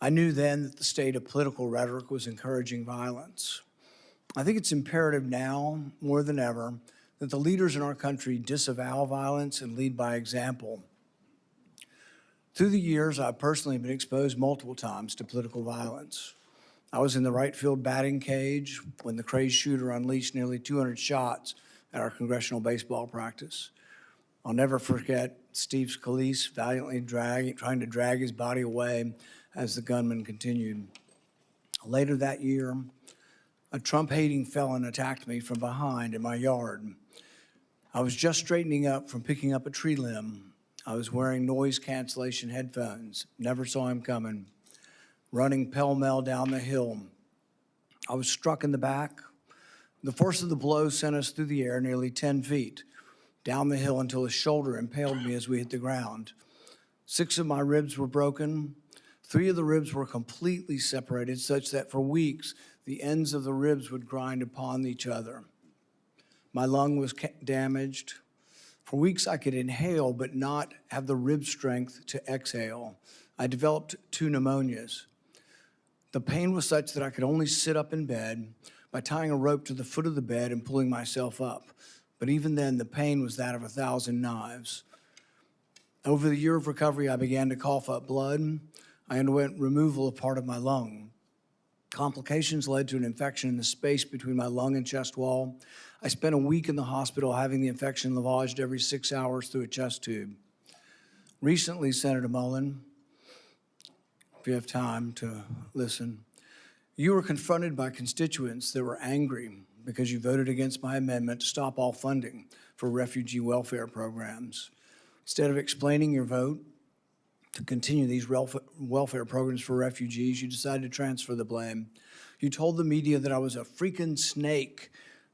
I knew then that the state of political rhetoric was encouraging violence. I think it's imperative now, more than ever, that the leaders in our country disavow violence and lead by example. Through the years, I've personally been exposed multiple times to political violence. I was in the right field batting cage when the crazed shooter unleashed nearly 200 shots at our congressional baseball practice. I'll never forget Steve Scalise valiantly trying to drag his body away as the gunman continued. Later that year, a Trump-hating felon attacked me from behind in my yard. I was just straightening up from picking up a tree limb. I was wearing noise cancellation headphones, never saw him coming, running pell-mell down the hill. I was struck in the back. The force of the blow sent us through the air nearly 10 feet, down the hill until his shoulder impaled me as we hit the ground. 6 of my ribs were broken. 3 of the ribs were completely separated, such that for weeks, the ends of the ribs would grind upon each other. My lung was damaged. For weeks, I could inhale, but not have the rib strength to exhale. I developed 2 pneumonias. The pain was such that I could only sit up in bed by tying a rope to the foot of the bed and pulling myself up. But even then, the pain was that of 1,000 knives. Over the year of recovery, I began to cough up blood. I underwent removal of part of my lung. Complications led to an infection in the space between my lung and chest wall. I spent a week in the hospital having the infection lavaged every 6 hours through a chest tube. Recently, Senator Mullin, if you have time to listen, you were confronted by constituents that were angry because you voted against my amendment to stop all funding for refugee welfare programs. Instead of explaining your vote to continue these welfare programs for refugees, you decided to transfer the blame. You told the media that I was a freaking snake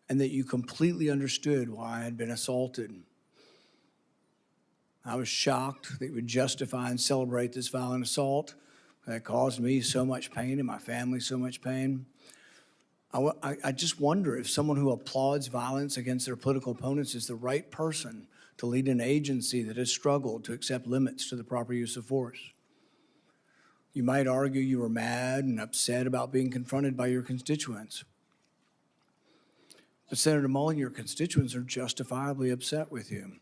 and that you completely understood why I had been assaulted. I was shocked that you would justify and celebrate this violent assault that caused me so much pain and my family so much pain. I just wonder if someone who applauds violence against their political opponents is the right person to lead an agency that has struggled to accept limits to the proper use of force. You might argue you were mad and upset about being confronted by your constituents. But Senator Mullin, your constituents are justifiably upset with you.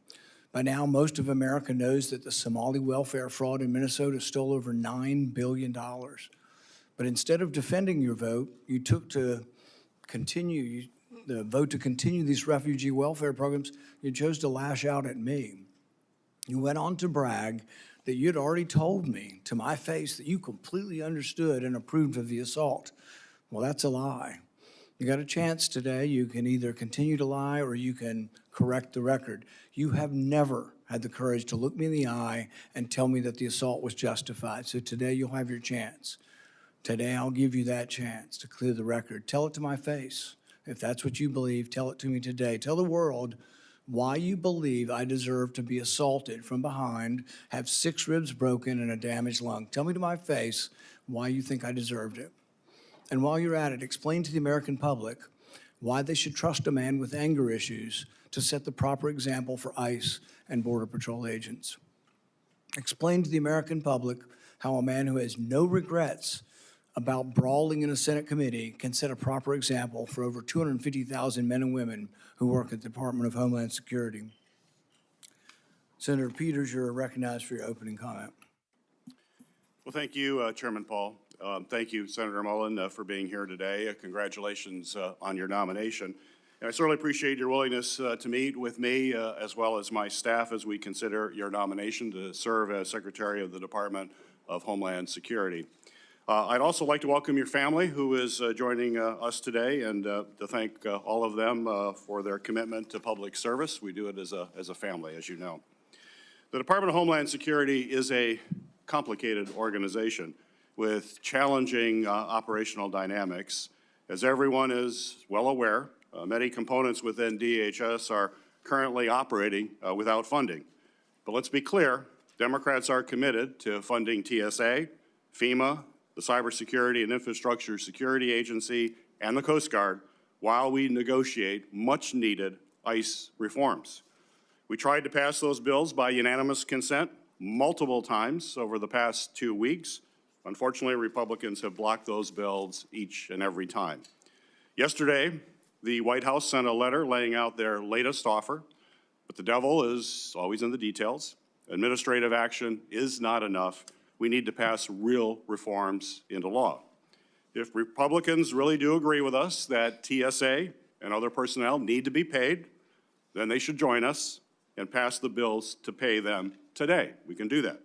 By now, most of America knows that the Somali welfare fraud in Minnesota stole over $9 billion. But instead of defending your vote, you took to continue the vote to continue these refugee welfare programs. You chose to lash out at me. You went on to brag that you'd already told me to my face that you completely understood and approved of the assault. Well, that's a lie. You got a chance today. You can either continue to lie or you can correct the record. You have never had the courage to look me in the eye and tell me that the assault was justified. So today you'll have your chance. Today I'll give you that chance to clear the record. Tell it to my face. If that's what you believe, tell it to me today. Tell the world why you believe I deserve to be assaulted from behind, have 6 ribs broken and a damaged lung. Tell me to my face why you think I deserved it. And while you're at it, explain to the American public why they should trust a man with anger issues to set the proper example for ICE and Border Patrol agents. Explain to the American public how a man who has no regrets about brawling in a Senate committee can set a proper example for over 250,000 men and women who work at the Department of Homeland Security. Senator Peters, you're recognized for your opening comment. Well, thank you, Chairman Paul. Thank you, Senator Mullin, for being here today. Congratulations on your nomination. And I certainly appreciate your willingness to meet with me as well as my staff as we consider your nomination to serve as Secretary of the Department of Homeland Security. I'd also like to welcome your family who is joining us today and to thank all of them for their commitment to public service. We do it as a family, as you know. The Department of Homeland Security is a complicated organization with challenging operational dynamics. As everyone is well aware, many components within DHS are currently operating without funding. But let's be clear, Democrats are committed to funding TSA, FEMA, the Cybersecurity and Infrastructure Security Agency, and the Coast Guard while we negotiate much-needed ICE reforms. We tried to pass those bills by unanimous consent multiple times over the past 2 weeks, Unfortunately, Republicans have blocked those bills each and every time. Yesterday, the White House sent a letter laying out their latest offer, but the devil is always in the details. Administrative action is not enough. We need to pass real reforms into law. If Republicans really do agree with us that TSA and other personnel need to be paid, then they should join us and pass the bills to pay them today. We can do that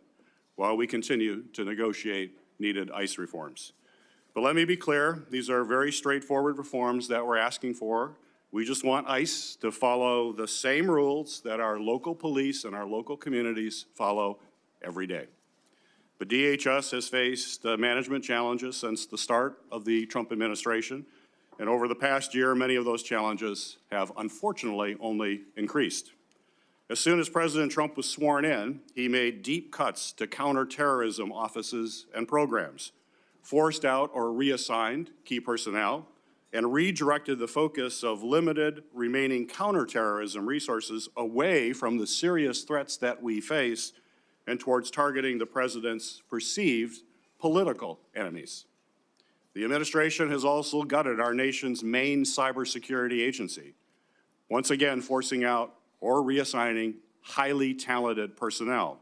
while we continue to negotiate needed ICE reforms. But let me be clear, these are very straightforward reforms that we're asking for. We just want ICE to follow the same rules that our local police and our local communities follow every day. But DHS has faced management challenges since the start of the Trump administration, and over the past year, many of those challenges have unfortunately only increased. As soon as President Trump was sworn in, he made deep cuts to counterterrorism offices and programs, forced out or reassigned key personnel, and redirected the focus of limited remaining counterterrorism resources away from the serious threats that we face and towards targeting the president's perceived political enemies. The administration has also gutted our nation's main cybersecurity agency, once again forcing out or reassigning highly talented personnel,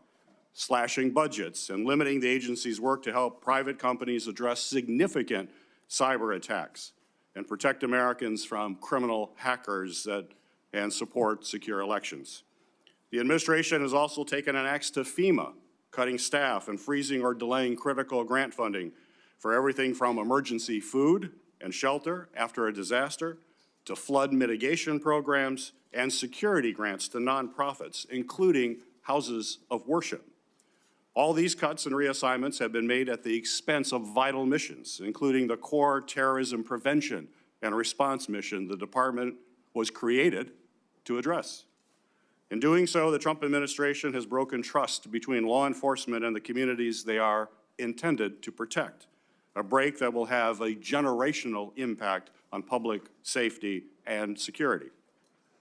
slashing budgets, and limiting the agency's work to help private companies address significant cyber attacks and protect Americans from criminal hackers and support secure elections. The administration has also taken an axe to FEMA, cutting staff and freezing or delaying critical grant funding for everything from emergency food and shelter after a disaster to flood mitigation programs and security grants to nonprofits, including houses of worship. All these cuts and reassignments have been made at the expense of vital missions, including the core terrorism prevention and response mission the department was created to address. In doing so, the Trump administration has broken trust between law enforcement and the communities they are intended to protect, a break that will have a generational impact on public safety and security.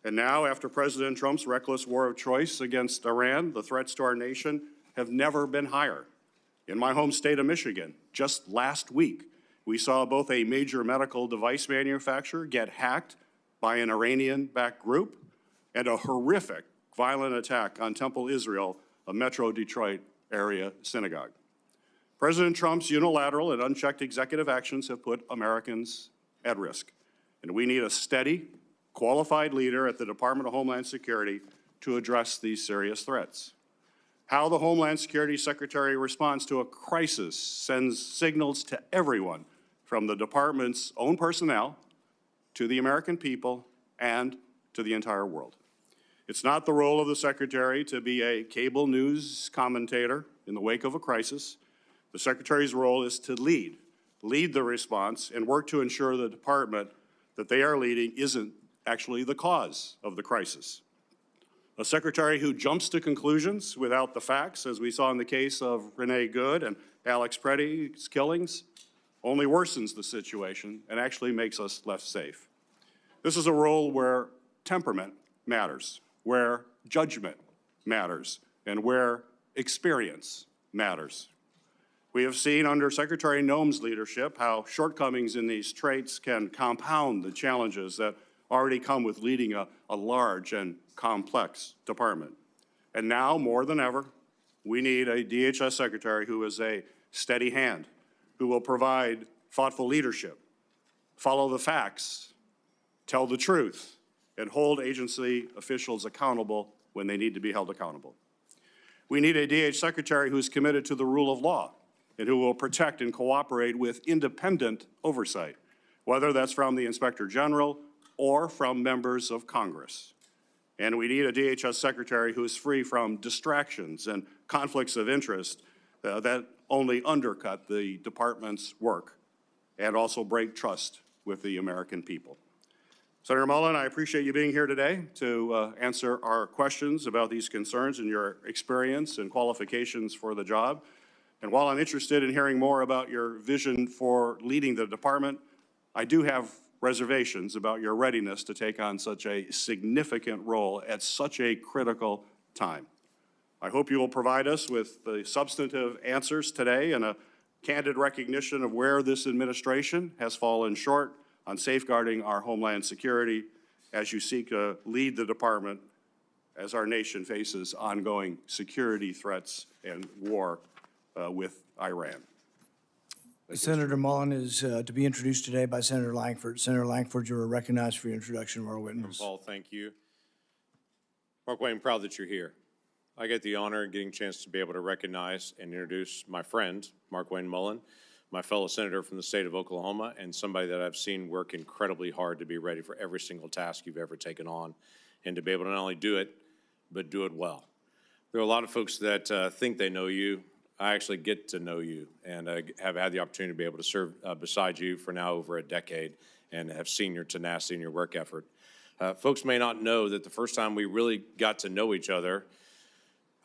And now, after President Trump's reckless war of choice against Iran, the threats to our nation have never been higher. In my home state of Michigan, just last week, we saw both a major medical device manufacturer get hacked by an Iranian-backed group and a horrific violent attack on Temple Israel, a Metro Detroit area synagogue. President Trump's unilateral and unchecked executive actions have put Americans at risk, and we need a steady, qualified leader at the Department of Homeland Security to address these serious threats. How the Homeland Security Secretary responds to a crisis sends signals to everyone, from the department's own personnel to the American people and to the entire world. It's not the role of the Secretary to be a cable news commentator in the wake of a crisis. The Secretary's role is to lead the response and work to ensure the department that they are leading isn't actually the cause of the crisis. A Secretary who jumps to conclusions without the facts, as we saw in the case of Renee Good and Alex Preddy's killings, only worsens the situation and actually makes us less safe. This is a role where temperament matters, where judgment matters, and where experience matters. We have seen under Secretary Noem's leadership how shortcomings in these traits can compound the challenges that already come with leading a large and complex department. And now, more than ever, we need a DHS Secretary who is a steady hand, who will provide thoughtful leadership, follow the facts, tell the truth, and hold agency officials accountable when they need to be held accountable. We need a DHS Secretary who is committed to the rule of law and who will protect and cooperate with independent oversight, whether that's from the Inspector General or from members of Congress. And we need a DHS Secretary who is free from distractions and conflicts of interest that only undercut the department's work and also break trust with the American people. Senator Mullin, I appreciate you being here today to answer our questions about these concerns and your experience and qualifications for the job. And while I'm interested in hearing more about your vision for leading the department, I do have reservations about your readiness to take on such a significant role at such a critical time. I hope you will provide us with the substantive answers today and a candid recognition of where this administration has fallen short on safeguarding our homeland security as you seek to lead the department as our nation faces ongoing security threats and war with Iran. Senator Mullin is to be introduced today by Senator Lankford. Senator Lankford, you are recognized for your introduction of our witness. Paul, thank you. Markwayne, I'm proud that you're here. I get the honor of getting a chance to be able to recognize and introduce my friend, Markwayne Mullin, my fellow senator from the state of Oklahoma, and somebody that I've seen work incredibly hard to be ready for every single task you've ever taken on, and to be able to not only do it, but do it well. There are a lot of folks that think they know you. I actually get to know you, and have had the opportunity to be able to serve beside you for now over a decade, and have seen your tenacity and your work effort. Folks may not know that the first time we really got to know each other,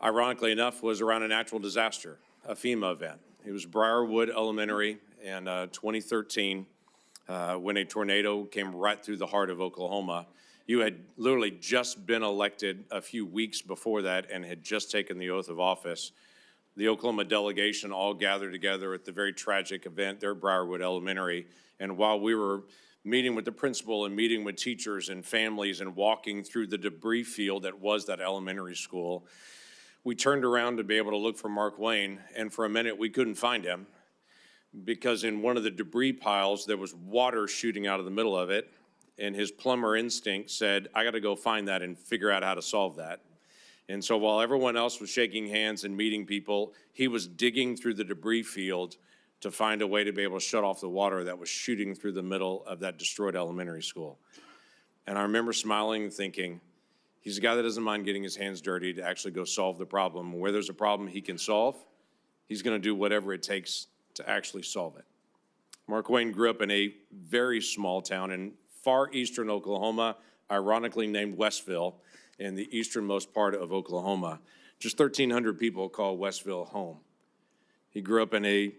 ironically enough, was around a natural disaster, a FEMA event. It was Briarwood Elementary in 2013 when a tornado came right through the heart of Oklahoma. You had literally just been elected a few weeks before that and had just taken the oath of office. The Oklahoma delegation all gathered together at the very tragic event there at Briarwood Elementary. And while we were meeting with the principal and meeting with teachers and families and walking through the debris field that was that elementary school, we turned around to be able to look for Markwayne, and for a minute we couldn't find him because in one of the debris piles there was water shooting out of the middle of it, and his plumber instinct said, I gotta go find that and figure out how to solve that. And so while everyone else was shaking hands and meeting people, he was digging through the debris field to find a way to be able to shut off the water that was shooting through the middle of that destroyed elementary school. And I remember smiling and thinking, he's a guy that doesn't mind getting his hands dirty to actually go solve the problem. Where there's a problem he can solve, he's gonna do whatever it takes to actually solve it. Markwayne grew up in a very small town in far eastern Oklahoma, ironically named Westville, in the easternmost part of Oklahoma. Just 1,300 people call Westville home. He grew up in a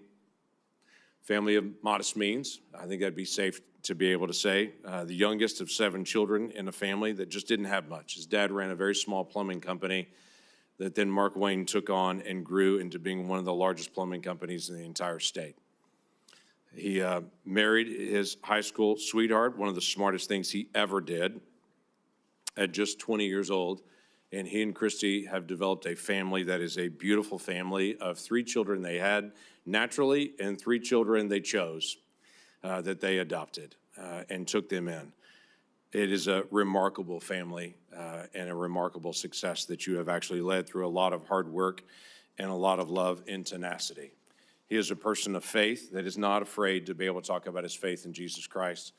family of modest means. I think that'd be safe to be able to say. The youngest of 7 children in a family that just didn't have much. His dad ran a very small plumbing company that then Markwayne took on and grew into being one of the largest plumbing companies in the entire state. He married his high school sweetheart, one of the smartest things he ever did, at just 20 years old. And he and Christy have developed a family that is a beautiful family of 3 children they had naturally and 3 children they chose that they adopted and took them in. It is a remarkable family and a remarkable success that you have actually led through a lot of hard work and a lot of love and tenacity. He is a person of faith that is not afraid to be able to talk about his faith in Jesus Christ,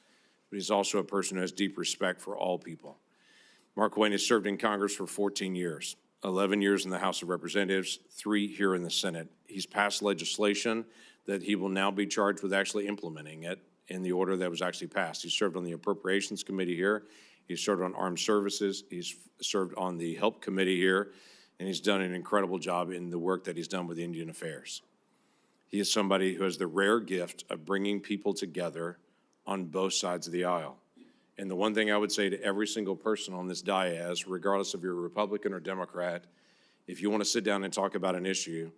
but he's also a person who has deep respect for all people. Markwayne has served in Congress for 14 years, 11 years in the House of Representatives, 3 here in the Senate. He's passed legislation that he will now be charged with actually implementing it in the order that was actually passed. He served on the Appropriations Committee here. He's served on Armed Services. He's served on the Help Committee here, and he's done an incredible job in the work that he's done with Indian Affairs. He is somebody who has the rare gift of bringing people together on both sides of the aisle. And the one thing I would say to every single person on this dais, regardless if you're a Republican or Democrat, if you want to sit down and talk about an issue,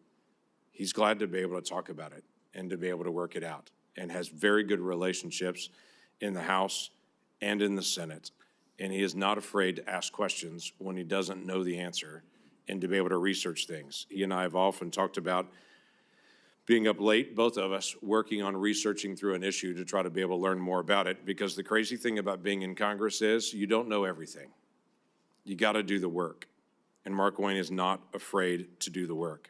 he's glad to be able to talk about it and to be able to work it out, and has very good relationships in the House and in the Senate. And he is not afraid to ask questions when he doesn't know the answer and to be able to research things. He and I have often talked about being up late, both of us, working on researching through an issue to try to be able to learn more about it, because the crazy thing about being in Congress is you don't know everything. You got to do the work, and Markwayne is not afraid to do the work.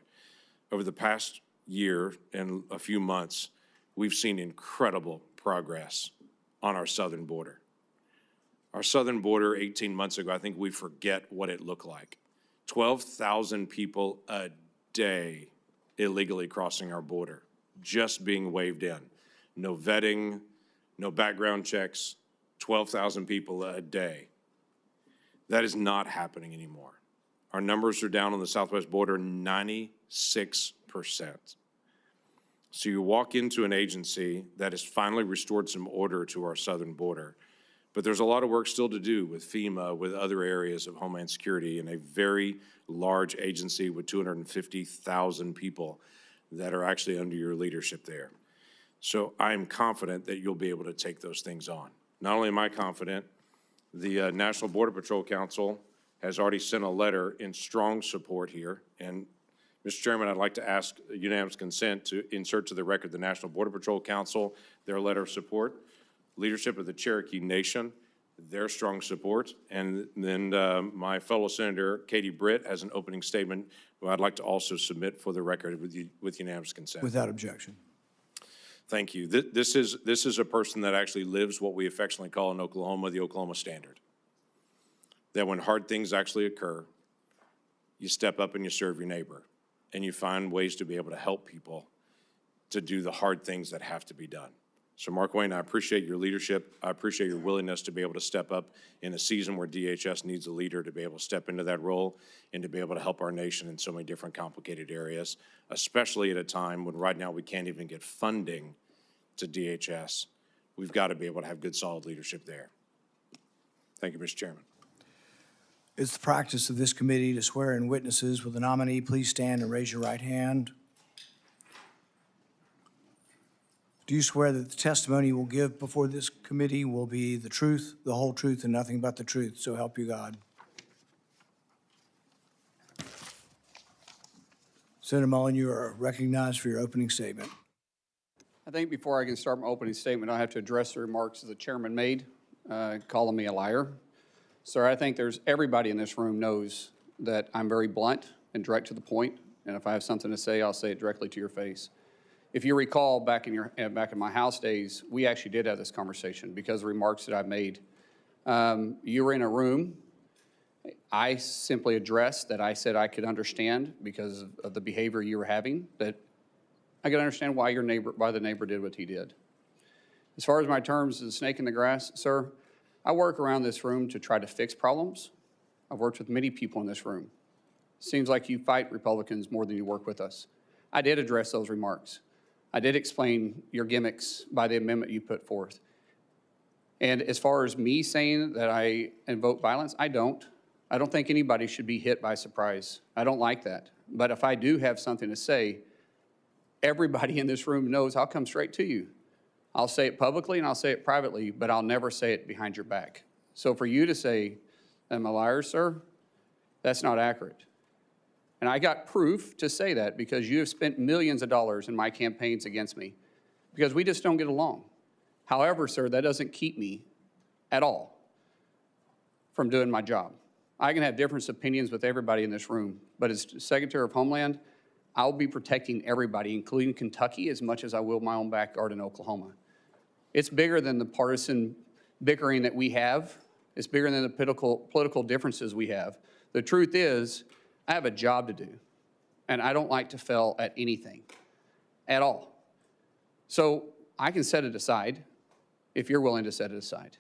Over the past year and a few months, we've seen incredible progress on our southern border. Our southern border 18 months ago, I think we forget what it looked like. 12,000 people a day illegally crossing our border, just being waved in. No vetting, no background checks, 12,000 people a day. That is not happening anymore. Our numbers are down on the southwest border 96%. So you walk into an agency that has finally restored some order to our southern border, but there's a lot of work still to do with FEMA, with other areas of Homeland Security, and a very large agency with 250,000 people that are actually under your leadership there. So I'm confident that you'll be able to take those things on. Not only am I confident, the National Border Patrol Council has already sent a letter in strong support here. And Mr. Chairman, I'd like to ask unanimous consent to insert to the record the National Border Patrol Council, their letter of support, leadership of the Cherokee Nation, their strong support, and then my fellow Senator Katie Britt has an opening statement who I'd like to also submit for the record with unanimous consent. Without objection. Thank you. This is a person that actually lives what we affectionately call in Oklahoma the Oklahoma Standard. That when hard things actually occur, you step up and you serve your neighbor, and you find ways to be able to help people to do the hard things that have to be done. So Markwayne, I appreciate your leadership. I appreciate your willingness to be able to step up in a season where DHS needs a leader to be able to step into that role and to be able to help our nation in so many different complicated areas, especially at a time when right now we can't even get funding to DHS. We've got to be able to have good, solid leadership there. Thank you, Mr. Chairman. It's the practice of this committee to swear in witnesses. Will the nominee please stand and raise your right hand? Do you swear that the testimony you will give before this committee will be the truth, the whole truth, and nothing but the truth? So help you God. Senator Mullin, you are recognized for your opening statement. I think before I can start my opening statement, I have to address the remarks that the chairman made, calling me a liar. Sir, I think everybody in this room knows that I'm very blunt and direct to the point, and if I have something to say, I'll say it directly to your face. If you recall, back in my House days, we actually did have this conversation because of remarks that I've made. You were in a room. I simply addressed that I said I could understand because of the behavior you were having, that I could understand why the neighbor did what he did. As far as my terms of the snake in the grass, sir, I work around this room to try to fix problems. I've worked with many people in this room. Seems like you fight Republicans more than you work with us. I did address those remarks. I did explain your gimmicks by the amendment you put forth. And as far as me saying that I invoke violence, I don't. I don't think anybody should be hit by surprise. I don't like that. But if I do have something to say, everybody in this room knows I'll come straight to you. I'll say it publicly and I'll say it privately, but I'll never say it behind your back. So for you to say I'm a liar, sir, that's not accurate. And I got proof to say that because you have spent millions of dollars in my campaigns against me because we just don't get along. However, sir, that doesn't keep me at all from doing my job. I can have different opinions with everybody in this room, but as Secretary of Homeland, I'll be protecting everybody, including Kentucky, as much as I will my own backyard in Oklahoma. It's bigger than the partisan bickering that we have. It's bigger than the political differences we have. The truth is, I have a job to do, and I don't like to fail at anything, at all. So I can set it aside if you're willing to set it aside.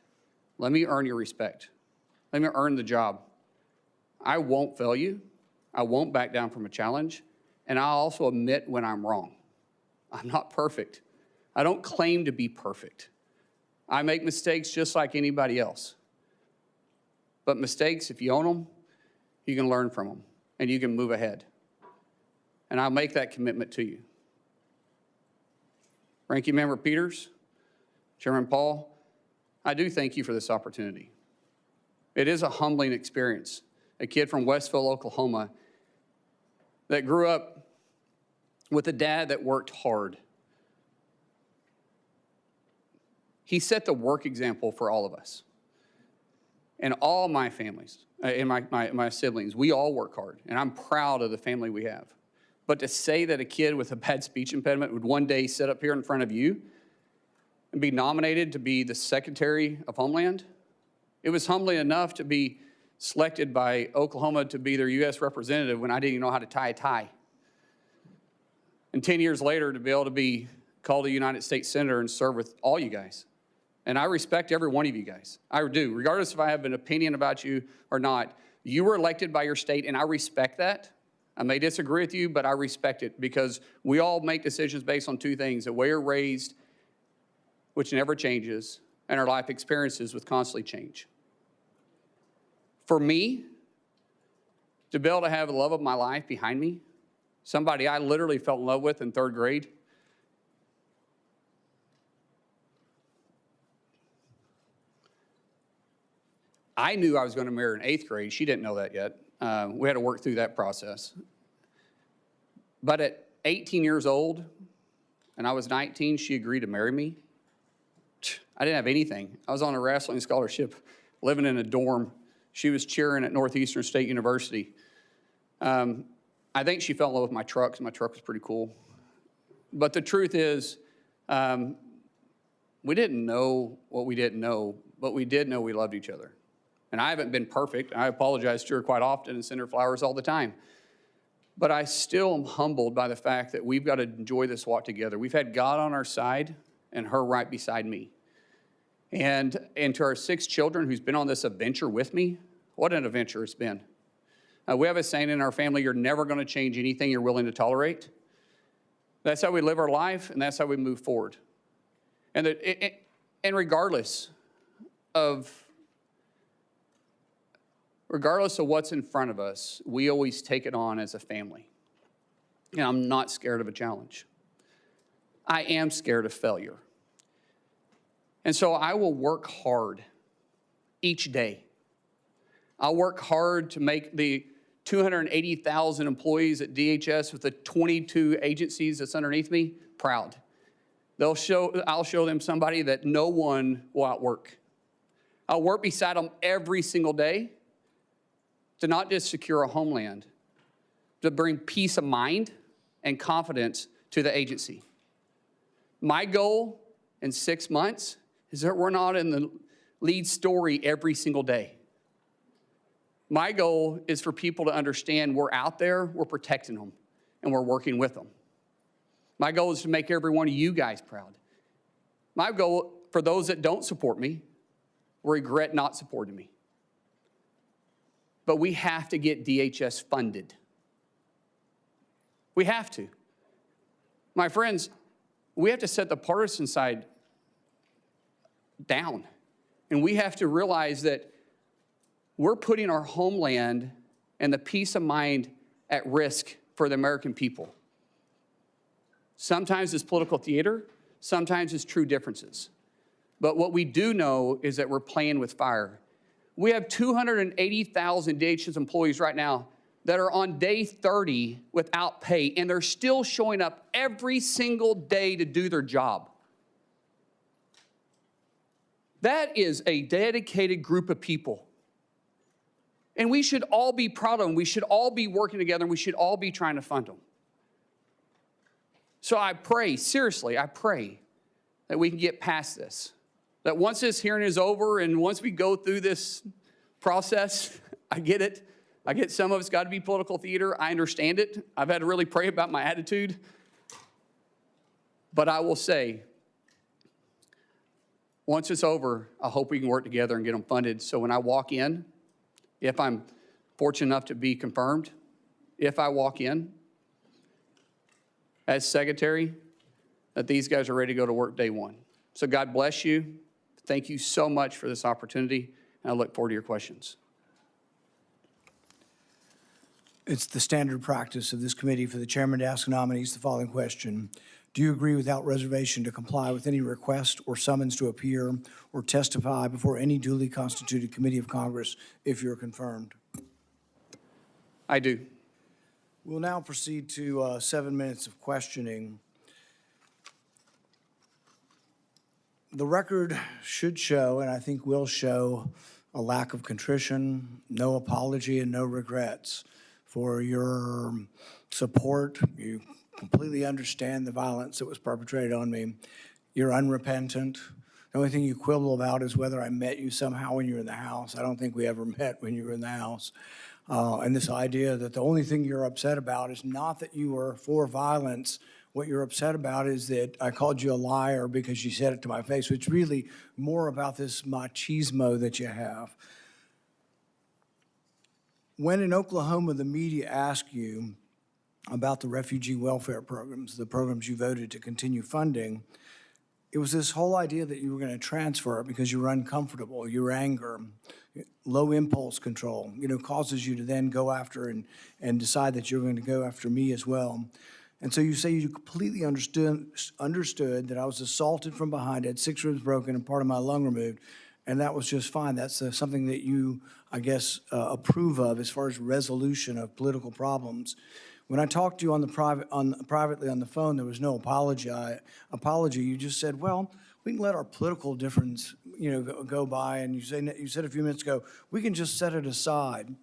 Let me earn your respect. Let me earn the job. I won't fail you. I won't back down from a challenge, and I'll also admit when I'm wrong. I'm not perfect. I don't claim to be perfect. I make mistakes just like anybody else. But mistakes, if you own them, you can learn from them. And you can move ahead. And I'll make that commitment to you. Ranking Member Peters, Chairman Paul, I do thank you for this opportunity. It is a humbling experience. A kid from Westville, Oklahoma, that grew up with a dad that worked hard. He set the work example for all of us. And all my families, and my siblings, we all work hard, and I'm proud of the family we have. But to say that a kid with a bad speech impediment would one day sit up here in front of you and be nominated to be the Secretary of Homeland, it was humbling enough to be selected by Oklahoma to be their U.S. representative when I didn't even know how to tie a tie. And 10 years later, to be able to be called a United States Senator and serve with all you guys. And I respect every one of you guys. I do. Regardless if I have an opinion about you or not, you were elected by your state, and I respect that. I may disagree with you, but I respect it because we all make decisions based on two things: the way we're raised, which never changes, and our life experiences, which constantly change. For me, to be able to have the love of my life behind me, somebody I literally fell in love with in 3rd grade. I knew I was going to marry her in 8th grade. She didn't know that yet. We had to work through that process. But at 18 years old, and I was 19, she agreed to marry me. I didn't have anything. I was on a wrestling scholarship, living in a dorm. She was cheering at Northeastern State University. I think she fell in love with my truck, because my truck was pretty cool. But the truth is, we didn't know what we didn't know, but we did know we loved each other. And I haven't been perfect. I apologize to her quite often and send her flowers all the time. But I still am humbled by the fact that we've got to enjoy this walk together. We've had God on our side and her right beside me. And to our 6 children who's been on this adventure with me, what an adventure it's been. We have a saying in our family, you're never going to change anything you're willing to tolerate. That's how we live our life, and that's how we move forward. And regardless of what's in front of us, we always take it on as a family. And I'm not scared of a challenge. I am scared of failure. And so I will work hard each day. I'll work hard to make the 280,000 employees at DHS with the 22 agencies that's underneath me proud. I'll show them somebody that no one will outwork. I'll work beside them every single day to not just secure a homeland, to bring peace of mind and confidence to the agency. My goal in 6 months is that we're not in the lead story every single day. My goal is for people to understand we're out there, we're protecting them, and we're working with them. My goal is to make every one of you guys proud. My goal for those that don't support me, regret not supporting me. But we have to get DHS funded. We have to. My friends, we have to set the partisan side down. And we have to realize that we're putting our homeland and the peace of mind at risk for the American people. Sometimes it's political theater, sometimes it's true differences. But what we do know is that we're playing with fire. We have 280,000 DHS employees right now that are on day 30 without pay, and they're still showing up every single day to do their job. That is a dedicated group of people. And we should all be proud of them. We should all be working together, and we should all be trying to fund them. So I pray, seriously, I pray that we can get past this. That once this hearing is over and once we go through this process, I get it. I get some of it's got to be political theater. I understand it. I've had to really pray about my attitude. But I will say, once it's over, I hope we can work together and get them funded. So when I walk in, if I'm fortunate enough to be confirmed, if I walk in as secretary, that these guys are ready to go to work day one. So God bless you. Thank you so much for this opportunity, and I look forward to your questions. It's the standard practice of this committee for the chairman to ask nominees the following question. Do you agree without reservation to comply with any request or summons to appear or testify before any duly constituted committee of Congress if you're confirmed? I do. We'll now proceed to 7 minutes of questioning. The record should show, and I think will show, a lack of contrition, no apology, and no regrets for your support. You completely understand the violence that was perpetrated on me. You're unrepentant. The only thing you quibble about is whether I met you somehow when you were in the house. I don't think we ever met when you were in the house. And this idea that the only thing you're upset about is not that you were for violence. What you're upset about is that I called you a liar because you said it to my face. So it's really more about this machismo that you have. When in Oklahoma the media ask you about the refugee welfare programs, the programs you voted to continue funding, it was this whole idea that you were going to transfer it because you were uncomfortable, your anger, low impulse control, causes you to then go after and decide that you're going to go after me as well. And so you say you completely understood that I was assaulted from behind, had 6 ribs broken and part of my lung removed, and that was just fine. That's something that you, I guess, approve of as far as resolution of political problems. When I talked to you privately on the phone, there was no apology. You just said, well, we can let our political difference, go by. And you said a few minutes ago, we can just set it aside.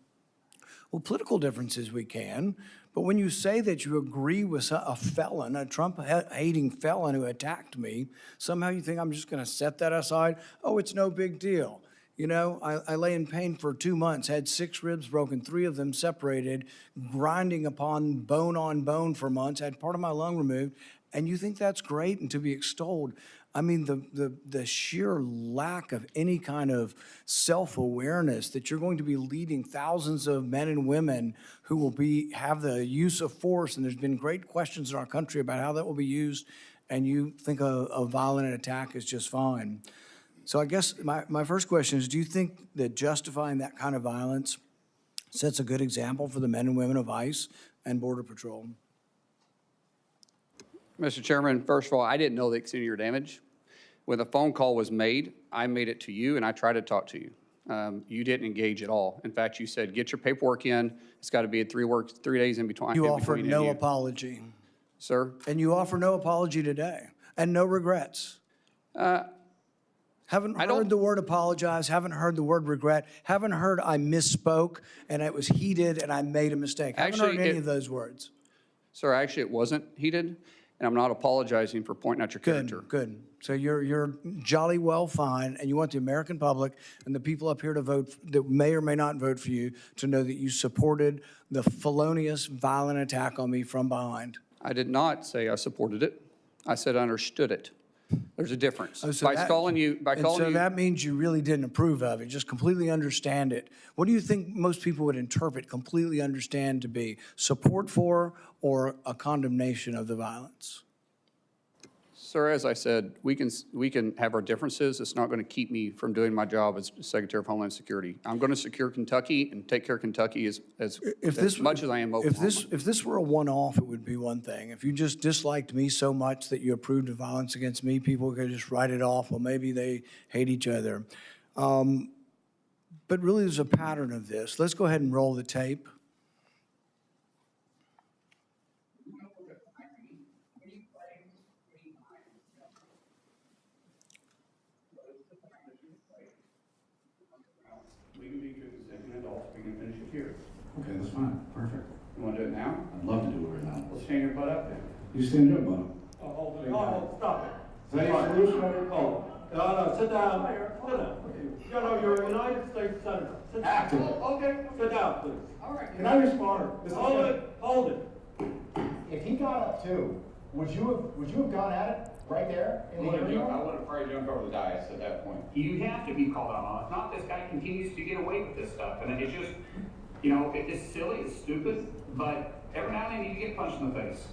Well, political differences we can, but when you say that you agree with a felon, a Trump-hating felon who attacked me, somehow you think I'm just going to set that aside? Oh, it's no big deal. I lay in pain for 2 months, had 6 ribs broken, 3 of them separated, grinding upon bone for months, had part of my lung removed, and you think that's great and to be extolled. I mean, the sheer lack of any kind of self-awareness that you're going to be leading thousands of men and women who will have the use of force, and there's been great questions in our country about how that will be used, and you think a violent attack is just fine. So I guess my first question is, do you think that justifying that kind of violence sets a good example for the men and women of ICE and Border Patrol? Mr. Chairman, first of all, I didn't know the extent of your damage. When the phone call was made, I made it to you and I tried to talk to you. You didn't engage at all. In fact, you said, get your paperwork in. It's got to be 3 days in between. You offered no apology. Sir? And you offer no apology today and no regrets. Haven't heard the word apologize, haven't heard the word regret, haven't heard I misspoke and it was heated and I made a mistake. Haven't heard any of those words. Sir, actually, it wasn't heated, and I'm not apologizing for pointing out your character. Good. So you're jolly well fine, and you want the American public and the people up here to vote, that may or may not vote for you, to know that you supported the felonious, violent attack on me from behind. I did not say I supported it. I said I understood it. There's a difference. So that means you really didn't approve of it, just completely understand it. What do you think most people would interpret completely understand to be? Support for or a condemnation of the violence? Sir, as I said, we can have our differences. It's not going to keep me from doing my job as Secretary of Homeland Security. I'm going to secure Kentucky and take care of Kentucky as much as I am Oklahoma. If this were a one-off, it would be one thing. If you just disliked me so much that you approved of violence against me, people could just write it off. Well, maybe they hate each other. But really, there's a pattern of this. Let's go ahead and roll the tape. Okay, that's fine. Perfect. You want to do it now? I'd love to do it right now. Well, stand your butt up then. You stand up, Bob. Oh, hold it. Oh, stop it. Is that your solution? Oh, no, sit down. Sit down. You're a United States Senator. Sit down. Active. Okay, sit down, please. All right. Can I respond? Hold it. If he got up too, would you have gone at it right there in the hearing room? I would have probably jumped over the dais at that point. You have to be called out on it. If not, this guy continues to get away with this stuff. And it's just, it's silly, it's stupid, but every now and then you get punched in the face.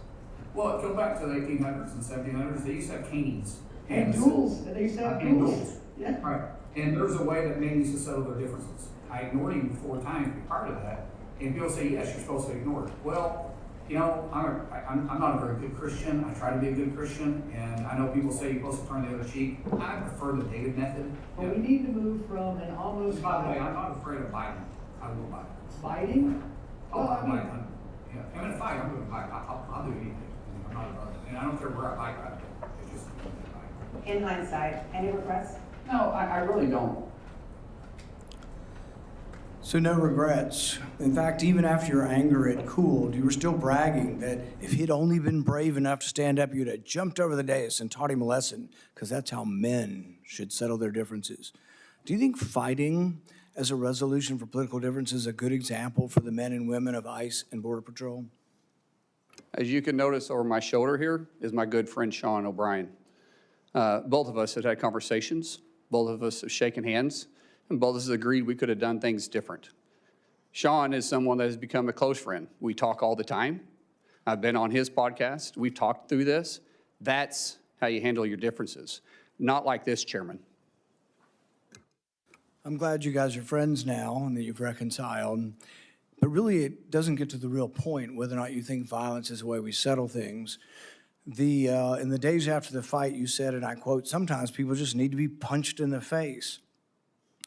Well, go back to the 1800s and 1700s. They used to have canes. And duels. And they used to have duels. Yeah. Right. And there's a way that men used to settle their differences. I ignored him 4 times to be part of that. And people say, yes, you're supposed to ignore it. Well, I'm not a very good Christian. I try to be a good Christian, and I know people say you're supposed to turn the other cheek. I prefer the David method. But we need to move from an almost. By the way, I'm not afraid of Biden. I will Biden. Fighting? Oh, I'm in a fight. I'm going to fight. I'll do anything. I'm not and I don't care where I fight. It's just In hindsight, any regrets? no, I really don't. So no regrets. In fact, even after your anger had cooled, you were still bragging that if he'd only been brave enough to stand up, you'd have jumped over the dais and taught him a lesson, because that's how men should settle their differences. Do you think fighting as a resolution for political differences is a good example for the men and women of ICE and Border Patrol? As you can notice over my shoulder here is my good friend Sean O'Brien. Both of us have had conversations. Both of us have shaken hands. And both of us agreed we could have done things different. Sean is someone that has become a close friend. We talk all the time. I've been on his podcast. We've talked through this. That's how you handle your differences. Not like this, Chairman. I'm glad you guys are friends now and that you've reconciled. But really, it doesn't get to the real point whether or not you think violence is the way we settle things. In the days after the fight, you said, and I quote, "Sometimes people just need to be punched in the face."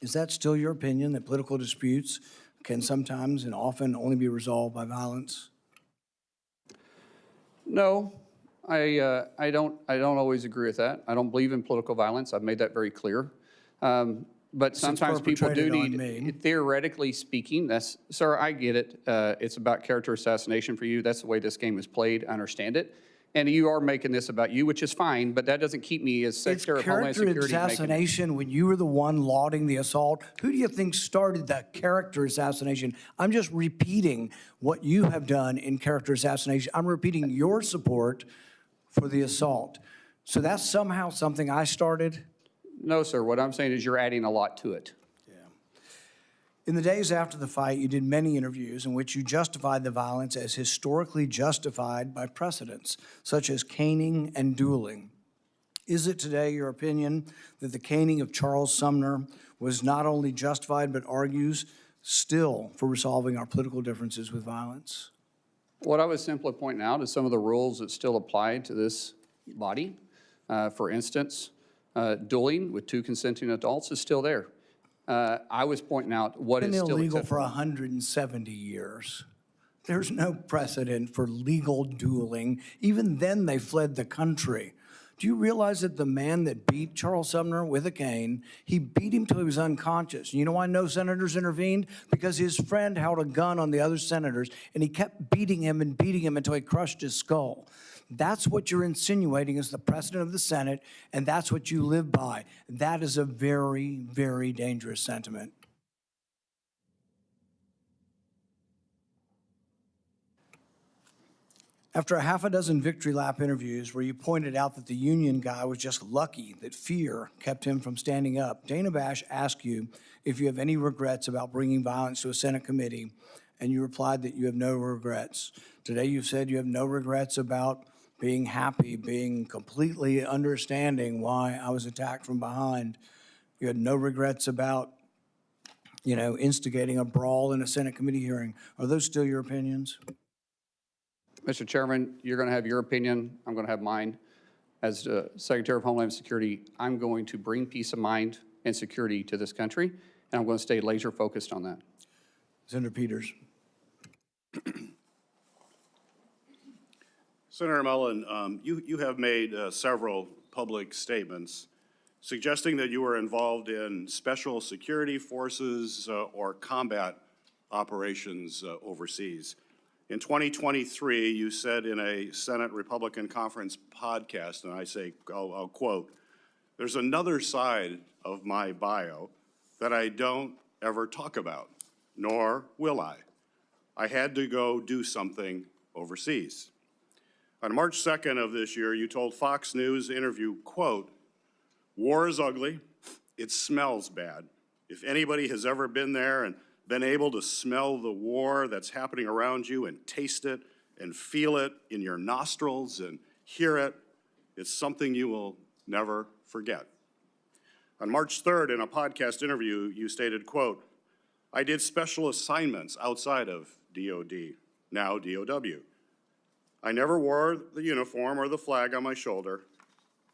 Is that still your opinion, that political disputes can sometimes and often only be resolved by violence? No, I don't always agree with that. I don't believe in political violence. I've made that very clear. But sometimes people do perpetrated on me. need, theoretically speaking, sir, I get it. It's about character assassination for you. That's the way this game is played. I understand it. And you are making this about you, which is fine, but that doesn't keep me as Secretary of Homeland Security. It's character assassination when you were the one lauding the assault. Who do you think started that character assassination? I'm just repeating what you have done in character assassination. I'm repeating your support for the assault. So that's somehow something I started? No, sir. What I'm saying is you're adding a lot to it. In the days after the fight, you did many interviews in which you justified the violence as historically justified by precedents, such as caning and dueling. Is it today your opinion that the caning of Charles Sumner was not only justified, but argues still for resolving our political differences with violence? What I was simply pointing out is some of the rules that still apply to this body. For instance, dueling with 2 consenting adults is still there. I was pointing out what is It's still been illegal acceptable. for 170 years. There's no precedent for legal dueling. Even then, they fled the country. Do you realize that the man that beat Charles Sumner with a cane, he beat him till he was unconscious? You know why no senators intervened? Because his friend held a gun on the other senators, and he kept beating him until he crushed his skull. That's what you're insinuating as the president of the Senate, and that's what you live by. That is a very, very dangerous sentiment. After a half a dozen victory lap interviews where you pointed out that the union guy was just lucky that fear kept him from standing up, Dana Bash asked you if you have any regrets about bringing violence to a Senate committee, and you replied that you have no regrets. Today you've said you have no regrets about being happy, being completely understanding why I was attacked from behind. You had no regrets about, instigating a brawl in a Senate committee hearing. Are those still your opinions? Mr. Chairman, you're going to have your opinion. I'm going to have mine. As Secretary of Homeland Security, I'm going to bring peace of mind and security to this country, and I'm going to stay laser focused on that. Senator Peters. Senator Mullin, you have made several public statements suggesting that you were involved in special security forces or combat operations overseas. In 2023, you said in a Senate Republican Conference podcast, and I'll quote, "There's another side of my bio that I don't ever talk about, nor will I. I had to go do something overseas." On March 2nd of this year, you told Fox News interview, quote, "War is ugly. It smells bad. If anybody has ever been there and been able to smell the war that's happening around you and taste it and feel it in your nostrils and hear it, it's something you will never forget." On March 3rd, in a podcast interview, you stated, quote, "I did special assignments outside of DOD, now DOW. I never wore the uniform or the flag on my shoulder,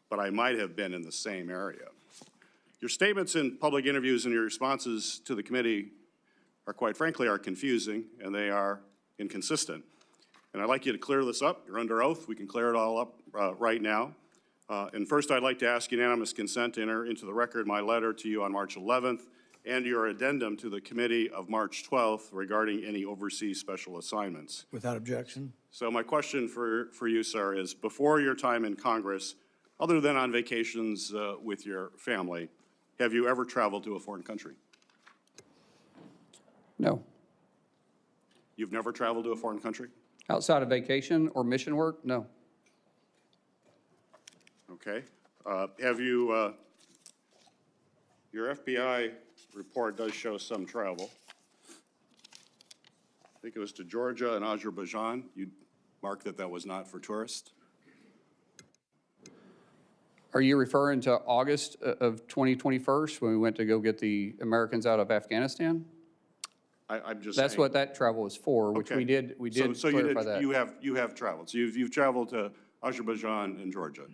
but I might have been in the same area." Your statements in public interviews and your responses to the committee are, quite frankly, confusing, and they are inconsistent. And I'd like you to clear this up. You're under oath. We can clear it all up right now. And first, I'd like to ask unanimous consent to enter into the record my letter to you on March 11th and your addendum to the committee of March 12th regarding any overseas special assignments. Without objection. So my question for you, sir, is before your time in Congress, other than on vacations with your family, have you ever traveled to a foreign country? No. You've never traveled to a foreign country? Outside of vacation or mission work, no. Okay. Have you, your FBI report does show some travel. I think it was to Georgia and Azerbaijan. You marked that that was not for tourists? Are you referring to August of 2021 when we went to go get the Americans out of Afghanistan? I'm just That's saying. what that travel was for, which Okay. we did So clarify that. you have traveled. So you've traveled to Azerbaijan and Georgia.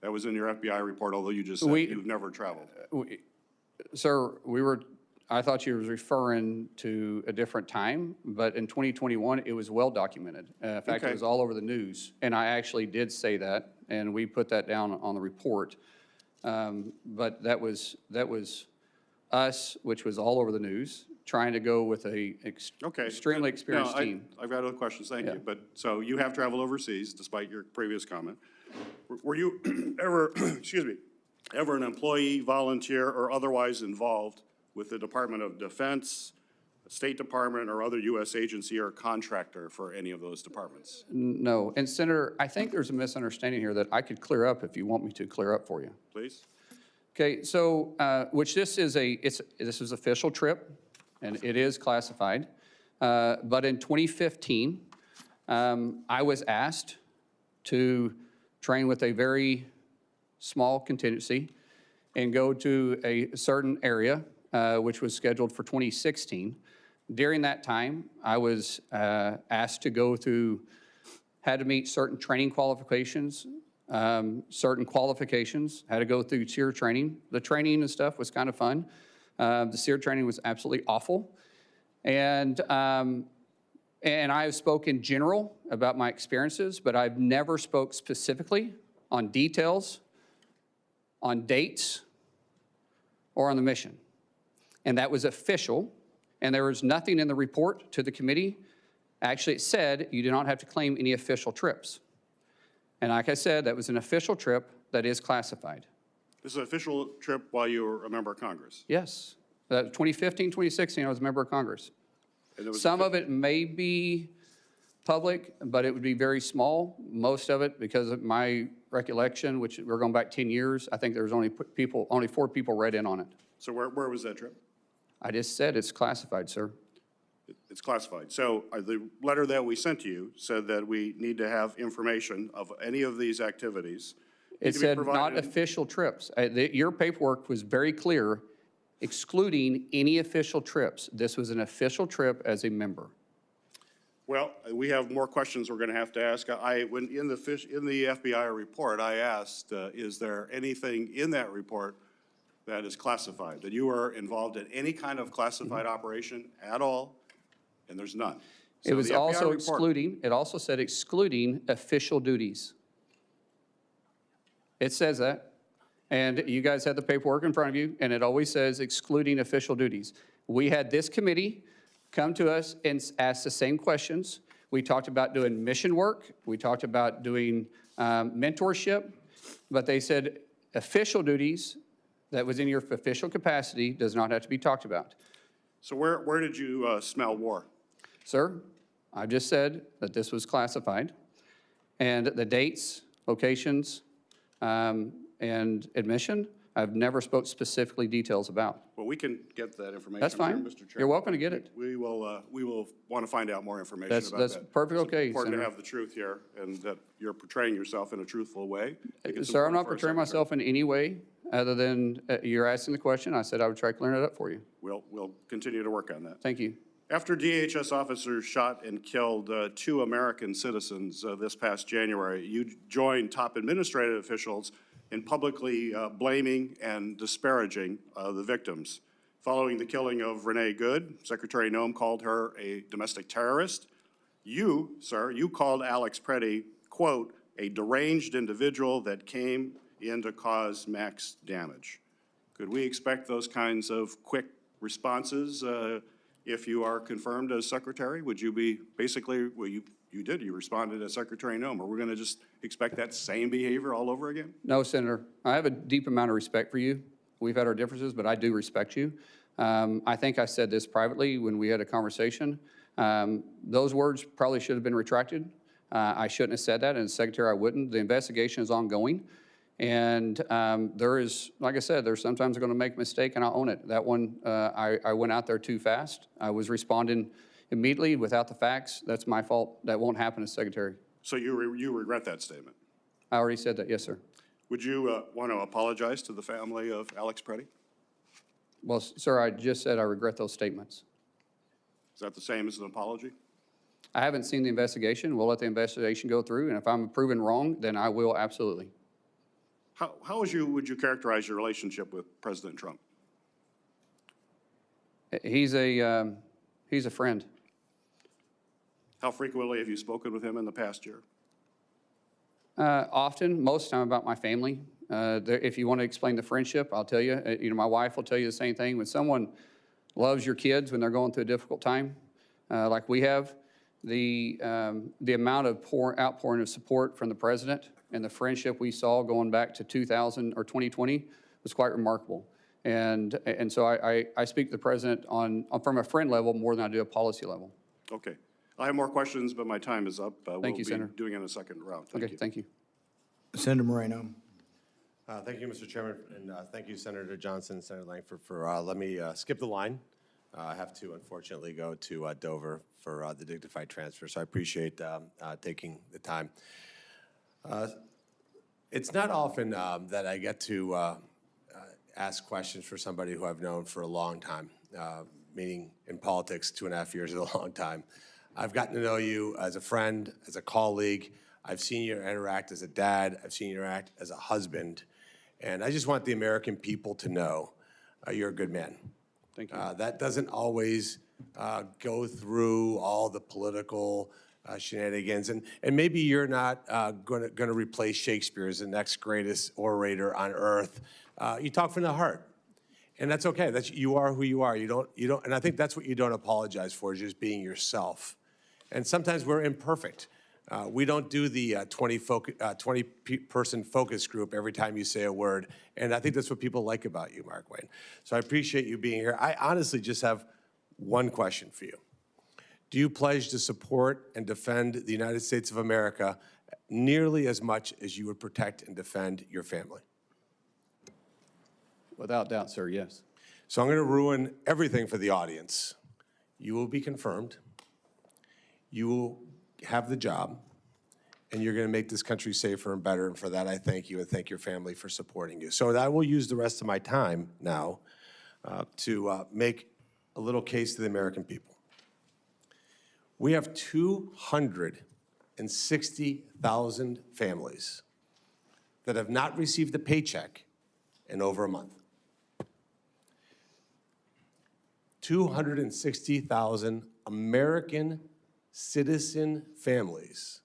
That was in your FBI report, although you just said you've never traveled. Sir, I thought you was referring to a different time, but in 2021, it was well documented. In fact, Okay. it was all over the news, and I actually did say that, and we put that down on the report. But that was us, which was all over the news, trying to go with a Okay. extremely experienced No, team. I've got other questions, thank Yeah. you. But, so you have traveled overseas, despite your previous comment. Were you ever, excuse me, ever an employee, volunteer, or otherwise involved with the Department of Defense, State Department, or other U.S. agency or contractor for any of those departments? No, and Senator, I think there's a misunderstanding here that I could clear up if you want me to clear up for you. Please? Okay, so, which this is official trip, and it is classified. But in 2015, I was asked to train with a very small contingency and go to a certain area, which was scheduled for 2016. During that time, I was asked to go through, had to meet certain training qualifications, had to go through SEER training. The training and stuff was kind of fun. The SEER training was absolutely awful. And I have spoken in general about my experiences, but I've never spoke specifically on details, on dates, or on the mission. And that was official, and there was nothing in the report to the committee. Actually, it said you do not have to claim any official trips. And like I said, that was an official trip that is classified. This is an official trip while you were a member of Congress? Yes. 2015, 2016, I was a member of Congress. And there was Some of it may be public, but it would be very small. Most of it, because of my recollection, which we're going back 10 years, I think there was only 4 people read in on it. So where was that trip? I just said it's classified, sir. It's classified. So the letter that we sent to you said that we need to have information of any of these activities. It said not official trips. Your paperwork was very clear, excluding any official trips. This was an official trip as a member. Well, we have more questions we're going to have to ask. When in the FBI report, I asked, is there anything in that report that is classified, that you were involved in any kind of classified operation at all? And there's none. It was also excluding, it also said excluding official duties. It says that. And you guys had the paperwork in front of you, and it always says excluding official duties. We had this committee come to us and ask the same questions. We talked about doing mission work. We talked about doing mentorship. But they said official duties that was in your official capacity does not have to be talked about. So where did you smell war? Sir, I just said that this was classified, and the dates, locations, and admission, I've never spoke specifically details about. Well, we can get that information. That's fine. Mr. Chairman. You're welcome to get it. We will want to find out more information about that. That's perfectly okay, It's important to Senator. have the truth here, and that you're portraying yourself in a truthful way. I think it's Sir, I'm important not for a portraying secretary. myself in any way other than you're asking the question. I said I would try to clear it up for you. We'll continue to work on that. Thank you. After DHS officers shot and killed 2 American citizens this past January, you joined top administrative officials in publicly blaming and disparaging the victims. Following the killing of Renee Good, Secretary Noem called her a domestic terrorist. You, sir, you called Alex Preddy, quote, a deranged individual that came in to cause max damage. Could we expect those kinds of quick responses if you are confirmed as secretary? Would you be basically, well, you responded as Secretary Noem. Are we going to just expect that same behavior all over again? No, Senator. I have a deep amount of respect for you. We've had our differences, but I do respect you. I think I said this privately when we had a conversation. Those words probably should have been retracted. I shouldn't have said that, and as Secretary, I wouldn't. The investigation is ongoing, and there is, like I said, there's sometimes going to make a mistake, and I'll own it. That one, I went out there too fast. I was responding immediately without the facts. That's my fault. That won't happen as Secretary. So you regret that statement? I already said that, yes, sir. Would you want to apologize to the family of Alex Preddy? Well, sir, I just said I regret those statements. Is that the same as an apology? I haven't seen the investigation. We'll let the investigation go through, and if I'm proven wrong, then I will absolutely. How would you characterize your relationship with President Trump? He's a friend. How frequently have you spoken with him in the past year? Often, most of the time about my family. If you want to explain the friendship, I'll tell you. My wife will tell you the same thing. When someone loves your kids when they're going through a difficult time, like we have, the amount of outpouring of support from the president and the friendship we saw going back to 2000 or 2020 was quite remarkable. And so I speak to the president from a friend level more than I do a policy level. Okay. I have more questions, but my time is up. Thank you, Senator. We'll be doing it in a second round. Okay, thank you. Senator Moreno. Thank you, Mr. Chairman, and thank you, Senator Johnson, Senator Lankford, for letting me skip the line. I have to, unfortunately, go to Dover for the dignified transfer, so I appreciate taking the time. It's not often that I get to ask questions for somebody who I've known for a long time, meaning in politics, 2.5 years is a long time. I've gotten to know you as a friend, as a colleague. I've seen you interact as a dad. I've seen you interact as a husband. And I just want the American people to know you're a good man. Thank you. That doesn't always go through all the political shenanigans. And maybe you're not going to replace Shakespeare as the next greatest orator on earth. You talk from the heart. And that's okay. You are who you are. You don't, and I think that's what you don't apologize for, is just being yourself. And sometimes we're imperfect. We don't do the 20-person focus group every time you say a word. And I think that's what people like about you, Markwayne. So I appreciate you being here. I honestly just have one question for you. Do you pledge to support and defend the United States of America nearly as much as you would protect and defend your family? Without doubt, sir, yes. So I'm going to ruin everything for the audience. You will be confirmed. You will have the job, and you're going to make this country safer and better, and for that I thank you and thank your family for supporting you. So I will use the rest of my time now to make a little case to the American people. We have 260,000 families that have not received a paycheck in over a month. 260,000 American citizen families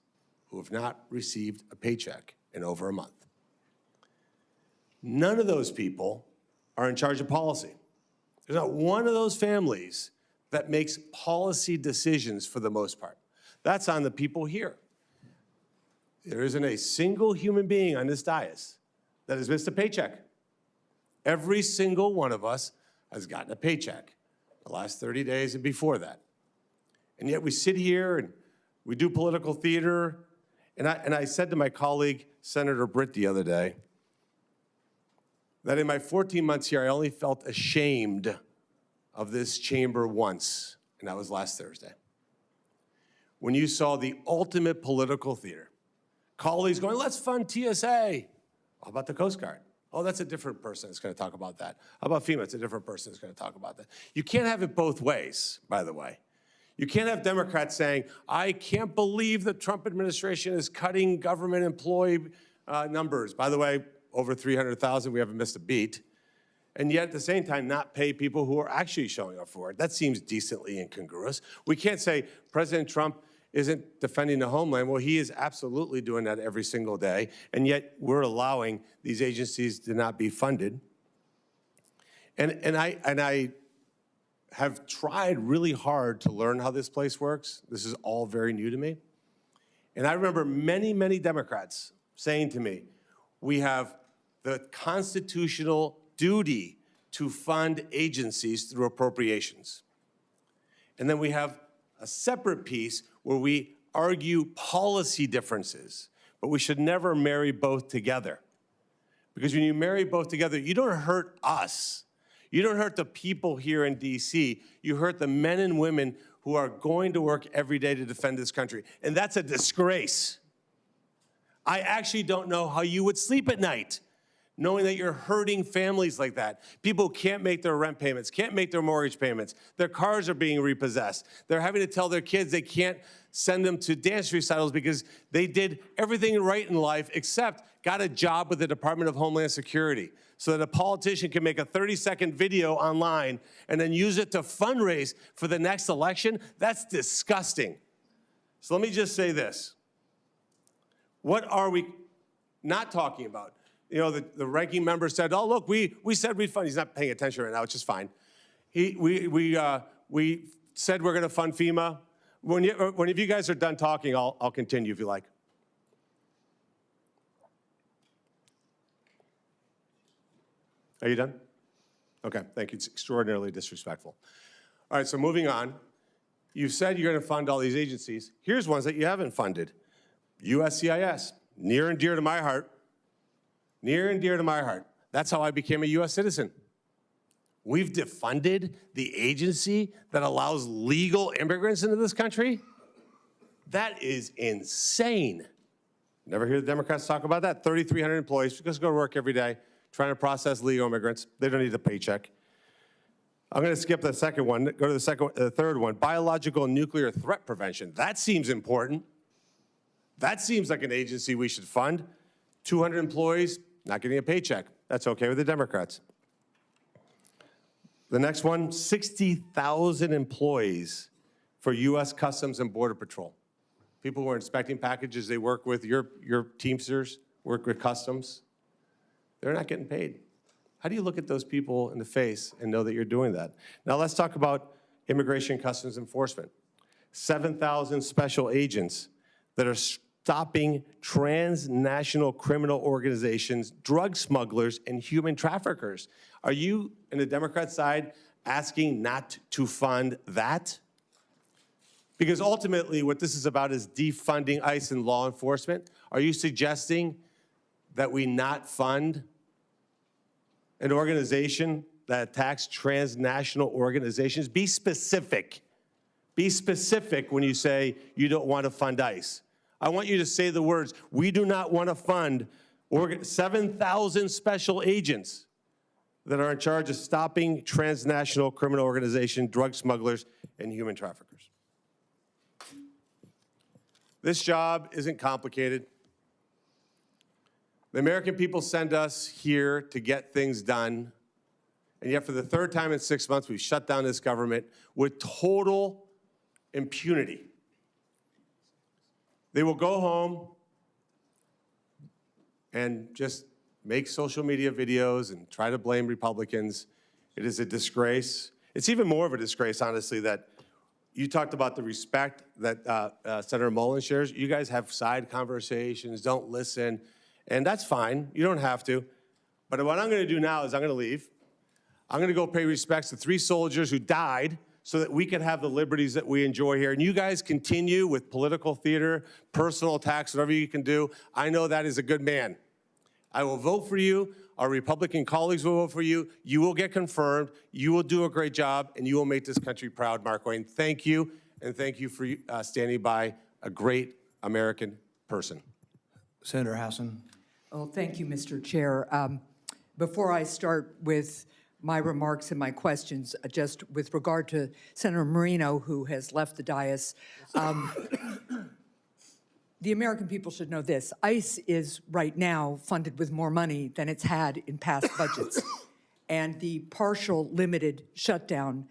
who have not received a paycheck in over a month. None of those people are in charge of policy. There's not one of those families that makes policy decisions for the most part. That's on the people here. There isn't a single human being on this dais that has missed a paycheck. Every single one of us has gotten a paycheck the last 30 days and before that. And yet we sit here and we do political theater. And I said to my colleague, Senator Britt, the other day, that in my 14 months here, I only felt ashamed of this chamber once, and that was last Thursday. When you saw the ultimate political theater, colleagues going, let's fund TSA. How about the Coast Guard? Oh, that's a different person that's going to talk about that. How about FEMA? It's a different person that's going to talk about that. You can't have it both ways, by the way. You can't have Democrats saying, I can't believe the Trump administration is cutting government employee numbers. By the way, over 300,000, we haven't missed a beat. And yet at the same time, not pay people who are actually showing up for it. That seems decently incongruous. We can't say President Trump isn't defending the homeland. Well, he is absolutely doing that every single day. And yet we're allowing these agencies to not be funded. And I have tried really hard to learn how this place works. This is all very new to me. And I remember many, many Democrats saying to me, we have the constitutional duty to fund agencies through appropriations. And then we have a separate piece where we argue policy differences, but we should never marry both together. Because when you marry both together, you don't hurt us. You don't hurt the people here in DC. You hurt the men and women who are going to work every day to defend this country. And that's a disgrace. I actually don't know how you would sleep at night, knowing that you're hurting families like that. People can't make their rent payments, can't make their mortgage payments. Their cars are being repossessed. They're having to tell their kids they can't send them to dance recitals because they did everything right in life except got a job with the Department of Homeland Security so that a politician can make a 30-second video online and then use it to fundraise for the next election. That's disgusting. So let me just say this. What are we not talking about? You know, the ranking member said, oh, look, we said we'd fund. He's not paying attention right now, which is fine. We said we're going to fund FEMA. When if you guys are done talking, I'll continue if you like. Are you done? Okay, thank you. It's extraordinarily disrespectful. All right, so moving on. You said you're going to fund all these agencies. Here's ones that you haven't funded. USCIS, near and dear to my heart. Near and dear to my heart. That's how I became a U.S. citizen. We've defunded the agency that allows legal immigrants into this country? That is insane. Never hear the Democrats talk about that. 3,300 employees just go to work every day trying to process legal immigrants. They don't need a paycheck. I'm going to skip the second one, go to the third one, biological and nuclear threat prevention. That seems important. That seems like an agency we should fund. 200 employees, not getting a paycheck. That's okay with the Democrats. The next one, 60,000 employees for U.S. Customs and Border Patrol. People who are inspecting packages, they work with your Teamsters, work with Customs. They're not getting paid. How do you look at those people in the face and know that you're doing that? Now let's talk about Immigration Customs Enforcement. 7,000 special agents that are stopping transnational criminal organizations, drug smugglers, and human traffickers. Are you, in the Democrat side, asking not to fund that? Because ultimately, what this is about is defunding ICE and law enforcement. Are you suggesting that we not fund an organization that attacks transnational organizations? Be specific. Be specific when you say you don't want to fund ICE. I want you to say the words, we do not want to fund 7,000 special agents that are in charge of stopping transnational criminal organizations, drug smugglers, and human traffickers. This job isn't complicated. The American people send us here to get things done, and yet for the third time in 6 months, we've shut down this government with total impunity. They will go home and just make social media videos and try to blame Republicans. It is a disgrace. It's even more of a disgrace, honestly, that you talked about the respect that Senator Mullin shares. You guys have side conversations, don't listen, and that's fine. You don't have to. But what I'm going to do now is I'm going to leave. I'm going to go pay respects to 3 soldiers who died so that we can have the liberties that we enjoy here. And you guys continue with political theater, personal attacks, whatever you can do. I know that is a good man. I will vote for you. Our Republican colleagues will vote for you. You will get confirmed. You will do a great job, and you will make this country proud, Markwayne. Thank you, and thank you for standing by a great American person. Senator Hassan. Well, thank you, Mr. Chair. Before I start with my remarks and my questions, just with regard to Senator Marino, who has left the dais, the American people should know this. ICE is right now funded with more money than it's had in past budgets. And the partial limited shutdown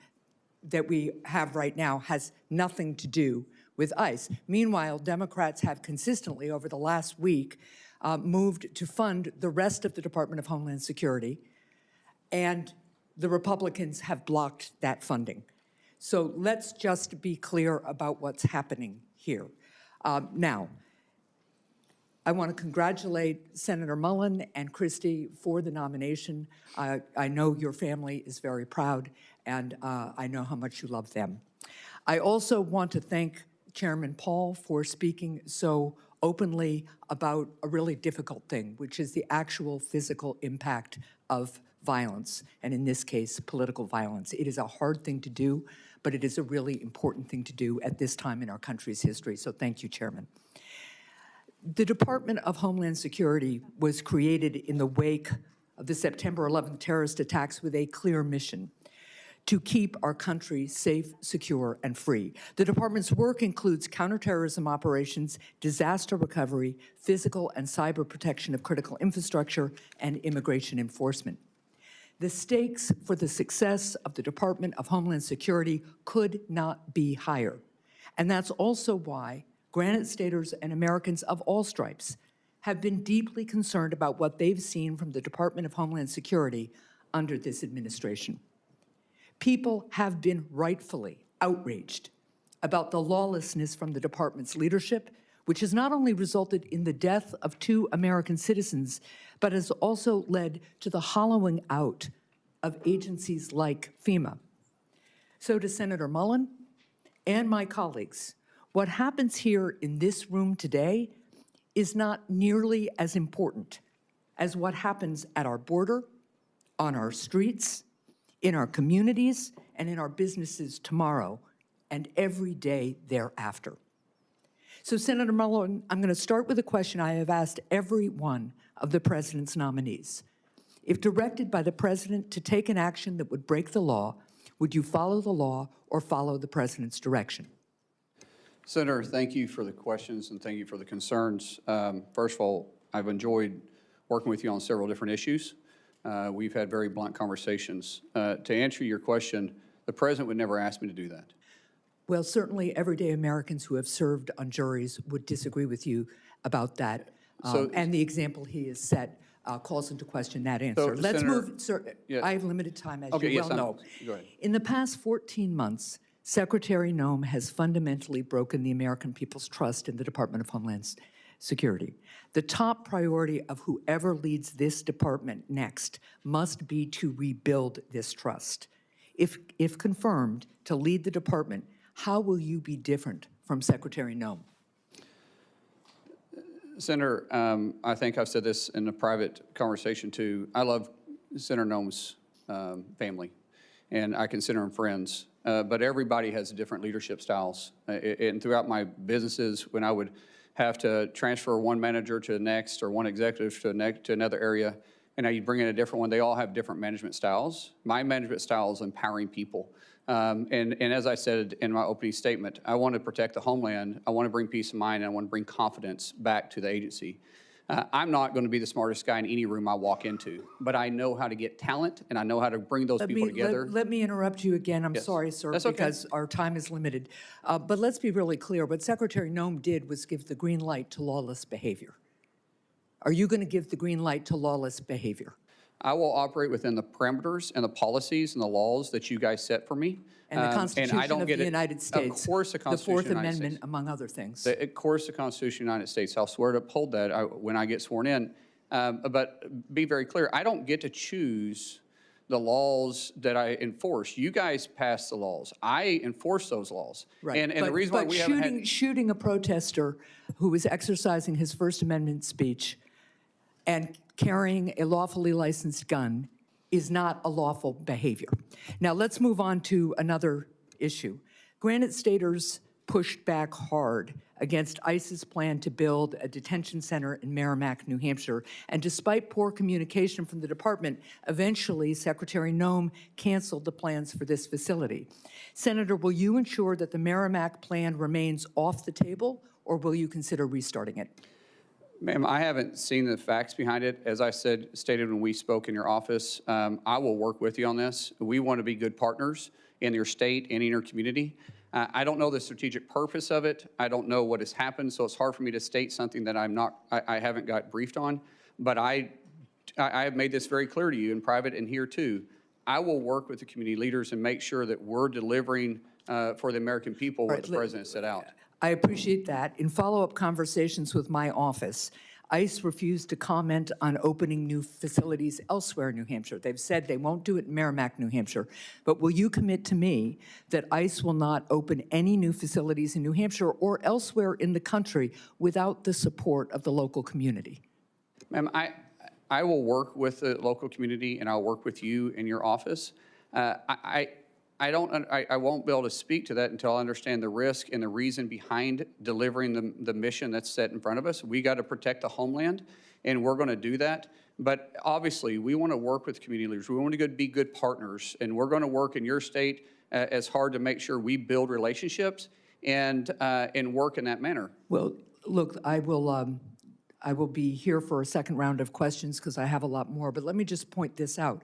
that we have right now has nothing to do with ICE. Meanwhile, Democrats have consistently over the last week moved to fund the rest of the Department of Homeland Security, and the Republicans have blocked that funding. So let's just be clear about what's happening here. Now, I want to congratulate Senator Mullin and Christie for the nomination. I know your family is very proud, and I know how much you love them. I also want to thank Chairman Paul for speaking so openly about a really difficult thing, which is the actual physical impact of violence, and in this case, political violence. It is a hard thing to do, but it is a really important thing to do at this time in our country's history. So thank you, Chairman. The Department of Homeland Security was created in the wake of the September 11th terrorist attacks with a clear mission: to keep our country safe, secure, and free. The department's work includes counterterrorism operations, disaster recovery, physical and cyber protection of critical infrastructure, and immigration enforcement. The stakes for the success of the Department of Homeland Security could not be higher. And that's also why Granite Staters and Americans of all stripes have been deeply concerned about what they've seen from the Department of Homeland Security under this administration. People have been rightfully outraged about the lawlessness from the department's leadership, which has not only resulted in the death of 2 American citizens, but has also led to the hollowing out of agencies like FEMA. So to Senator Mullin and my colleagues, what happens here in this room today is not nearly as important as what happens at our border, on our streets, in our communities, and in our businesses tomorrow and every day thereafter. So, Senator Mullin, I'm going to start with a question I have asked every one of the president's nominees. If directed by the president to take an action that would break the law, would you follow the law or follow the president's direction? Senator, thank you for the questions and thank you for the concerns. First of all, I've enjoyed working with you on several different issues. We've had very blunt conversations. To answer your question, the president would never ask me to do that. Well, certainly everyday Americans who have served on juries would disagree with you about that. And the example he has set calls into question that answer. Let's Senator, move, sir. yeah. I have limited time, as Okay, you yes, well know. go ahead. In the past 14 months, Secretary Noem has fundamentally broken the American people's trust in the Department of Homeland Security. The top priority of whoever leads this department next must be to rebuild this trust. If confirmed to lead the department, how will you be different from Secretary Noem? Senator, I think I've said this in a private conversation too. I love Senator Noem's family, and I consider them friends. But everybody has different leadership styles. And throughout my businesses, when I would have to transfer one manager to the next or one executive to another area, and now you bring in a different one, they all have different management styles. My management style is empowering people. And as I said in my opening statement, I want to protect the homeland. I want to bring peace of mind, and I want to bring confidence back to the agency. I'm not going to be the smartest guy in any room I walk into, but I know how to get talent, and I know how to bring those people together. Let me interrupt you again. I'm Yes. sorry, sir, That's okay. because our time is limited. But let's be really clear. What Secretary Noem did was give the green light to lawless behavior. Are you going to give the green light to lawless behavior? I will operate within the parameters and the policies and the laws that you guys set for me. And the I Constitution don't of get the it- United States. Of course, the Constitution of the The Fourth United Amendment, States. among other things. Of course, the Constitution of the United States. I'll swear to uphold that when I get sworn in. But be very clear, I don't get to choose the laws that I enforce. You guys pass the laws. I enforce those laws. Right. And the reason why we haven't had... shooting a protester who was exercising his First Amendment speech and carrying a lawfully licensed gun is not a lawful behavior. Now, let's move on to another issue. Granite Staters pushed back hard against ICE's plan to build a detention center in Merrimack, New Hampshire. And despite poor communication from the department, eventually Secretary Noem canceled the plans for this facility. Senator, will you ensure that the Merrimack plan remains off the table, or will you consider restarting it? Ma'am, I haven't seen the facts behind it. As I stated when we spoke in your office, I will work with you on this. We want to be good partners in your state and in your community. I don't know the strategic purpose of it. I don't know what has happened, so it's hard for me to state something that I haven't got briefed on. But I have made this very clear to you in private and here too. I will work with the community leaders and make sure that we're delivering for the American people what the president set out. I appreciate that. In follow-up conversations with my office, ICE refused to comment on opening new facilities elsewhere in New Hampshire. They've said they won't do it in Merrimack, New Hampshire. But will you commit to me that ICE will not open any new facilities in New Hampshire or elsewhere in the country without the support of the local community? Ma'am, I will work with the local community and I'll work with you in your office. I I won't be able to speak to that until I understand the risk and the reason behind delivering the mission that's set in front of us. We got to protect the homeland, and we're going to do that. But obviously, we want to work with community leaders. We want to be good partners, and we're going to work in your state as hard to make sure we build relationships and work in that manner. Well, look, I will be here for a second round of questions because I have a lot more, but let me just point this out.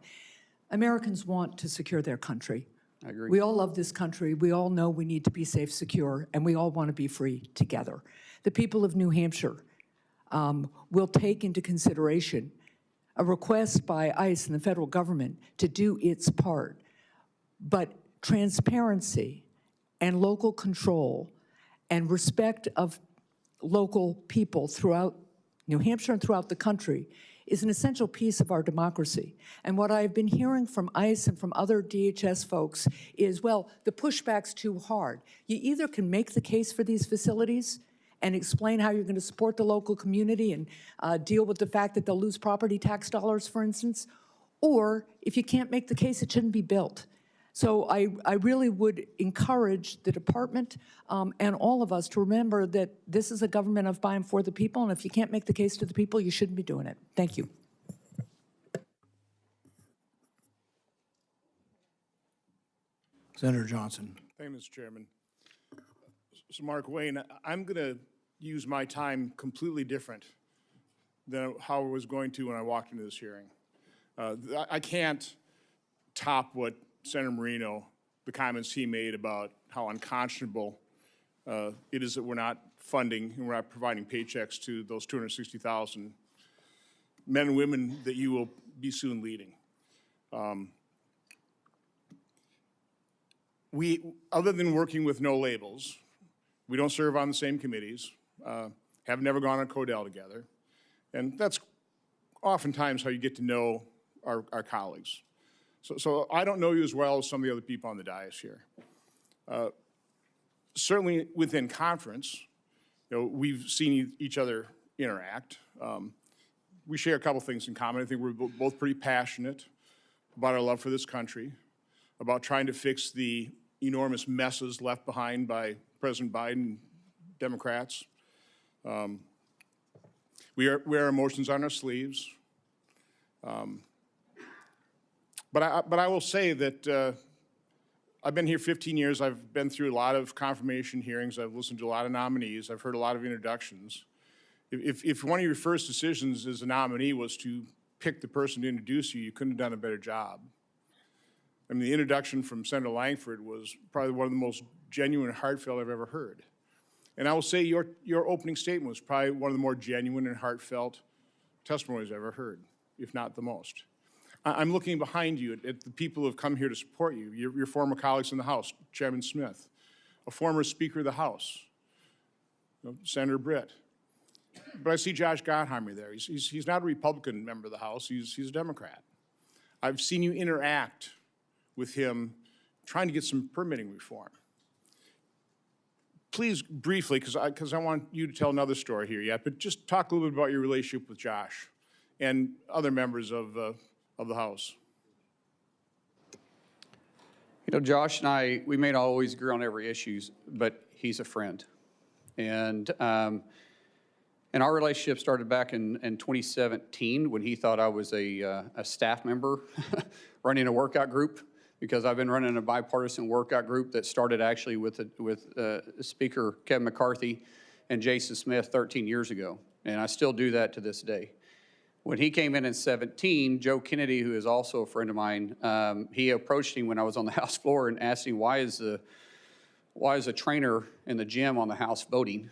Americans want to secure their country. I agree. We all love this country. We all know we need to be safe, secure, and we all want to be free together. The people of New Hampshire will take into consideration a request by ICE and the federal government to do its part, but transparency and local control and respect of local people throughout New Hampshire and throughout the country is an essential piece of our democracy. And what I've been hearing from ICE and from other DHS folks is, well, the pushback's too hard. You either can make the case for these facilities and explain how you're going to support the local community and deal with the fact that they'll lose property tax dollars, for instance, or if you can't make the case, it shouldn't be built. So I really would encourage the department and all of us to remember that this is a government of by and for the people, and if you can't make the case to the people, you shouldn't be doing it. Thank you. Senator Johnson. Thank you, Mr. Chairman. So Markwayne, I'm going to use my time completely different than how I was going to when I walked into this hearing. I can't top what Senator Marino, the comments he made about how unconscionable it is that we're not funding and we're not providing paychecks to those 260,000 men and women that you will be soon leading. Other than working with no labels, we don't serve on the same committees, have never gone on Codell together, and that's oftentimes how you get to know our colleagues. So I don't know you as well as some of the other people on the dais here. Certainly within conference, we've seen each other interact. We share a couple things in common. I think we're both pretty passionate about our love for this country, about trying to fix the enormous messes left behind by President Biden, Democrats. We wear emotions on our sleeves. But I will say that I've been here 15 years. I've been through a lot of confirmation hearings. I've listened to a lot of nominees. I've heard a lot of introductions. If one of your first decisions as a nominee was to pick the person to introduce you, you couldn't have done a better job. I mean, the introduction from Senator Lankford was probably one of the most genuine and heartfelt I've ever heard. And I will say your opening statement was probably one of the more genuine and heartfelt testimonies I've ever heard, if not the most. I'm looking behind you at the people who have come here to support you, your former colleagues in the House, Chairman Smith, a former Speaker of the House, Senator Britt. But I see Josh Gottheimer there. He's not a Republican member of the House. He's a Democrat. I've seen you interact with him trying to get some permitting reform. Please, briefly, because I want you to tell another story here yet, but just talk a little bit about your relationship with Josh and other members of the House. Josh and I, we may not always agree on every issue, but he's a friend. And our relationship started back in 2017 when he thought I was a staff member running a workout group, because I've been running a bipartisan workout group that started actually with Speaker Kevin McCarthy and Jason Smith 13 years ago. And I still do that to this day. When he came in 17, Joe Kennedy, who is also a friend of mine, he approached me when I was on the House floor and asked me, why is a trainer in the gym on the House voting?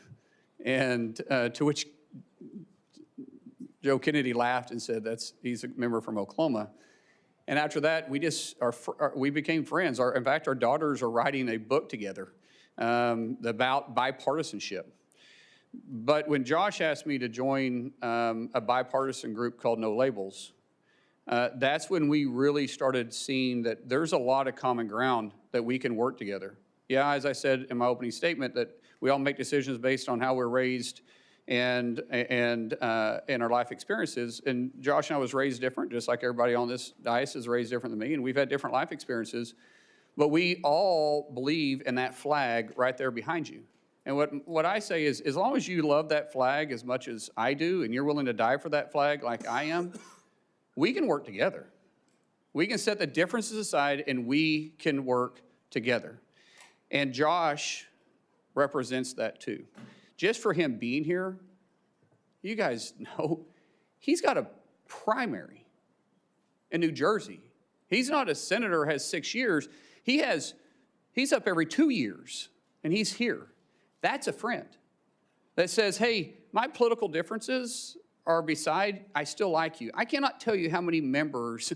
And to which Joe Kennedy laughed and said, he's a member from Oklahoma. And after that, we became friends. In fact, our daughters are writing a book together about bipartisanship. But when Josh asked me to join a bipartisan group called No Labels, that's when we really started seeing that there's a lot of common ground that we can work together. Yeah, as I said in my opening statement, that we all make decisions based on how we're raised and our life experiences. And Josh and I was raised different, just like everybody on this dais is raised different than me, and we've had different life experiences. But we all believe in that flag right there behind you. And what I say is, as long as you love that flag as much as I do, and you're willing to die for that flag like I am, we can work together. We can set the differences aside, and we can work together. And Josh represents that too. Just for him being here, you guys know, he's got a primary in New Jersey. He's not a senator, has 6 years. He's up every 2 years, and he's here. That's a friend that says, hey, my political differences are beside, I still like you. I cannot tell you how many members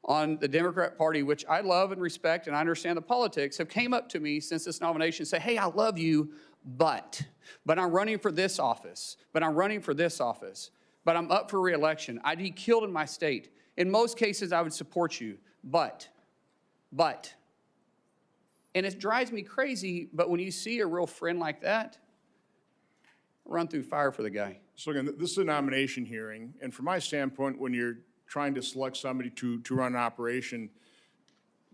on the Democrat Party, which I love and respect, and I understand the politics, have came up to me since this nomination and say, hey, I love you, but I'm running for this office, but I'm running for this office, but I'm up for re-election. I'd be killed in my state. In most cases, I would support you, but. And it drives me crazy, but when you see a real friend like that, run through fire for the guy. So again, this is a nomination hearing, and from my standpoint, when you're trying to select somebody to run an operation,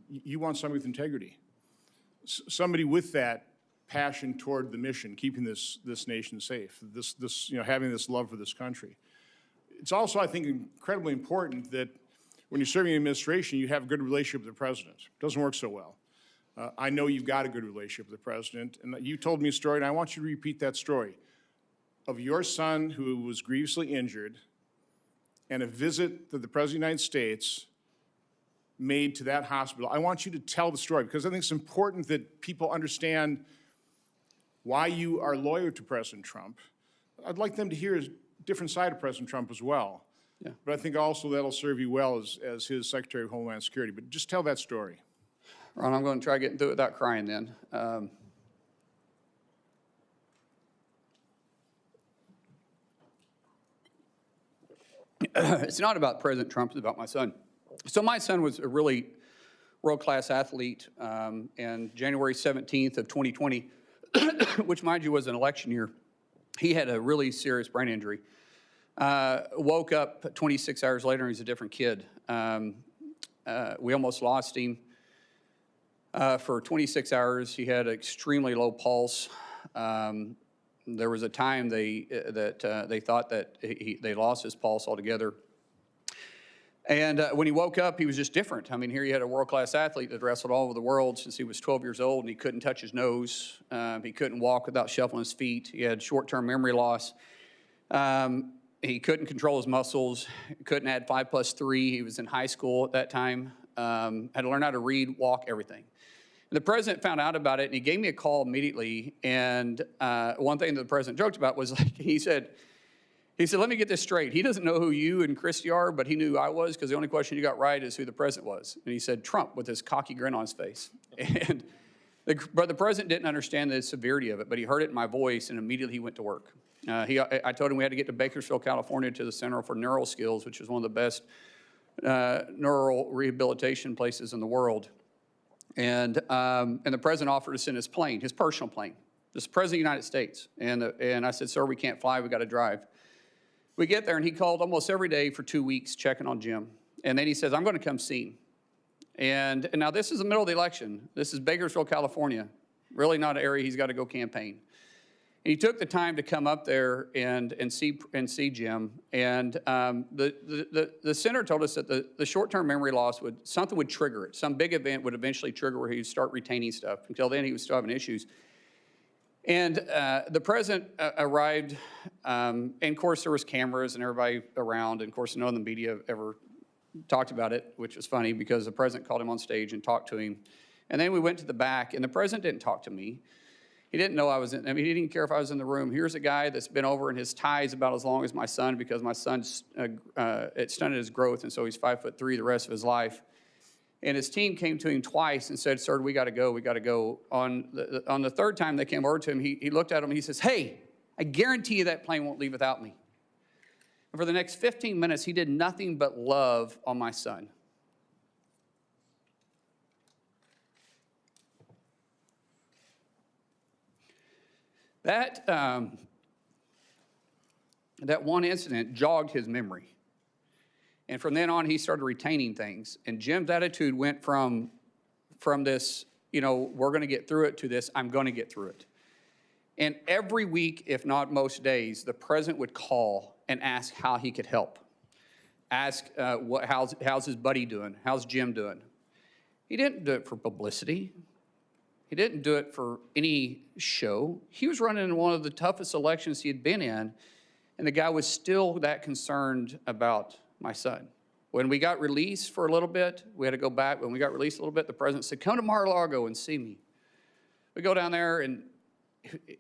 you want somebody with integrity. Somebody with that passion toward the mission, keeping this nation safe, having this love for this country. It's also, I think, incredibly important that when you're serving the administration, you have a good relationship with the president. It doesn't work so well. I know you've got a good relationship with the president, and you told me a story, and I want you to repeat that story of your son who was grievously injured and a visit that the President of the United States made to that hospital. I want you to tell the story because I think it's important that people understand why you are loyal to President Trump. I'd like them to hear a different side of President Trump as well. Yeah. But I think also that'll serve you well as his Secretary of Homeland Security. But just tell that story. Ron, I'm going to try getting through it without crying then. It's not about President Trump, it's about my son. So my son was a really world-class athlete, and January 17th of 2020, which mind you was an election year, he had a really serious brain injury. Woke up 26 hours later and he's a different kid. We almost lost him. For 26 hours, he had an extremely low pulse. There was a time they thought that they lost his pulse altogether. And when he woke up, he was just different. I mean, here you had a world-class athlete that wrestled all over the world since he was 12 years old, and he couldn't touch his nose. He couldn't walk without shuffling his feet. He had short-term memory loss. He couldn't control his muscles. Couldn't add 5 plus 3. He was in high school at that time. Had to learn how to read, walk, everything. And the president found out about it, and he gave me a call immediately. And one thing that the president joked about was, like, he said, let me get this straight. He doesn't know who you and Christy are, but he knew who I was because the only question you got right is who the president was. And he said, Trump, with his cocky grin on his face. And but the president didn't understand the severity of it, but he heard it in my voice, and immediately he went to work. I told him we had to get to Bakersfield, California, to the Center for Neural Skills, which is one of the best neural rehabilitation places in the world. And the president offered to send his plane, his personal plane, just the president of the United States. And I said, sir, we can't fly, we got to drive. We get there, and he called almost every day for 2 weeks checking on Jim. And then he says, I'm going to come see him. And now this is the middle of the election. This is Bakersfield, California, really not an area he's got to go campaign. And he took the time to come up there and see Jim. And the center told us that the short-term memory loss something would trigger it. Some big event would eventually trigger where he'd start retaining stuff. Until then, he was still having issues. And the president arrived, and of course there was cameras and everybody around, and of course none of the media ever talked about it, which was funny because the president called him on stage and talked to him. And then we went to the back, and the president didn't talk to me. He didn't know I was in, I mean, he didn't care if I was in the room. Here's a guy that's been over, and his tie is about as long as my son because my son's, it stunted his growth, and so he's 5'3" the rest of his life. And his team came to him twice and said, sir, we got to go, we got to go. On the third time they came over to him, he looked at him and he says, hey, I guarantee you that plane won't leave without me. And for the next 15 minutes, he did nothing but love on my son. That one incident jogged his memory. And from then on, he started retaining things. And Jim's attitude went from from this, you know, we're going to get through it to this, I'm going to get through it. And every week, if not most days, the president would call and ask how he could help. Ask how's his buddy doing? How's Jim doing? He didn't do it for publicity. He didn't do it for any show. He was running in one of the toughest elections he had been in, and the guy was still that concerned about my son. When we got released for a little bit, we had to go back. When we got released a little bit, the president said, come to Mar-a-Lago and see me. We go down there, and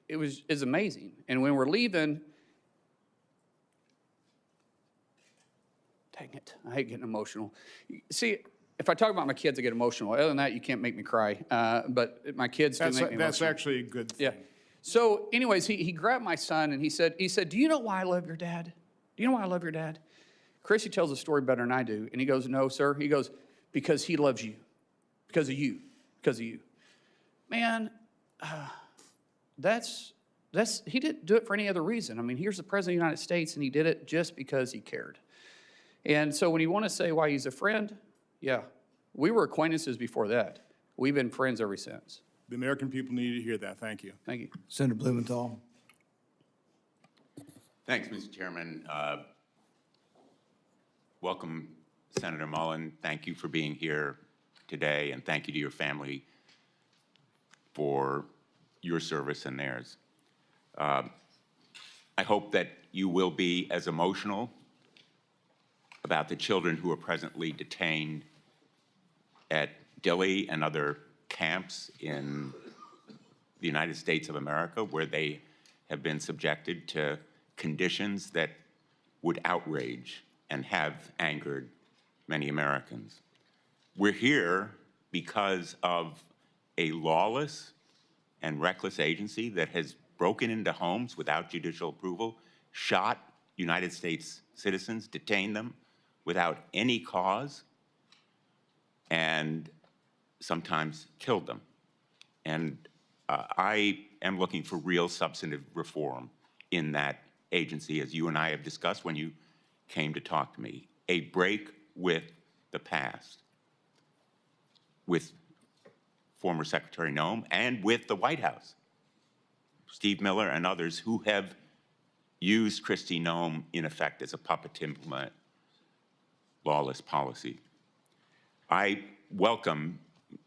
it's amazing. And when we're leaving, dang it, I hate getting emotional. See, if I talk about my kids, I get emotional. Other than that, you can't make me cry. But my kids do make me emotional. That's actually a good thing. Yeah. So anyways, he grabbed my son and he said, do you know why I love your dad? Do you know why I love your dad? Chrissy tells the story better than I do. And he goes, no, sir. He goes, because he loves you. Because of you. Because of you. Man, he didn't do it for any other reason. I mean, here's the President of the United States, and he did it just because he cared. And so when you want to say why he's a friend, yeah, we were acquaintances before that. We've been friends ever since. The American people need to hear that. Thank you. Thank you. Senator Blumenthal. Thanks, Mr. Chairman. Welcome, Senator Mullin. Thank you for being here today, and thank you to your family for your service and theirs. I hope that you will be as emotional about the children who are presently detained at Dilley and other camps in the United States of America, where they have been subjected to conditions that would outrage and have angered many Americans. We're here because of a lawless and reckless agency that has broken into homes without judicial approval, shot United States citizens, detained them without any cause, and sometimes killed them. And I am looking for real substantive reform in that agency, as you and I have discussed when you came to talk to me. A break with the past, with former Secretary Noem and with the White House, Steve Miller and others who have used Kristi Noem in effect as a puppet to implement lawless policy. I welcome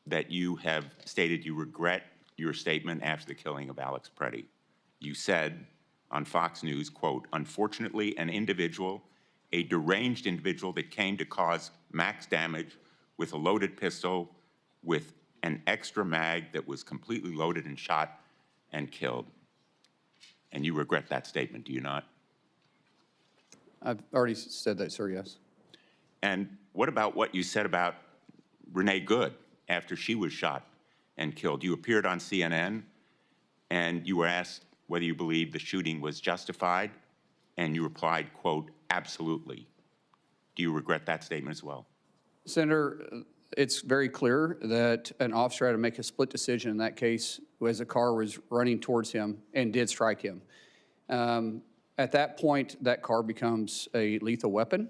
that you have stated you regret your statement after the killing of Alex Preddy. You said on Fox News, quote, unfortunately, an individual, a deranged individual that came to cause max damage with a loaded pistol with an extra mag that was completely loaded and shot and killed. And you regret that statement, do you not? I've already said that, sir, yes. And what about what you said about Renee Good after she was shot and killed? You appeared on CNN and you were asked whether you believed the shooting was justified, and you replied, quote, absolutely. Do you regret that statement as well? Senator, It's very clear that an officer had to make a split decision in that case as a car was running towards him and did strike him. At that point, that car becomes a lethal weapon.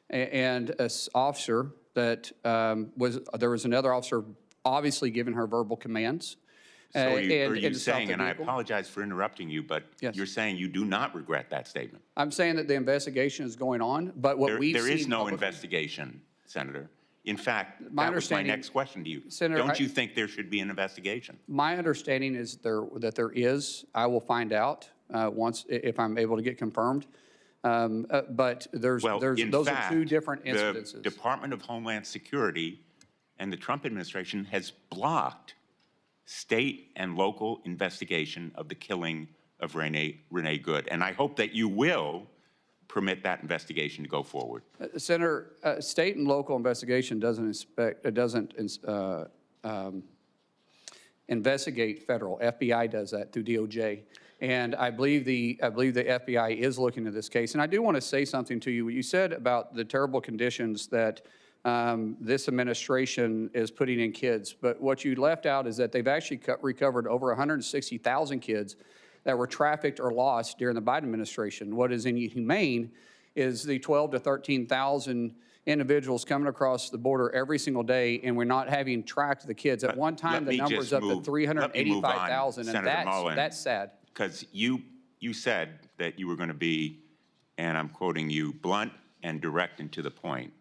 And an officer that there was another officer obviously giving her verbal commands. So are you saying, and I apologize for interrupting you, but yes, you're saying you do not regret that statement? I'm saying that the investigation is going on, but what we've seen— There is no investigation, Senator. In fact, that was my next question to you. Senator, don't you think there should be an investigation? My understanding is that there is. I will find out if I'm able to get confirmed. But those are two different incidences. The Department of Homeland Security and the Trump administration has blocked state and local investigation of the killing of Renee Good. And I hope that you will permit that investigation to go forward. Senator, state and local investigation doesn't investigate federal. FBI does that through DOJ. And I believe the FBI is looking at this case. And I do want to say something to you. What you said about the terrible conditions that this administration is putting in kids. But what you left out is that they've actually recovered over 160,000 kids that were trafficked or lost during the Biden administration. What is inhumane is the 12 to 13,000 individuals coming across the border every single day, and we're not having track of the kids. At one time, the number's up to Let me move on, 385,000, and Senator Mullin. that's sad. Because you said that you were going to be, and I'm quoting you, blunt and direct and to the point.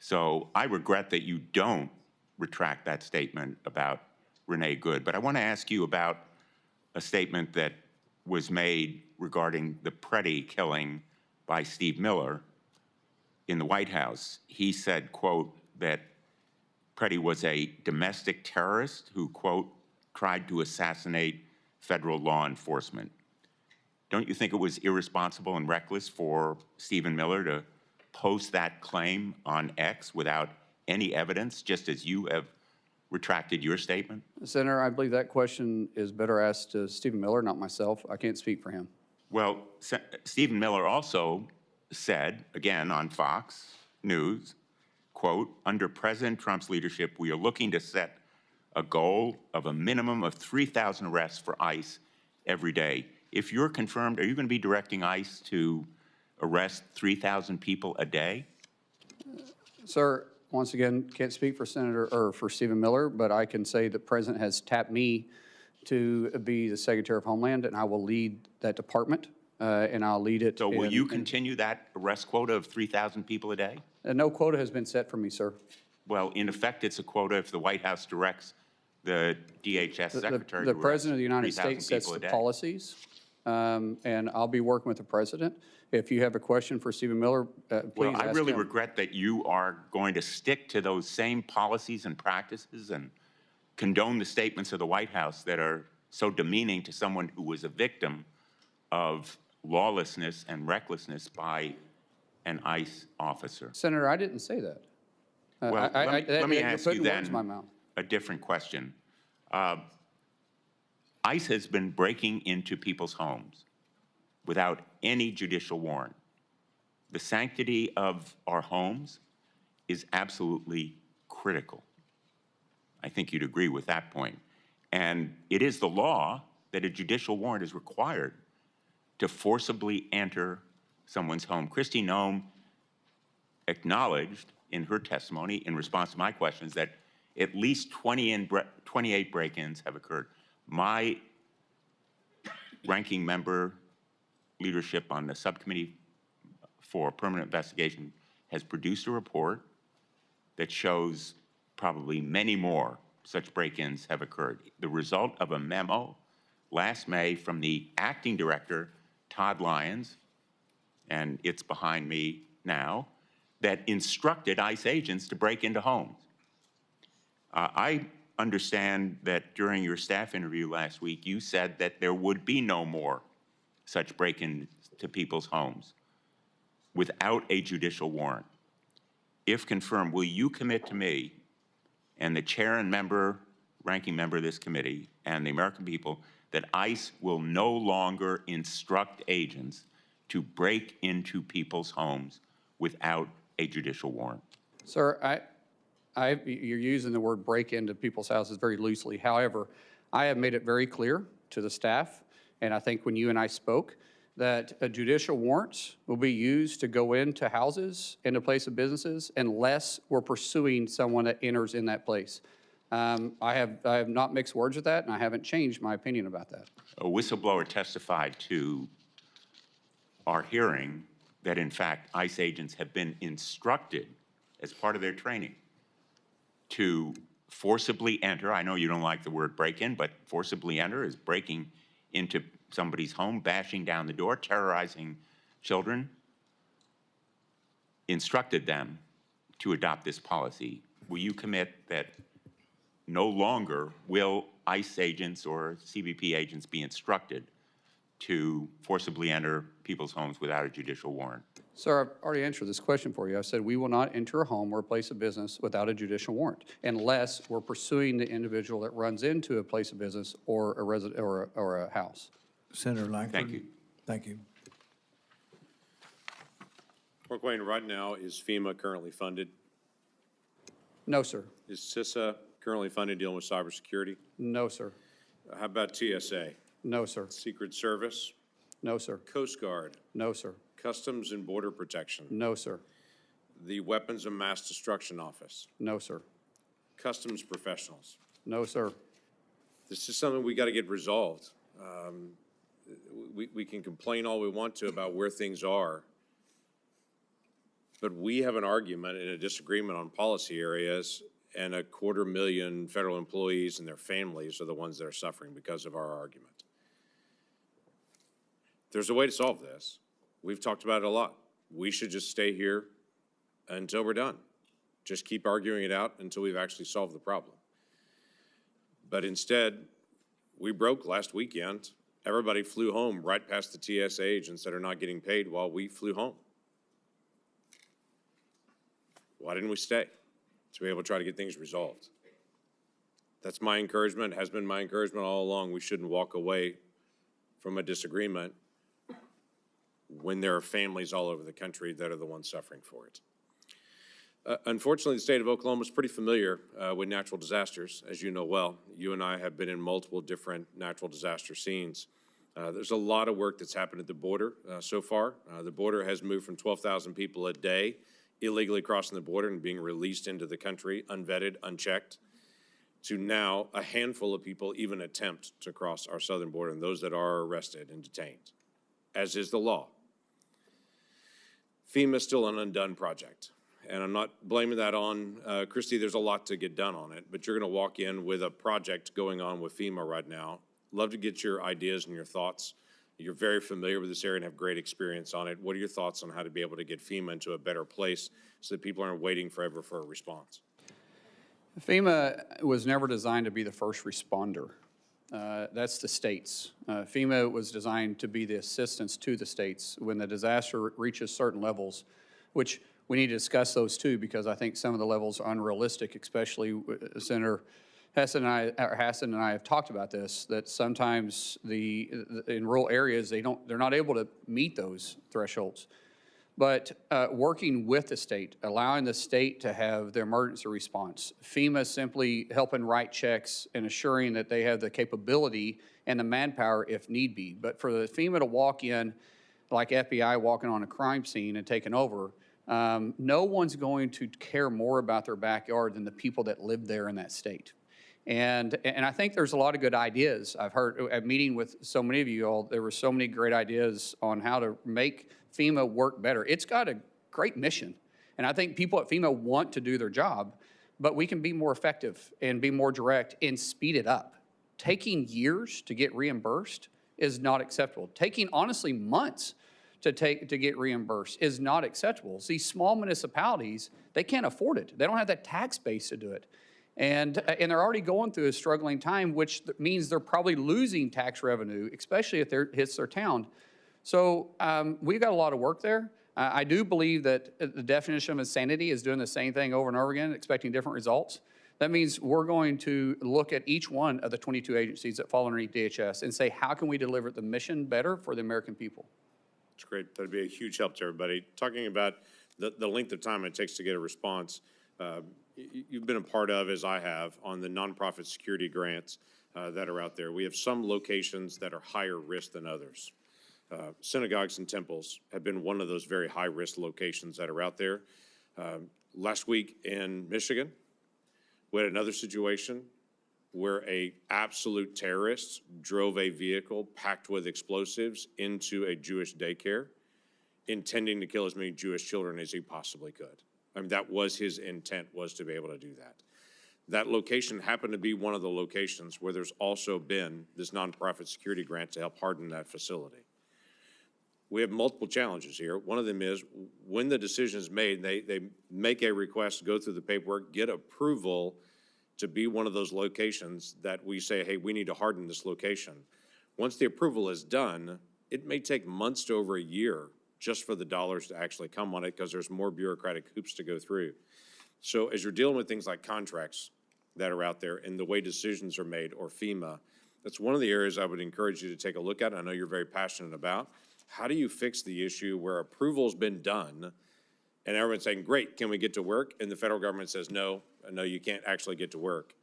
So I regret that you don't retract that statement about Renee Good. But I want to ask you about a statement that was made regarding the Preddy killing by Steve Miller in the White House. He said, quote, that Preddy was a domestic terrorist who, quote, tried to assassinate federal law enforcement. Don't you think it was irresponsible and reckless for Stephen Miller to post that claim on X without any evidence, just as you have retracted your statement? Senator, I believe that question is better asked to Stephen Miller, not myself. I can't speak for him. Well, Stephen Miller also said, again on Fox News, quote, under President Trump's leadership, we are looking to set a goal of a minimum of 3,000 arrests for ICE every day. If you're confirmed, are you going to be directing ICE to arrest 3,000 people a day? Sir, once again, can't speak for for Stephen Miller, but I can say the President has tapped me to be the Secretary of Homeland, and I will lead that department, and I'll lead it. So will you continue that arrest quota of 3,000 people a day? No quota has been set for me, sir. Well, in effect, it's a quota if the White House directs the DHS secretary The to President of the arrest United 3,000 States sets people a the day. policies, and I'll be working with the President. If you have a question for Stephen Miller, please Well, I ask really him. regret that you are going to stick to those same policies and practices and condone the statements of the White House that are so demeaning to someone who was a victim of lawlessness and recklessness by an ICE officer. Senator, I didn't say that. Well, let me ask you You're putting words in my then mouth. a different question. ICE has been breaking into people's homes without any judicial warrant. The sanctity of our homes is absolutely critical. I think you'd agree with that point. And it is the law that a judicial warrant is required to forcibly enter someone's home. Kristi Noem acknowledged in her testimony in response to my questions that at least 28 break-ins have occurred. My ranking member leadership on the subcommittee for permanent investigation has produced a report that shows probably many more such break-ins have occurred. The result of a memo last May from the acting director, Todd Lyons, and it's behind me now, that instructed ICE agents to break into homes. I understand that during your staff interview last week, you said that there would be no more such break-ins to people's homes without a judicial warrant. If confirmed, will you commit to me and the chair and ranking member of this committee and the American people that ICE will no longer instruct agents to break into people's homes without a judicial warrant? Sir, you're using the word break into people's houses very loosely. However, I have made it very clear to the staff, and I think when you and I spoke, that a judicial warrants will be used to go into houses, into place of businesses, unless we're pursuing someone that enters in that place. I have not mixed words with that, and I haven't changed my opinion about that. A whistleblower testified to our hearing that, in fact, ICE agents have been instructed as part of their training to forcibly enter. I know you don't like the word break-in, but forcibly enter is breaking into somebody's home, bashing down the door, terrorizing children, instructed them to adopt this policy. Will you commit that no longer will ICE agents or CBP agents be instructed to forcibly enter people's homes without a judicial warrant? Sir, I've already answered this question for you. I said we will not enter a home or a place of business without a judicial warrant unless we're pursuing the individual that runs into a place of business or a resident or a house. Senator Lankford. Thank you. Thank you. Markwayne, right now, is FEMA currently funded? No, sir. Is CISA currently funded dealing with cybersecurity? No, sir. How about TSA? No, sir. Secret Service? No, sir. Coast Guard? No, sir. Customs and Border Protection? No, sir. The Weapons of Mass Destruction Office, No, sir. customs professionals. No, sir. This is something we got to get resolved. We can complain all we want to about where things are, but we have an argument and a disagreement on policy areas, and 250,000 federal employees and their families are the ones that are suffering because of our argument. There's a way to solve this. We've talked about it a lot. We should just stay here until we're done. Just keep arguing it out until we've actually solved the problem. But instead, we broke last weekend. Everybody flew home right past the TSA agents that are not getting paid while we flew home. Why didn't we stay? To be able to try to get things resolved. That's my encouragement, has been my encouragement all along. We shouldn't walk away from a disagreement when there are families all over the country that are the ones suffering for it. Unfortunately, the state of Oklahoma is pretty familiar with natural disasters, as you know well. You and I have been in multiple different natural disaster scenes. There's a lot of work that's happened at the border so far. The border has moved from 12,000 people a day illegally crossing the border and being released into the country, unvetted, unchecked, to now a handful of people even attempt to cross our southern border, and those that are arrested and detained, as is the law. FEMA is still an undone project. And I'm not blaming that on Christy. There's a lot to get done on it, but you're going to walk in with a project going on with FEMA right now. Love to get your ideas and your thoughts. You're very familiar with this area and have great experience on it. What are your thoughts on how to be able to get FEMA into a better place so that people aren't waiting forever for a response? FEMA was never designed to be the first responder. That's the states. FEMA was designed to be the assistance to the states when the disaster reaches certain levels, which we need to discuss those too, because I think some of the levels are unrealistic, especially Senator Hassan and I have talked about this, that sometimes in rural areas, they're not able to meet those thresholds. But working with the state, allowing the state to have their emergency response, FEMA simply helping write checks and assuring that they have the capability and the manpower if need be. But for the FEMA to walk in like FBI walking on a crime scene and taking over, no one's going to care more about their backyard than the people that live there in that state. And I think there's a lot of good ideas. I've heard at meeting with so many of you all, there were so many great ideas on how to make FEMA work better. It's got a great mission. And I think people at FEMA want to do their job, but we can be more effective and be more direct and speed it up. Taking years to get reimbursed is not acceptable. Taking, honestly, months to get reimbursed is not acceptable. See, small municipalities, they can't afford it. They don't have that tax base to do it. And they're already going through a struggling time, which means they're probably losing tax revenue, especially if it hits their town. So we've got a lot of work there. I do believe that the definition of insanity is doing the same thing over and over again, expecting different results. That means we're going to look at each one of the 22 agencies that fall underneath DHS and say, how can we deliver the mission better for the American people? That's great. That'd be a huge help to everybody. Talking about the length of time it takes to get a response, you've been a part of, as I have, on the nonprofit security grants that are out there. We have some locations that are higher risk than others. Synagogues and temples have been one of those very high-risk locations that are out there. Last week in Michigan, we had another situation where an absolute terrorist drove a vehicle packed with explosives into a Jewish daycare, intending to kill as many Jewish children as he possibly could. I mean, that was his intent, was to be able to do that. That location happened to be one of the locations where there's also been this nonprofit security grant to help harden that facility. We have multiple challenges here. One of them is when the decision is made, they make a request, go through the paperwork, get approval to be one of those locations that we say, hey, we need to harden this location. Once the approval is done, it may take months to over a year just for the dollars to actually come on it because there's more bureaucratic hoops to go through. So as you're dealing with things like contracts that are out there and the way decisions are made, or FEMA, that's one of the areas I would encourage you to take a look at. I know you're very passionate about. How do you fix the issue where approval's been done and everyone's saying, great, can we get to work? And the federal government says, no, you can't actually get to work.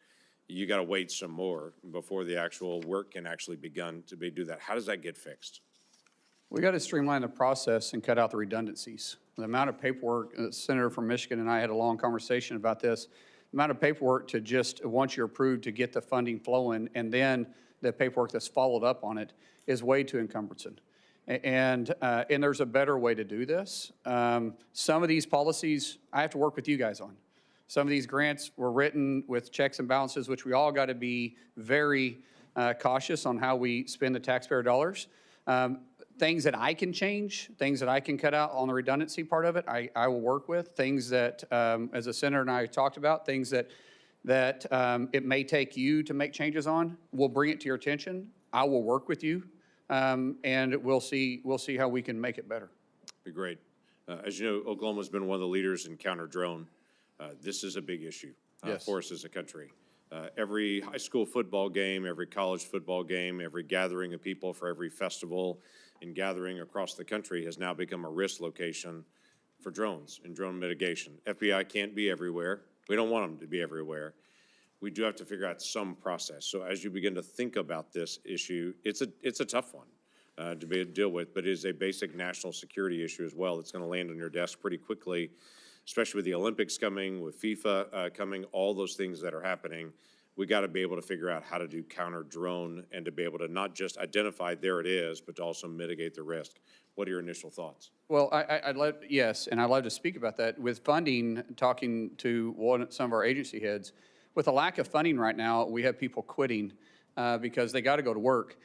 You got to wait some more before the actual work can actually begin to do that. How does that get fixed? We got to streamline the process and cut out the redundancies. The amount of paperwork, the Senator from Michigan and I had a long conversation about this, the amount of paperwork to just, once you're approved, to get the funding flowing, and then the paperwork that's followed up on it is way too encumbersome. And there's a better way to do this. Some of these policies, I have to work with you guys on. Some of these grants were written with checks and balances, which we all got to be very cautious on how we spend the taxpayer dollars. Things that I can change, things that I can cut out on the redundancy part of it, I will work with. Things that, as the Senator and I talked about, things that it may take you to make changes on, we'll bring it to your attention. I will work with you, and we'll see how we can make it better. Be great. As you know, Oklahoma's been one of the leaders in counter-drone. This is a big issue Yes. for us as a country. Every high school football game, every college football game, every gathering of people for every festival and gathering across the country has now become a risk location for drones and drone mitigation. FBI can't be everywhere. We don't want them to be everywhere. We do have to figure out some process. So as you begin to think about this issue, it's a tough one to be able to deal with, but it is a basic national security issue as well. It's going to land on your desk pretty quickly, especially with the Olympics coming, with FIFA coming, all those things that are happening. We got to be able to figure out how to do counter drone and to be able to not just identify there it is, but to also mitigate the risk. What are your initial thoughts? Well, I'd love to speak about that. With funding, talking to some of our agency heads, with a lack of funding right now, we have people quitting because they got to go to work.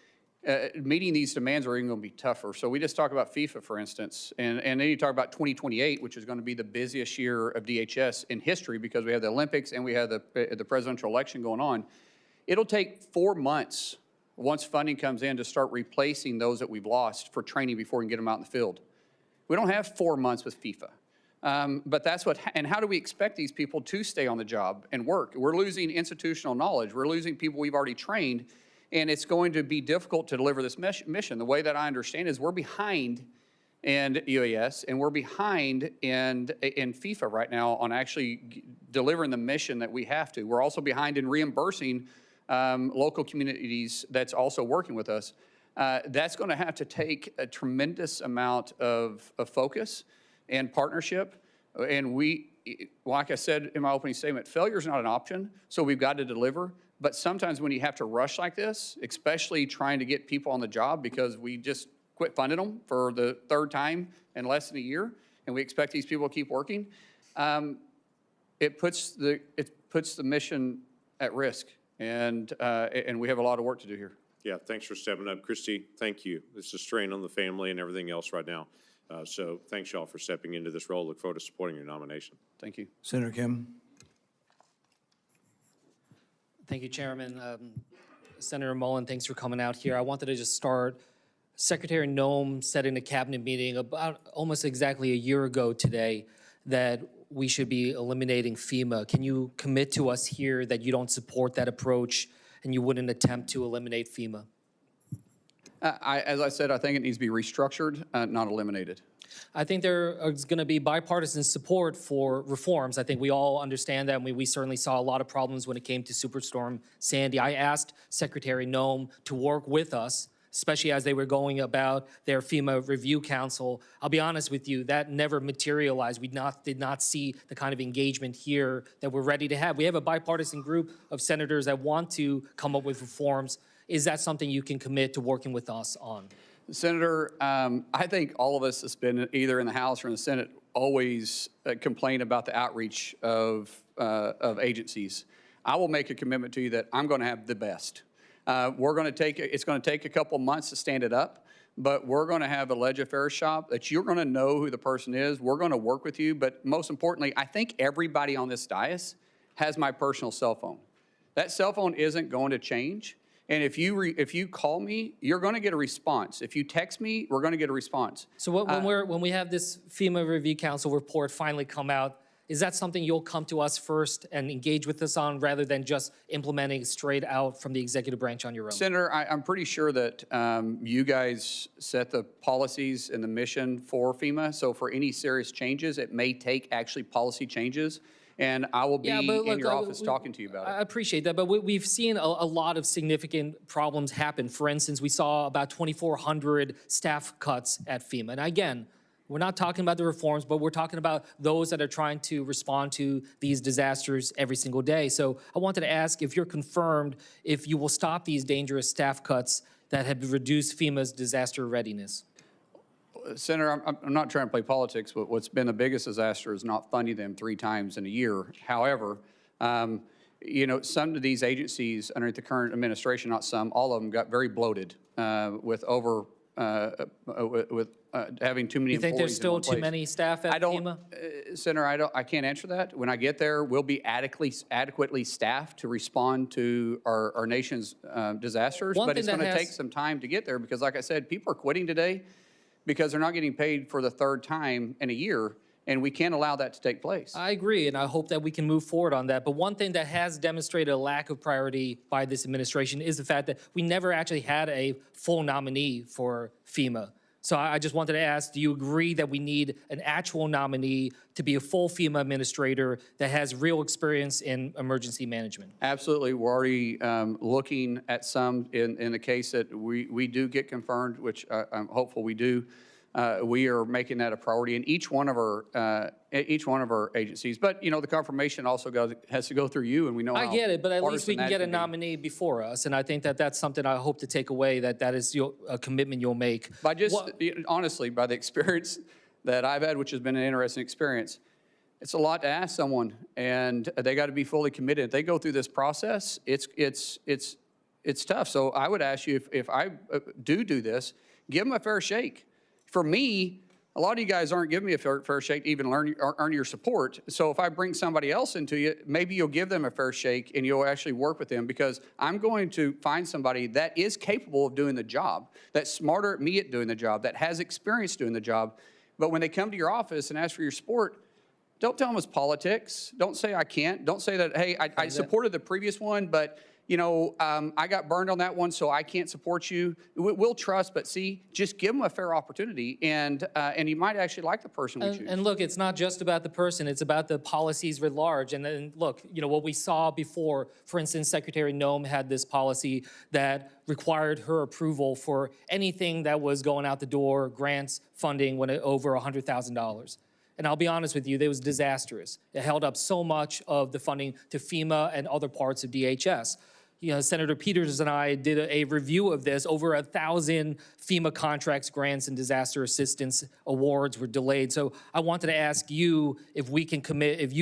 Meeting these demands are even going to be tougher. So we just talk about FIFA, for instance, and then you talk about 2028, which is going to be the busiest year of DHS in history because we have the Olympics and we have the presidential election going on. It'll take 4 months once funding comes in to start replacing those that we've lost for training before we can get them out in the field. We don't have 4 months with FIFA. But that's and how do we expect these people to stay on the job and work? We're losing institutional knowledge. We're losing people we've already trained. And it's going to be difficult to deliver this mission. The way that I understand is we're behind in UAS and we're behind in FIFA right now on actually delivering the mission that we have to. We're also behind in reimbursing local communities that's also working with us. That's going to have to take a tremendous amount of focus and partnership. And like I said in my opening statement, failure is not an option, so we've got to deliver. But sometimes when you have to rush like this, especially trying to get people on the job because we just quit funding them for the third time in less than a year, and we expect these people to keep working, it puts the mission at risk, and we have a lot of work to do here. Yeah, thanks for stepping up. Christy, thank you. This is a strain on the family and everything else right now. So thanks, y'all, for stepping into this role. Look forward to supporting your nomination. Thank you. Senator Kim. Thank you, Chairman. Senator Mullin, thanks for coming out here. I wanted to just start. Secretary Noem said in a cabinet meeting about almost exactly a year ago today that we should be eliminating FEMA. Can you commit to us here that you don't support that approach and you wouldn't attempt to eliminate FEMA? As I said, I think it needs to be restructured, not eliminated. I think there is going to be bipartisan support for reforms. I think we all understand that, and we certainly saw a lot of problems when it came to Superstorm Sandy. I asked Secretary Noem to work with us, especially as they were going about their FEMA Review Council. I'll be honest with you, that never materialized. We did not see the kind of engagement here that we're ready to have. We have a bipartisan group of senators that want to come up with reforms. Is that something you can commit to working with us on? Senator, I think all of us that's been either in the House or in the Senate always complain about the outreach of agencies. I will make a commitment to you that I'm going to have the best. It's going to take a couple months to stand it up, but we're going to have a ledge affairs shop that you're going to know who the person is. We're going to work with you, but most importantly, I think everybody on this dais has my personal cell phone. That cell phone isn't going to change. And if you call me, you're going to get a response. If you text me, we're going to get a response. So when we have this FEMA Review Council report finally come out, is that something you'll come to us first and engage with us on rather than just implementing straight out from the executive branch on your own? Senator, I'm pretty sure that you guys set the policies and the mission for FEMA. So for any serious changes, it may take actually policy changes. And I will be in your office talking to you about it. I appreciate that, but we've seen a lot of significant problems happen. For instance, we saw about 2,400 staff cuts at FEMA. And again, We're not talking about the reforms, but we're talking about those that are trying to respond to these disasters every single day. So I wanted to ask if you're confirmed if you will stop these dangerous staff cuts that have reduced FEMA's disaster readiness. Senator, I'm not trying to play politics, but what's been the biggest disaster is not funding them 3 times in a year. However, you know, some of these agencies under the current administration, not some, all of them got very bloated with having too many employees. You think there's still in one too place. many staff at FEMA? Senator, I can't answer that. When I get there, we'll be adequately staffed to respond to our nation's disasters. One But thing it's going to that take some time to get there because, like I said, people are quitting today because they're not getting paid for the 3rd time in a year, and we can't allow that to take place. I agree, and I hope that we can move forward on that. But one thing that has demonstrated a lack of priority by this administration is the fact that we never actually had a full nominee for FEMA. So I just wanted to ask, do you agree that we need an actual nominee to be a full FEMA administrator that has real experience in emergency management? Absolutely. We're already looking at some in the case that we do get confirmed, which I'm hopeful we do. We are making that a priority in each one of our agencies. But you know, the confirmation also has to go through you, and we know. I get it, but at least we partisan can that get a can be. nominee before us, and I think that that's something I hope to take away. That is a commitment you'll make. By just honestly, by the experience that I've had, which has been an interesting experience, it's a lot to ask someone, and they got to be fully committed. If they go through this process, it's tough. So I would ask you if I do this, give them a fair shake. For me, a lot of you guys aren't giving me a fair shake to even earn your support. So if I bring somebody else into you, maybe you'll give them a fair shake and you'll actually work with them because I'm going to find somebody that is capable of doing the job, that's smarter at me at doing the job, that has experience doing the job. But when they come to your office and ask for your support, don't tell them it's politics. Don't say I can't. Don't say that, hey, I supported the previous one, but you know, I got burned on that one, so I can't support you. We'll trust, but see, just give them a fair opportunity, and you might actually like the person we choose. And look, it's not just about the person, it's about the policies writ large. And then look, you know, what we saw before, for instance, Secretary Noem had this policy that required her approval for anything that was going out the door, grants, funding, when it over $100,000. And I'll be honest with you, it was disastrous. It held up so much of the funding to FEMA and other parts of DHS. You know, Senator Peters and I did a review of this. Over 1,000 FEMA contracts, grants, and disaster assistance awards were delayed. So I wanted to ask you if you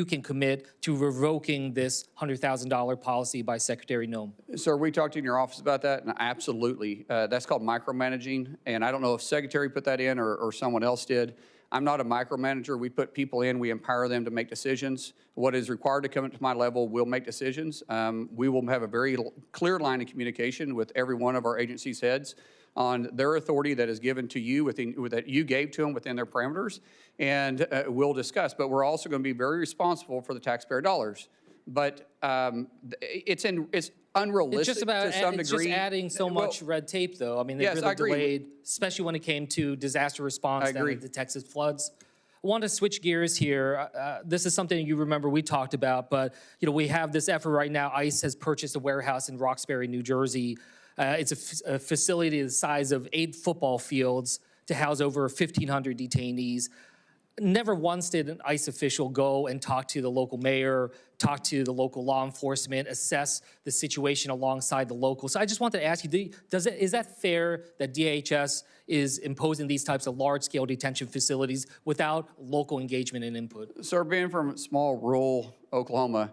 can commit to revoking this $100,000 policy by Secretary Noem. Sir, we talked in your office about that, and absolutely. That's called micromanaging, and I don't know if Secretary put that in or someone else did. I'm not a micromanager. We put people in, we empower them to make decisions. What is required to come up to my level, we'll make decisions. We will have a very clear line of communication with every one of our agency's heads on their authority that is given to you, that you gave to them within their parameters, and we'll discuss. But we're also going to be very responsible for the taxpayer dollars. But it's unrealistic to some degree. It's just adding so much red tape, though. I mean, they really delayed, especially when it came to disaster response down at the Texas floods. I want to switch gears here. This is something you remember we talked about, but you know, we have this effort right now. ICE has purchased a warehouse in Roxbury, New Jersey. It's a facility the size of 8 football fields to house over 1,500 detainees. Never once did an ICE official go and talk to the local mayor, talk to the local law enforcement, assess the situation alongside the locals. So I just wanted to ask you, is that fair that DHS is imposing these types of large-scale detention facilities without local engagement and input? Sir, being from small rural Oklahoma,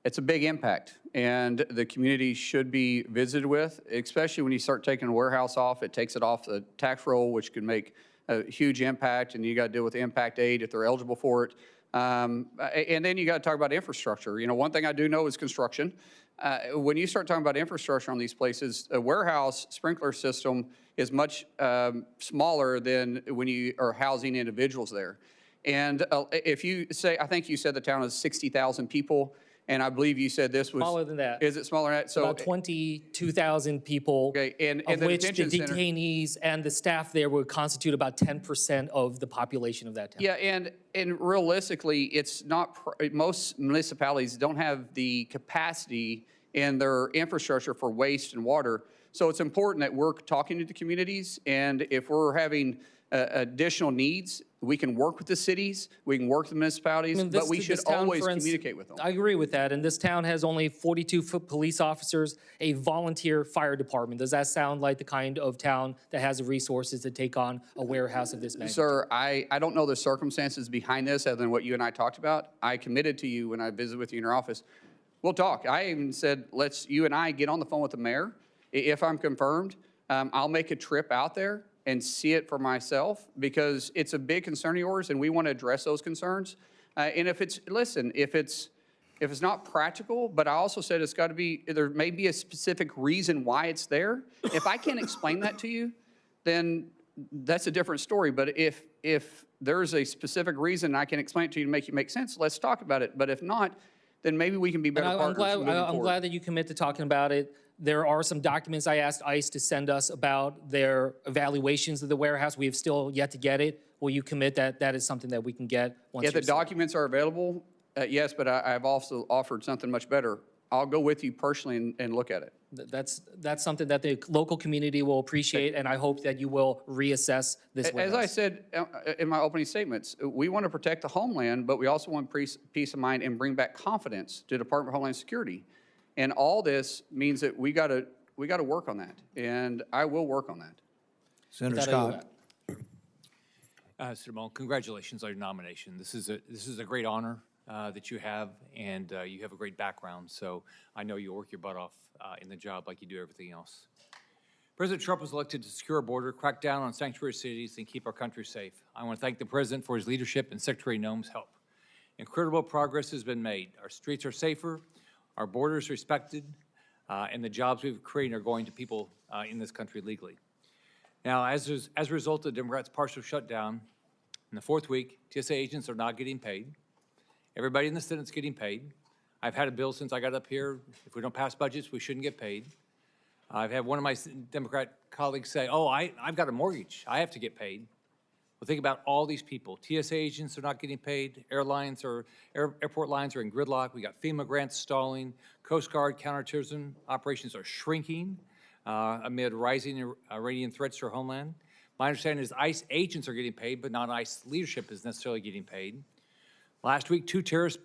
it's a big impact, and the community should be visited with, especially when you start taking a warehouse off. It takes it off the tax roll, which could make a huge impact, and you got to deal with impact aid if they're eligible for it. And then you got to talk about infrastructure. You know, one thing I do know is construction. When you start talking about infrastructure on these places, a warehouse sprinkler system is much smaller than when you are housing individuals there. And if you say, I think you said the town is 60,000 people, and I believe you said this was smaller than that. Is it smaller than that? So about 22,000 people, okay, and of the which the detention detainees and the staff there would constitute about 10% of the population of that town. Yeah, and realistically, it's not. Most municipalities don't have the capacity in their infrastructure for waste and water. So it's important that we're talking to the communities, and if we're having additional needs, we can work with the cities, we can work with the municipalities, but we should always communicate with them. I agree with that, and this town has only 42 police officers, a volunteer fire department. Does that sound like the kind of town that has the resources to take on a warehouse of this magnitude? Sir, I don't know the circumstances behind this other than what you and I talked about. I committed to you when I visited with you in your office. We'll talk. I even said, you and I get on the phone with the mayor. If I'm confirmed, I'll make a trip out there and see it for myself, because it's a big concern of yours and we want to address those concerns. And if it's not practical, but I also said it's got to be, there may be a specific reason why it's there. If I can't explain that to you, then that's a different story. But if there's a specific reason I can explain it to you to make it make sense, let's talk about it. But if not, then maybe we can be better partners moving forward. I'm glad that you commit to talking about it. There are some documents I asked ICE to send us about their evaluations of the warehouse. We have still yet to get it. Will you commit that that is something that we can get once? Yeah, the documents are available, yes, but I've also offered something much better. I'll go with you personally and look at it. That's something that the local community will appreciate, and I hope that you will reassess this warehouse. As I said in my opening statements, we want to protect the homeland, but we also want peace of mind and bring back confidence to the Department of Homeland Security. And all this means that we got to work on that, and I will work on that. Senator Scott. Senator Mullin, congratulations on your nomination. This is a great honor that you have, and you have a great background. So I know you'll work your butt off in the job like you do everything else. President Trump was elected to secure our border, crack down on sanctuary cities, and keep our country safe. I want to thank the President for his leadership and Secretary Noem's help. Incredible progress has been made. Our streets are safer, our borders respected, and the jobs we've created are going to people in this country legally. Now, as a result of the Democrats' partial shutdown, in the fourth week, TSA agents are not getting paid. Everybody in the Senate's getting paid. I've had a bill since I got up here. If we don't pass budgets, we shouldn't get paid. I've had one of my Democrat colleagues say, oh, I've got a mortgage. I have to get paid. Well, think about all these people. TSA agents are not getting paid. Airlines or airport lines are in gridlock. We got FEMA grants stalling. Coast Guard counterterrorism operations are shrinking amid rising Iranian threats to our homeland. My understanding is ICE agents are getting paid, but not ICE leadership is necessarily getting paid. Last week, 2 terrorists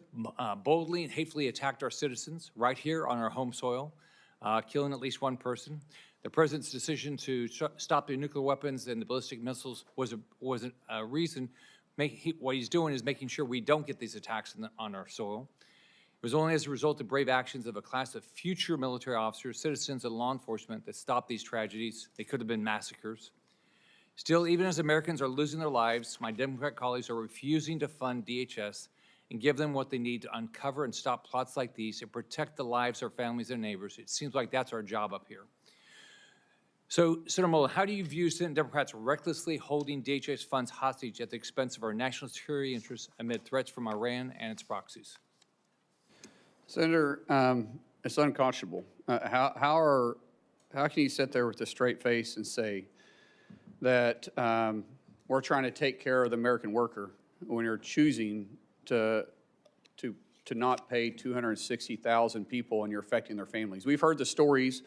boldly and hatefully attacked our citizens right here on our home soil, killing at least 1 person. The President's decision to stop the nuclear weapons and the ballistic missiles was a reason. What he's doing is making sure we don't get these attacks on our soil. It was only as a result of brave actions of a class of future military officers, citizens, and law enforcement that stopped these tragedies. They could have been massacres. Still, even as Americans are losing their lives, my Democrat colleagues are refusing to fund DHS and give them what they need to uncover and stop plots like these and protect the lives of our families and neighbors. It seems like that's our job up here. So, Senator Mullin, how do you view Senate Democrats recklessly holding DHS funds hostage at the expense of our national security interests amid threats from Iran and its proxies? Senator, it's unconscionable. How can you sit there with a straight face and say that we're trying to take care of the American worker when you're choosing to not pay 260,000 people and you're affecting their families? We've heard the stories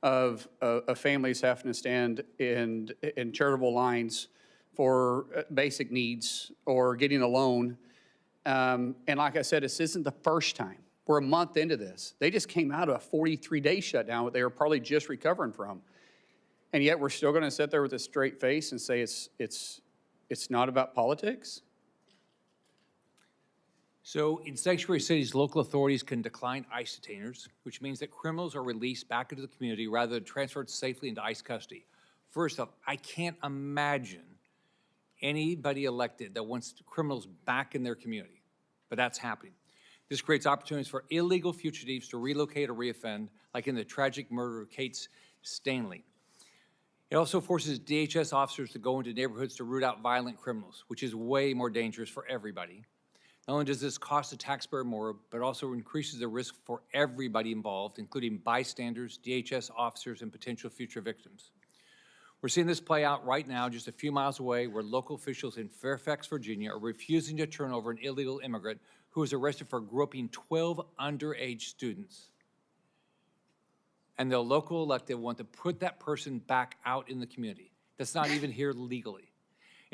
of families having to stand in charitable lines for basic needs or getting a loan. And like I said, this isn't the first time. We're a month into this. They just came out of a 43-day shutdown that they were probably just recovering from. And yet we're still going to sit there with a straight face and say it's not about politics? So in sanctuary cities, local authorities can decline ICE detainers, which means that criminals are released back into the community rather than transferred safely into ICE custody. First off, I can't imagine anybody elected that wants criminals back in their community, but that's happening. This creates opportunities for illegal fugitives to relocate or reoffend, like in the tragic murder of Kate Stanley. It also forces DHS officers to go into neighborhoods to root out violent criminals, which is way more dangerous for everybody. Not only does this cost the taxpayer more, but also increases the risk for everybody involved, including bystanders, DHS officers, and potential future victims. We're seeing this play out right now just a few miles away, where local officials in Fairfax, Virginia are refusing to turn over an illegal immigrant who was arrested for groping 12 underage students. And the local elected want to put that person back out in the community. That's not even here legally.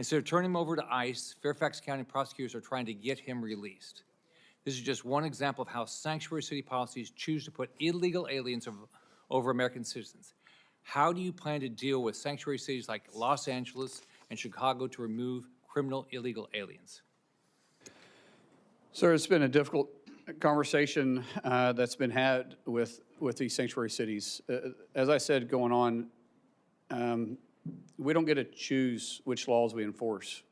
Instead of turning him over to ICE, Fairfax County prosecutors are trying to get him released. This is just one example of how sanctuary city policies choose to put illegal aliens over American citizens. How do you plan to deal with sanctuary cities like Los Angeles and Chicago to remove criminal illegal aliens? Sir, it's been a difficult conversation that's been had with these sanctuary cities. As I said going on, we don't get to choose which laws we enforce.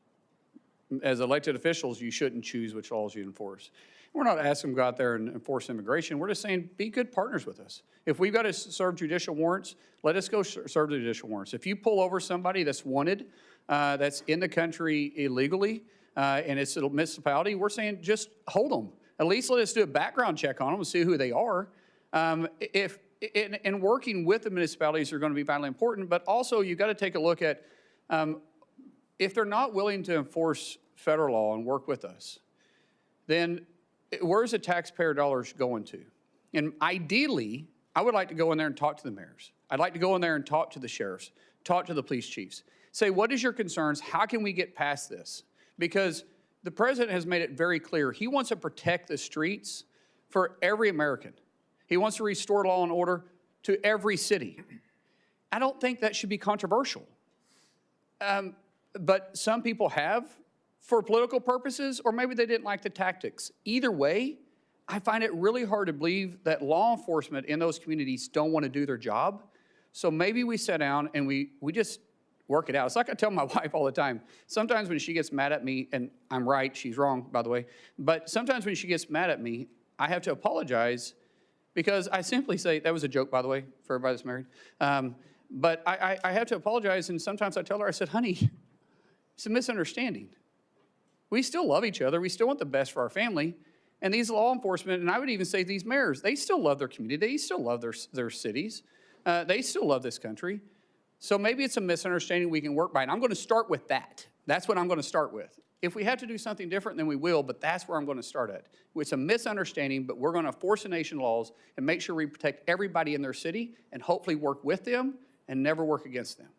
As elected officials, you shouldn't choose which laws you enforce. We're not asking them to go out there and enforce immigration. We're just saying, be good partners with us. If we've got to serve judicial warrants, let us go serve the judicial warrants. If you pull over somebody that's wanted, that's in the country illegally, and it's a municipality, we're saying just hold them. At least let us do a background check on them and see who they are. And working with the municipalities are going to be vitally important, but also you've got to take a look at if they're not willing to enforce federal law and work with us, then where's the taxpayer dollars going to? And ideally, I would like to go in there and talk to the mayors. I'd like to go in there and talk to the sheriffs, talk to the police chiefs. Say, what is your concerns? How can we get past this? Because the president has made it very clear. He wants to protect the streets for every American. He wants to restore law and order to every city. I don't think that should be controversial. But some people have for political purposes, or maybe they didn't like the tactics. Either way, I find it really hard to believe that law enforcement in those communities don't want to do their job. So maybe we sit down and we just work it out. It's like I tell my wife all the time. Sometimes when she gets mad at me, and I'm right, she's wrong, by the way, but sometimes when she gets mad at me, I have to apologize because I simply say, that was a joke, by the way, for everybody that's married. But I have to apologize, and sometimes I tell her, I said, honey, it's a misunderstanding. We still love each other. We still want the best for our family. And these law enforcement, and I would even say these mayors, they still love their community. They still love their cities. They still love this country. So maybe it's a misunderstanding we can work by. And I'm going to start with that. That's what I'm going to start with. If we have to do something different, then we will, but that's where I'm going to start at. It's a misunderstanding, but we're going to enforce the nation laws and make sure we protect everybody in their city and hopefully work with them and never work against them.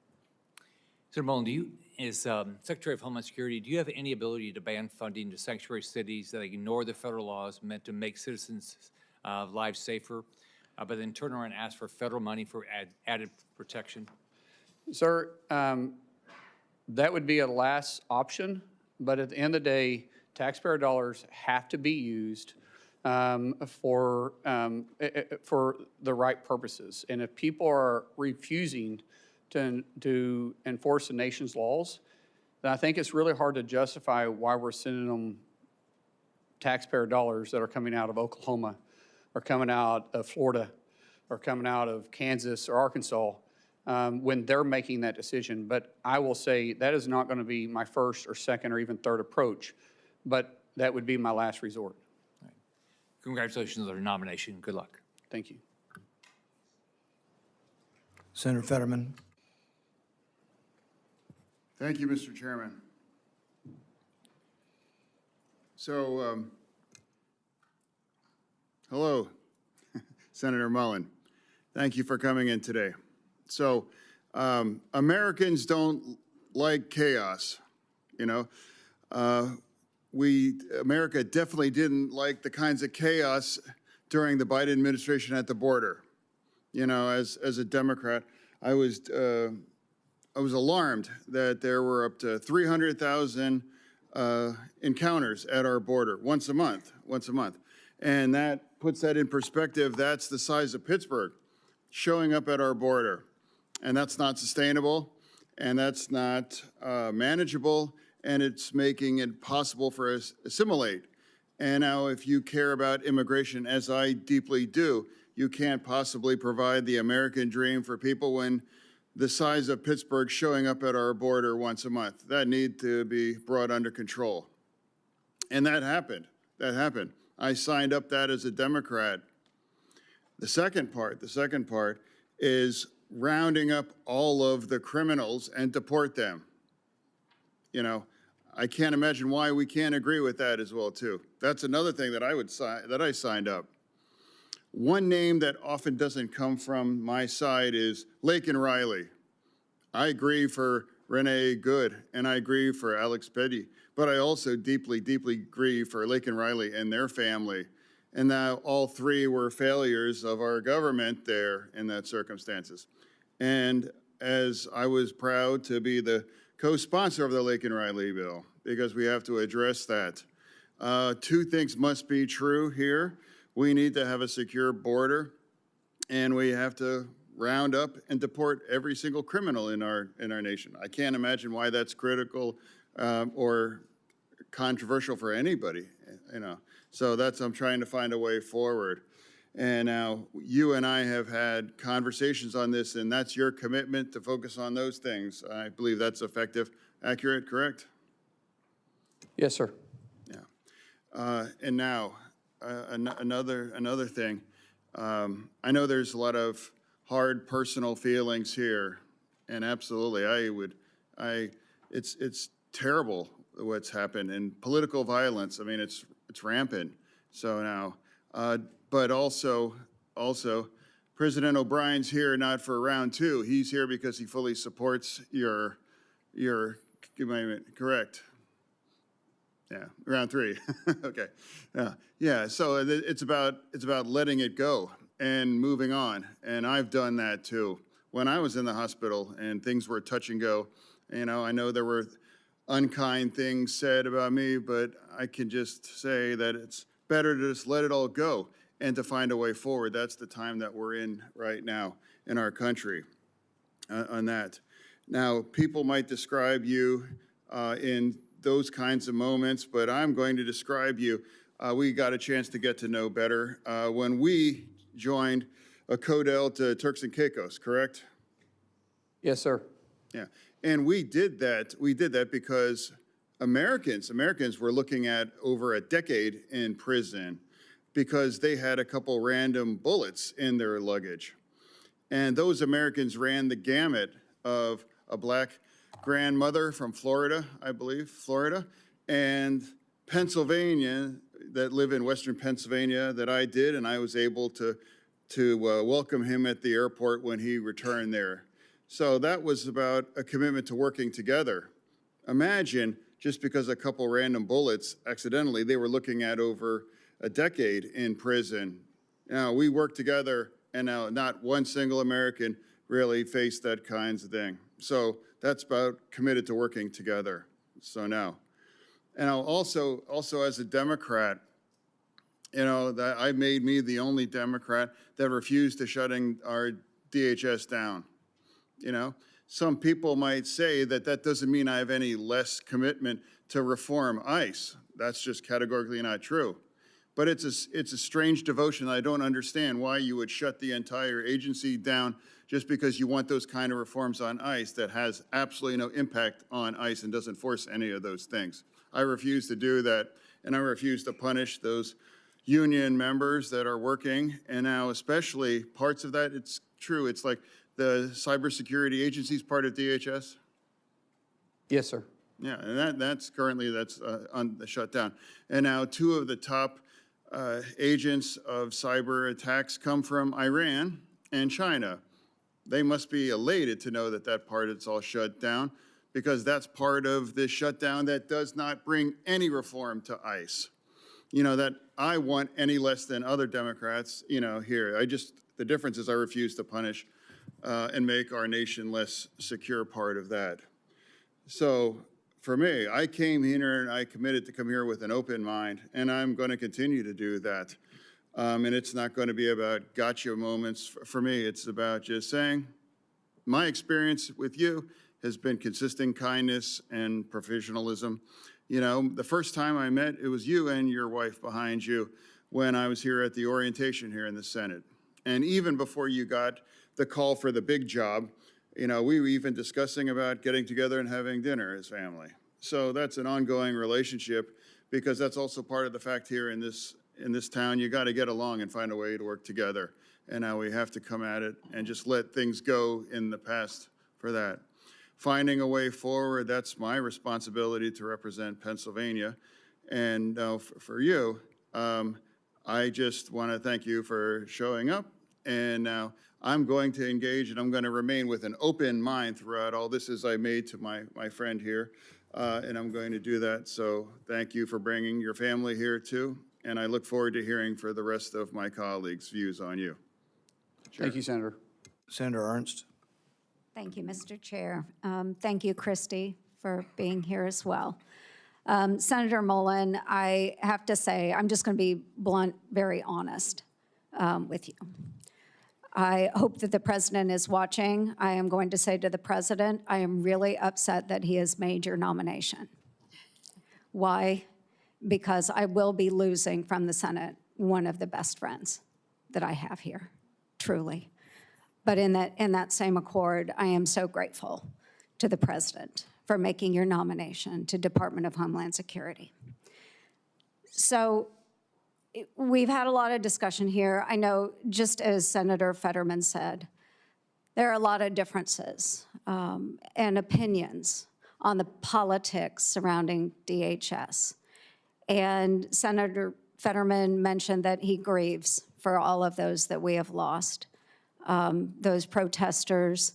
Senator Mullin, as Secretary of Homeland Security, do you have any ability to ban funding to sanctuary cities that ignore the federal laws meant to make citizens' lives safer, but then turn around and ask for federal money for added protection? Sir, that would be a last option, but at the end of the day, taxpayer dollars have to be used for the right purposes. And if people are refusing to enforce the nation's laws, then I think it's really hard to justify why we're sending them taxpayer dollars that are coming out of Oklahoma or coming out of Florida or coming out of Kansas or Arkansas when they're making that decision. But I will say that is not going to be my first or second or even third approach, but that would be my last resort. Right. Congratulations on your nomination. Good luck. Thank you. Senator Fetterman. Thank you, Mr. Chairman. So, hello, Senator Mullin. Thank you for coming in today. So, Americans don't like chaos, you know. America definitely didn't like the kinds of chaos during the Biden administration at the border. You know, as a Democrat, I was alarmed that there were up to 300,000 encounters at our border once a month. And that puts that in perspective. That's the size of Pittsburgh showing up at our border. And that's not sustainable, and that's not manageable, and it's making it possible for us to assimilate. And now if you care about immigration, as I deeply do, you can't possibly provide the American dream for people when the size of Pittsburgh showing up at our border once a month. That need to be brought under control. And that happened. I signed up that as a Democrat. The second part is rounding up all of the criminals and deport them. You know, I can't imagine why we can't agree with that as well, too. That's another thing that I signed up. One name that often doesn't come from my side is Laken Riley. I agree for Renee Good, and I grieve for Alex Petty, but I also deeply, deeply grieve for Laken Riley and their family. And now all three were failures of our government there in that circumstances. And as I was proud to be the co-sponsor of the Laken Riley bill, because we have to address that. Two things must be true here. We need to have a secure border, and we have to round up and deport every single criminal in our nation. I can't imagine why that's critical or controversial for anybody, you know. So I'm trying to find a way forward. And now you and I have had conversations on this, and that's your commitment to focus on those things. I believe that's effective, accurate, correct? Yes, sir. Yeah. And now another thing. I know there's a lot of hard personal feelings here, and absolutely, it's terrible what's happened, and political violence. I mean, it's rampant. So now, but also, President O'Brien's here not for round two. He's here because he fully supports your correct. Yeah, round three. Okay. Yeah. So it's about letting it go and moving on. And I've done that too. When I was in the hospital and things were touch and go, you know, I know there were unkind things said about me, but I can just say that it's better to just let it all go and to find a way forward. That's the time that we're in right now in our country on that. Now, people might describe you in those kinds of moments, but I'm going to describe you. We got a chance to get to know better when we joined a Codel to Turks and Caicos, correct? Yes, sir. Yeah, and we did that because Americans were looking at over a decade in prison because they had a couple random bullets in their luggage. And those Americans ran the gamut of a black grandmother from Florida, I believe, and Pennsylvania, that live in Western Pennsylvania that I did, and I was able to welcome him at the airport when he returned there. So that was about a commitment to working together. Imagine just because a couple random bullets accidentally, they were looking at over a decade in prison. Now we worked together, and now not one single American really faced that kinds of thing. So that's about committed to working together. So now, and also as a Democrat, you know, that I made me the only Democrat that refused to shutting our DHS down. You know, some people might say that that doesn't mean I have any less commitment to reform ICE. That's just categorically not true. But it's a strange devotion. I don't understand why you would shut the entire agency down just because you want those kind of reforms on ICE that has absolutely no impact on ICE and doesn't force any of those things. I refuse to do that, and I refuse to punish those union members that are working. And now especially parts of that, it's true. It's like the cybersecurity agency's part of DHS. Yes, sir. Yeah, and that's currently on the shutdown. And now two of the top agents of cyber attacks come from Iran and China. They must be elated to know that that part is all shut down, because that's part of this shutdown that does not bring any reform to ICE. You know, that I want any less than other Democrats, you know, here. The difference is I refuse to punish and make our nation less secure part of that. So for me, I came here and I committed to come here with an open mind, and I'm going to continue to do that. And it's not going to be about gotcha moments. For me, it's about just saying, my experience with you has been consistent kindness and professionalism. You know, the first time I met, it was you and your wife behind you when I was here at the orientation here in the Senate. And even before you got the call for the big job, you know, we were even discussing about getting together and having dinner as family. So that's an ongoing relationship, because that's also part of the fact here in this town, you got to get along and find a way to work together. And now we have to come at it and just let things go in the past for that. Finding a way forward, that's my responsibility to represent Pennsylvania. And for you, I just want to thank you for showing up And now I'm going to engage and I'm going to remain with an open mind throughout all this as I made to my friend here. And I'm going to do that. So thank you for bringing your family here too. And I look forward to hearing for the rest of my colleagues' views on you. Thank you, Senator. Senator Ernst. Thank you, Mr. Chair. Thank you, Christy, for being here as well. Senator Mullin, I have to say, I'm just going to be blunt, very honest with you. I hope that the president is watching. I am going to say to the president, I am really upset that he has made your nomination. Why? Because I will be losing from the Senate one of the best friends that I have here, truly. But in that same accord, I am so grateful to the president for making your nomination to Department of Homeland Security. So we've had a lot of discussion here. I know, just as Senator Fetterman said, there are a lot of differences and opinions on the politics surrounding DHS. And Senator Fetterman mentioned that he grieves for all of those that we have lost, those protesters.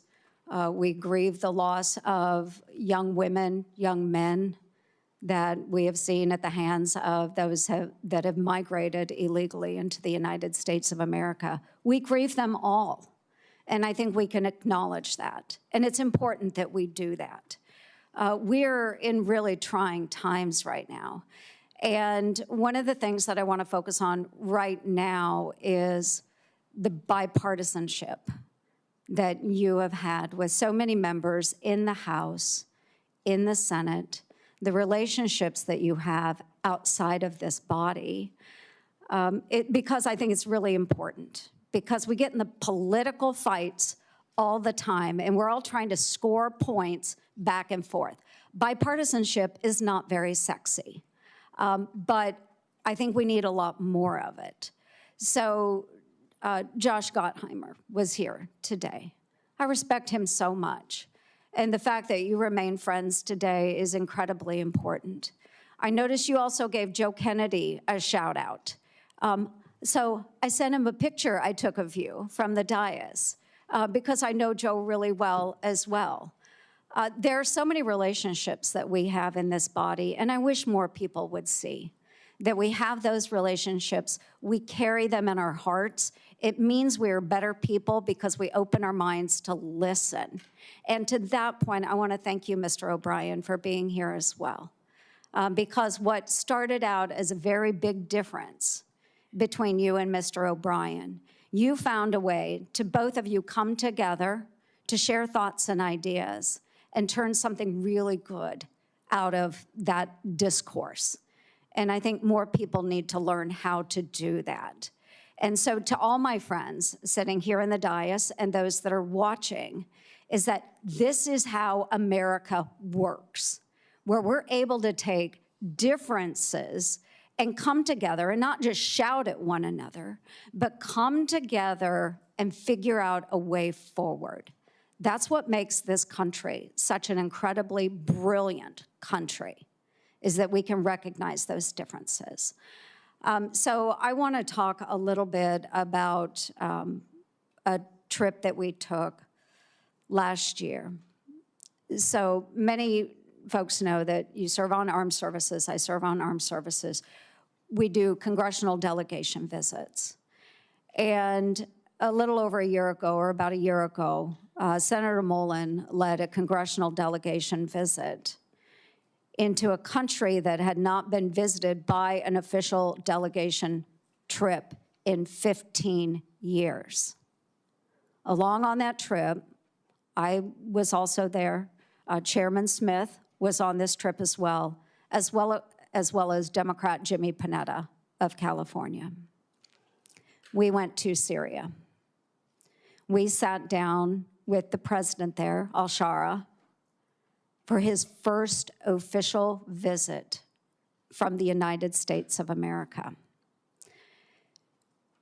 We grieve the loss of young women, young men that we have seen at the hands of those that have migrated illegally into the United States of America. We grieve them all, and I think we can acknowledge that. And it's important that we do that. We're in really trying times right now. And one of the things that I want to focus on right now is the bipartisanship that you have had with so many members in the House, in the Senate, the relationships that you have outside of this body, because I think it's really important, because we get in the political fights all the time, and we're all trying to score points back and forth. Bipartisanship is not very sexy, but I think we need a lot more of it. So Josh Gottheimer was here today. I respect him so much. And the fact that you remain friends today is incredibly important. I noticed you also gave Joe Kennedy a shout out. So I sent him a picture I took of you from the dais because I know Joe really well as well. There are so many relationships that we have in this body, and I wish more people would see that we have those relationships. We carry them in our hearts. It means we are better people because we open our minds to listen. And to that point, I want to thank you, Mr. O'Brien, for being here as well. Because what started out as a very big difference between you and Mr. O'Brien, you found a way to both of you come together to share thoughts and ideas and turn something really good out of that discourse. And I think more people need to learn how to do that. And so to all my friends sitting here in the dais and those that are watching, is that this is how America works, where we're able to take differences and come together and not just shout at one another, but come together and figure out a way forward. That's what makes this country such an incredibly brilliant country, is that we can recognize those differences. So I want to talk a little bit about a trip that we took last year. So many folks know that you serve on armed services, I serve on armed services. We do congressional delegation visits. And a little over a year ago, or about a year ago, Senator Mullin led a congressional delegation visit into a country that had not been visited by an official delegation trip in 15 years. Along on that trip, I was also there. Chairman Smith was on this trip as well as Democrat Jimmy Panetta of California. We went to Syria. We sat down with the president there, al-Shara, for his first official visit from the United States of America.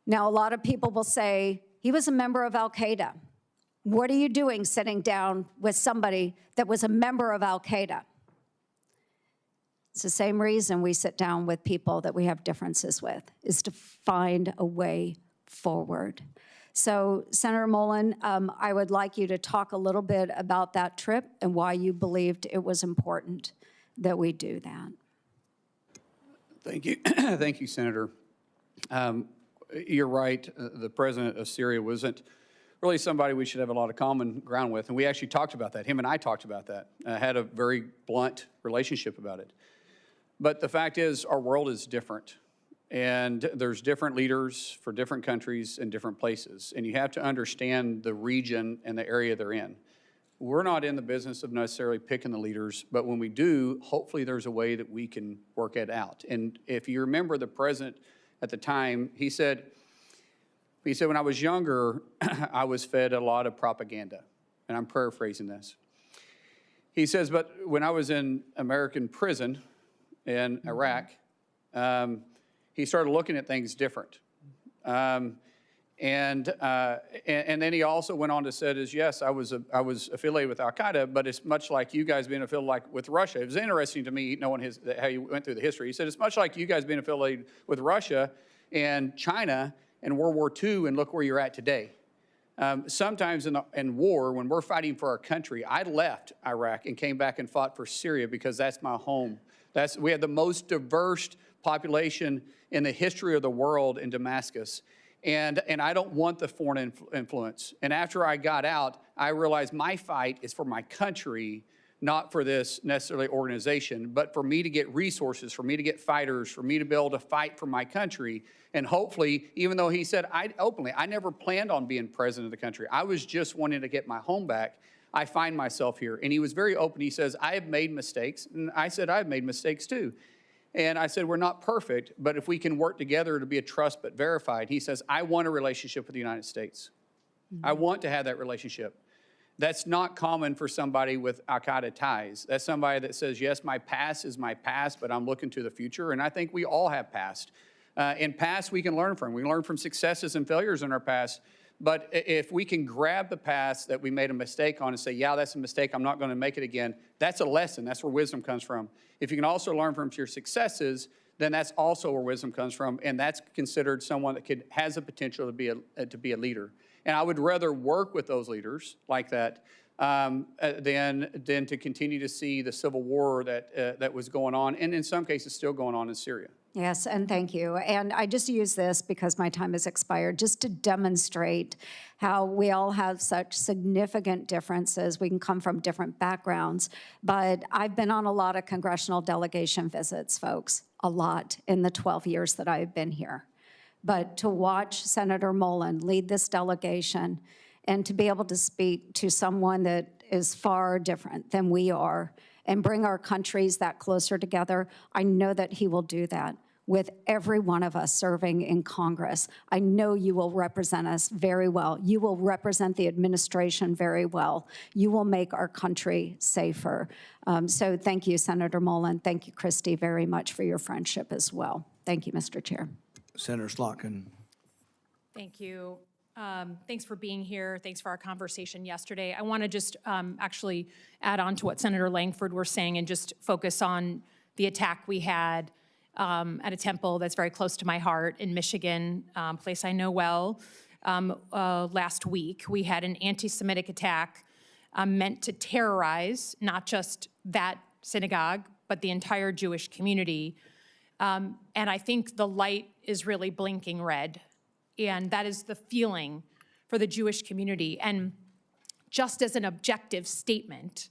Now, a lot of people will say, he was a member of al-Qaeda. What are you doing sitting down with somebody that was a member of al-Qaeda? It's the same reason we sit down with people that we have differences with, is to find a way forward. So Senator Mullin, I would like you to talk a little bit about that trip and why you believed it was important that we do that. Thank you. Thank you, Senator. You're right. The president of Syria wasn't really somebody we should have a lot of common ground with. And we actually talked about that. Him and I talked about that. Had a very blunt relationship about it. But the fact is, our world is different. And there's different leaders for different countries and different places. And you have to understand the region and the area they're in. We're not in the business of necessarily picking the leaders, but when we do, hopefully there's a way that we can work it out. And if you remember the president at the time, he said, when I was younger, I was fed a lot of propaganda. And I'm paraphrasing this. He says, but when I was in American prison in Iraq, he started looking at things different. And then he also went on to say, yes, I was affiliated with Al-Qaeda, but it's much like you guys being affiliated with Russia. It was interesting to me knowing how you went through the history. He said, it's much like you guys being affiliated with Russia and China and World War II, and look where you're at today. Sometimes in war, when we're fighting for our country, I left Iraq and came back and fought for Syria because that's my home. We have the most diverse population in the history of the world in Damascus. And I don't want the foreign influence. And after I got out, I realized my fight is for my country, not for this necessarily organization, but for me to get resources, for me to get fighters, for me to be able to fight for my country. And hopefully, even though he said I never planned on being president of the country. I was just wanting to get my home back. I find myself here. And he was very open. He says, I have made mistakes. And I said, I've made mistakes too. And I said, we're not perfect, but if we can work together to be a trust but verified, he says, I want a relationship with the United States. Mm-hmm. I want to have that relationship. That's not common for somebody with Al-Qaeda ties. That's somebody that says, yes, my past is my past, but I'm looking to the future. And I think we all have past. In past, we can learn from. We can learn from successes and failures in our past. But if we can grab the past that we made a mistake on and say, yeah, that's a mistake, I'm not going to make it again, that's a lesson. That's where wisdom comes from. If you can also learn from your successes, then that's also where wisdom comes from, and that's considered someone that has the potential to be a leader. And I would rather work with those leaders like that than to continue to see the civil war that was going on, and in some cases still going on in Syria. Yes, and thank you. And I just use this because my time has expired, just to demonstrate how we all have such significant differences. We can come from different backgrounds, but I've been on a lot of congressional delegation visits, folks, a lot in the 12 years that I've been here. But to watch Senator Mullin lead this delegation and to be able to speak to someone that is far different than we are and bring our countries that closer together, I know that he will do that with every one of us serving in Congress. I know you will represent us very well. You will represent the administration very well. You will make our country safer. So thank you, Senator Mullin. Thank you, Christy, very much for your friendship as well. Thank you, Mr. Chair. Senator Slotkin. Thank you. Thanks for being here. Thanks for our conversation yesterday. I want to just actually add on to what Senator Lankford was saying and just focus on the attack we had at a temple that's very close to my heart in Michigan, a place I know well. Last week, we had an anti-Semitic attack meant to terrorize not just that synagogue, but the entire Jewish community. And I think the light is really blinking red. And that is the feeling for the Jewish community. And just as an objective statement,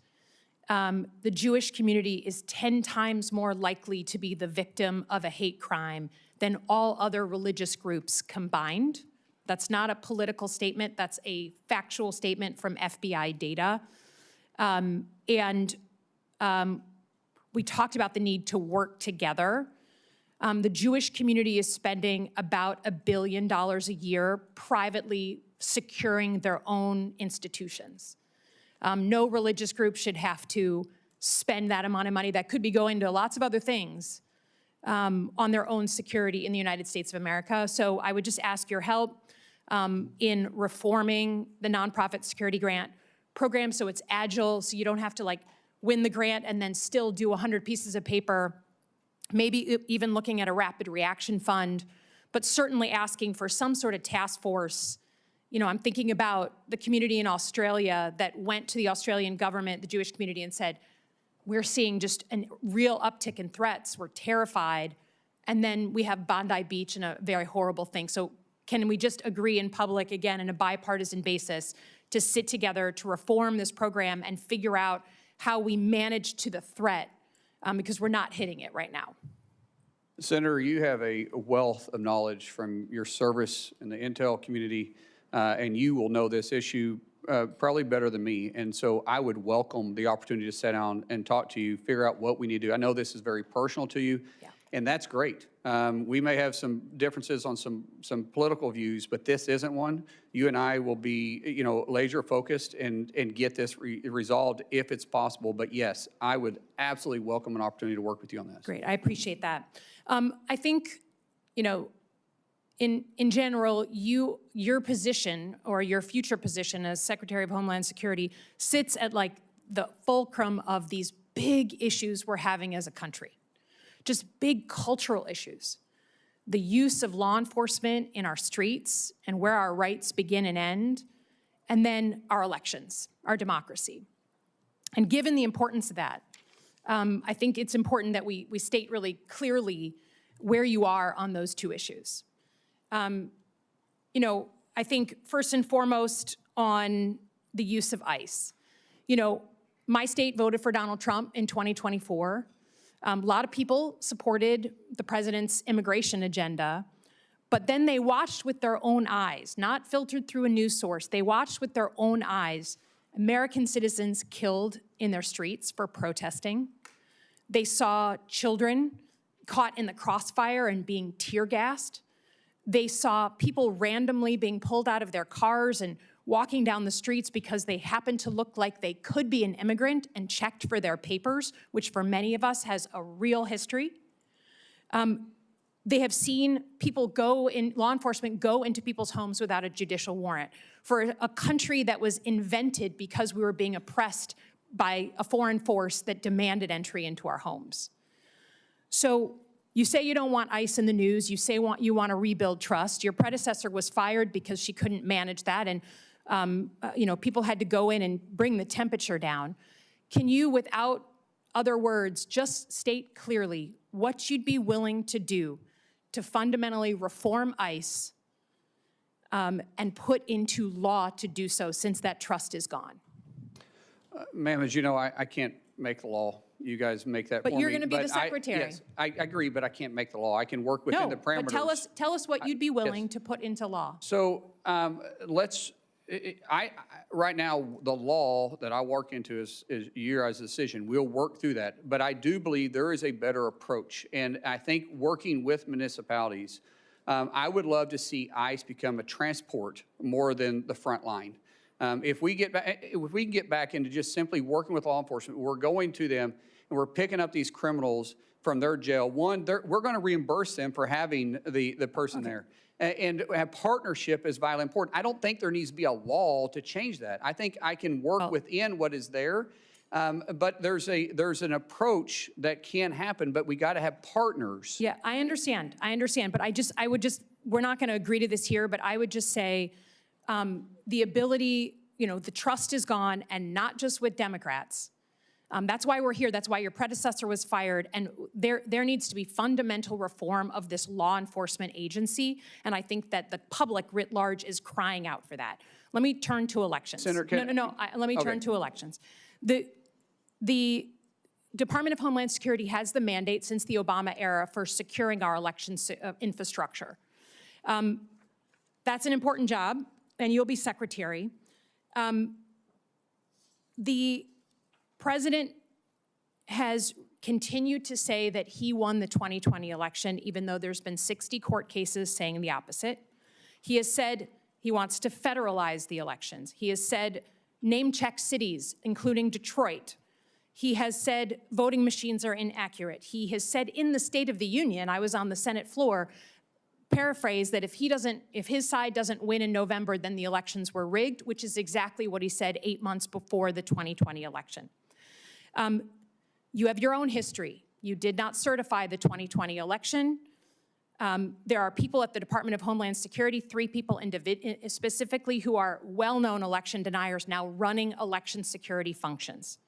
the Jewish community is 10 times more likely to be the victim of a hate crime than all other religious groups combined. That's not a political statement. That's a factual statement from FBI data. We talked about the need to work together. The Jewish community is spending about $1 billion a year privately securing their own institutions. No religious group should have to spend that amount of money that could be going to lots of other things on their own security in the United States of America. So I would just ask your help in reforming the nonprofit security grant program so it's agile, so you don't have to win the grant and then still do 100 pieces of paper, maybe even looking at a rapid reaction fund, but certainly asking for some sort of task force I'm thinking about the community in Australia that went to the Australian government, the Jewish community, and said, we're seeing just a real uptick in threats. We're terrified. And then we have Bondi Beach and a very horrible thing. So can we just agree in public, again, on a bipartisan basis, to sit together to reform this program and figure out how we manage to the threat, because we're not hitting it right now. Senator, you have a wealth of knowledge from your service in the intel community, and you will know this issue probably better than me. And so I would welcome the opportunity to sit down and talk to you, figure out what we need to do. I know this is very personal to you, and that's great. We may have some differences on some political views, but this isn't one. You and I will be, laser focused and get this resolved if it's possible. But yes, I would absolutely welcome an opportunity to work with you on this. Great, I appreciate that. I think, in general, your position or your future position as Secretary of Homeland Security sits at like the fulcrum of these big issues we're having as a country. Just big cultural issues. The use of law enforcement in our streets and where our rights begin and end, and then our elections, our democracy. And given the importance of that, I think it's important that we state really clearly where you are on those two issues. I think first and foremost on the use of ICE. My state voted for Donald Trump in 2024. A lot of people supported the president's immigration agenda, but then they watched with their own eyes, not filtered through a news source. They watched with their own eyes American citizens killed in their streets for protesting. They saw children caught in the crossfire and being tear gassed. They saw people randomly being pulled out of their cars and walking down the streets because they happened to look like they could be an immigrant and checked for their papers, which for many of us has a real history. They have seen law enforcement go into people's homes without a judicial warrant for a country that was invented because we were being oppressed by a foreign force that demanded entry into our homes. So you say you don't want ICE in the news. You say you want to rebuild trust. Your predecessor was fired because she couldn't manage that, and people had to go in and bring the temperature down. Can you, without other words, just state clearly what you'd be willing to do to fundamentally reform ICE and put into law to do so, since that trust is gone? Ma'am, as you know, I can't make the law. You guys make that for me. But you're going to be the secretary. Yes, I agree, but I can't make the law. I can work within the parameters. No, but tell us what you'd be willing to put into law. So right now, the law that I work into is your guys' decision. We'll work through that. But I do believe there is a better approach. And I think working with municipalities, I would love to see ICE become a transport more than the front line. If we can get back into just simply working with law enforcement, we're going to them and we're picking up these criminals from their jail. One, we're going to reimburse them for having the person there. And have partnership is vitally important. I don't think there needs to be a law to change that. I think I can work within what is there, but there's an approach that can happen, but we got to have partners. Yeah, I understand, but we're not going to agree to this here, but I would just say the ability, the trust is gone, and not just with Democrats. That's why we're here. That's why your predecessor was fired. And there needs to be fundamental reform of this law enforcement agency. And I think that the public writ large is crying out for that. Let me turn to elections. Senator, let me turn to elections. The Department of Homeland Security has the mandate since the Obama era for securing our election infrastructure. That's an important job, and you'll be secretary. The president has continued to say that he won the 2020 election, even though there's been 60 court cases saying the opposite. He has said he wants to federalize the elections. He has said name-check cities, including Detroit. He has said voting machines are inaccurate. He has said in the State of the Union, I was on the Senate floor, paraphrase that if his side doesn't win in November, then the elections were rigged, which is exactly what he said 8 months before the 2020 election. You have your own history. You did not certify the 2020 election. There are people at the Department of Homeland Security, 3 people specifically who are well-known election deniers now running election security functions.